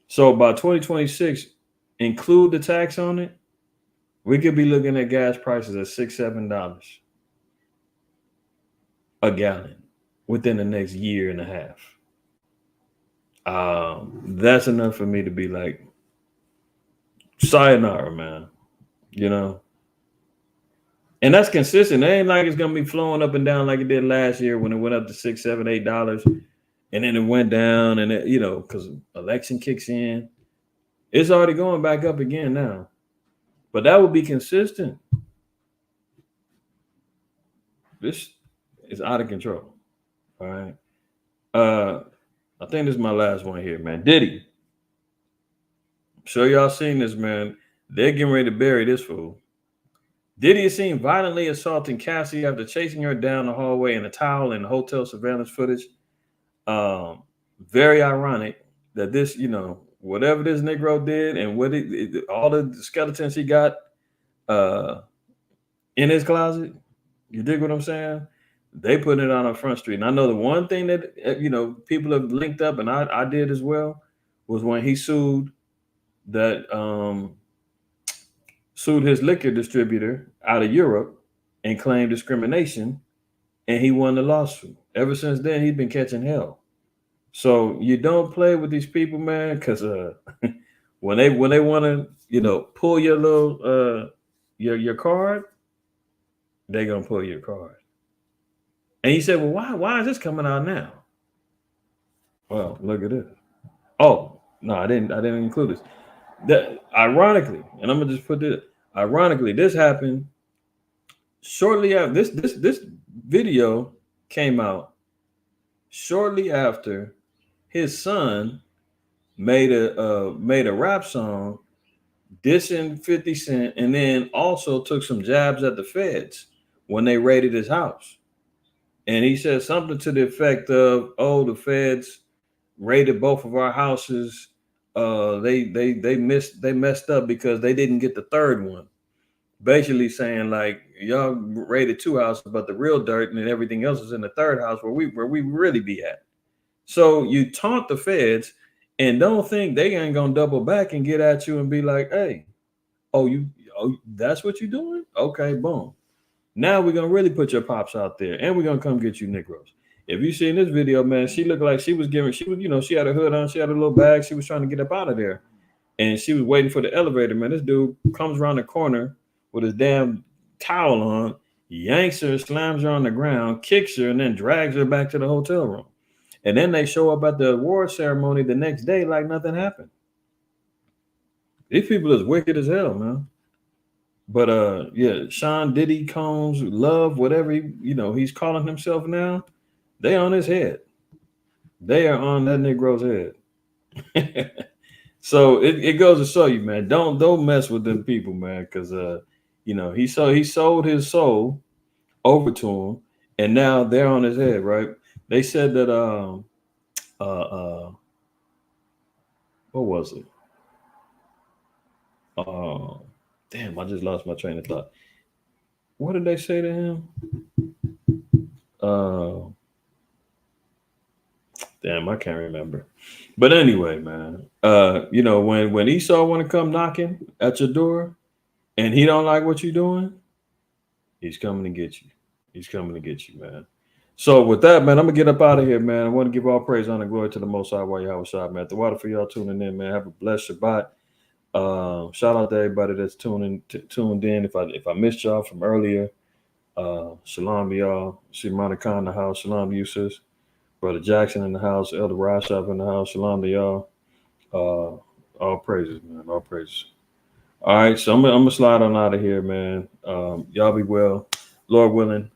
[SPEAKER 3] So by 2026, include the tax on it, we could be looking at gas prices at $6-7 a gallon within the next year and a half. That's enough for me to be like, sayonara, man. You know? And that's consistent. It ain't like it's gonna be flowing up and down like it did last year when it went up to $6, $7, $8, and then it went down, and it, because election kicks in, it's already going back up again now. But that would be consistent. This is out of control. All right. I think this is my last one here, man. Diddy. I'm sure y'all seen this, man. They're getting ready to bury this fool. Diddy is seen violently assaulting Cassie after chasing her down the hallway in a towel in the hotel surveillance footage. Very ironic that this, whatever this Negro did and all the skeletons he got in his closet, you dig what I'm saying? They put it on our front street. And I know the one thing that people have linked up, and I did as well, was when he sued his liquor distributor out of Europe and claimed discrimination, and he won the lawsuit. Ever since then, he's been catching hell. So you don't play with these people, man, because when they want to pull your little your card, they're gonna pull your card. And he said, well, why is this coming out now? Well, look at this. Oh, no, I didn't include this. That ironically, and I'm gonna just put this, ironically, this happened shortly after this video came out shortly after his son made a rap song dissing 50 Cent, and then also took some jabs at the feds when they raided his house. And he said something to the effect of, "Oh, the feds raided both of our houses. They messed up because they didn't get the third one." Basically saying like, y'all raided 2 houses, but the real dirt and everything else is in the third house where we really be at. So you taunt the feds and don't think they ain't gonna double back and get at you and be like, "Hey, oh, that's what you're doing? Okay, boom. Now we're gonna really put your pops out there, and we're gonna come get you Negroes." If you see in this video, man, she looked like she had a hood on, she had a little bag, she was trying to get up out of there, and she was waiting for the elevator. Man, this dude comes around the corner with his damn towel on, yanks her, slams her on the ground, kicks her, and then drags her back to the hotel room. And then they show up at the award ceremony the next day like nothing happened. These people is wicked as hell, man. But yeah, Sean Diddy Combs, Love, whatever he's calling himself now, they on his head. They are on that Negro's head. So it goes to show you, man, don't mess with them people, man, because he sold his soul over to him, and now they're on his head, right? They said that what was it? Damn, I just lost my train of thought. What did they say to him? Damn, I can't remember. But anyway, man, when Esau want to come knocking at your door and he don't like what you're doing, he's coming to get you. He's coming to get you, man. So with that, man, I'm gonna get up out of here, man. I want to give all praise, honor, glory to the Most High while you're outside, man. The water for y'all tuning in, man. Have a blessed Shabbat. Shout out to everybody that's tuned in. If I missed y'all from earlier, shalom to y'all. See Monica in the house. Shalom to you, sis. Brother Jackson in the house. Elder Rashab in the house. Shalom to y'all. All praises, man. All praises. All right, so I'm gonna slide on out of here, man. Y'all be well, Lord willing.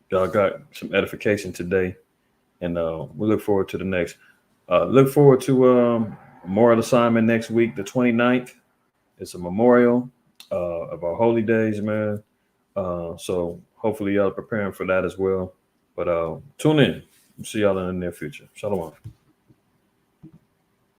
[SPEAKER 3] Y'all got some edification today, and we look forward to the next. Look forward to memorial assignment next week, the 29th. It's a memorial of our holy days, man. So hopefully y'all are preparing for that as well. But tune in. See y'all in the near future. Shalom.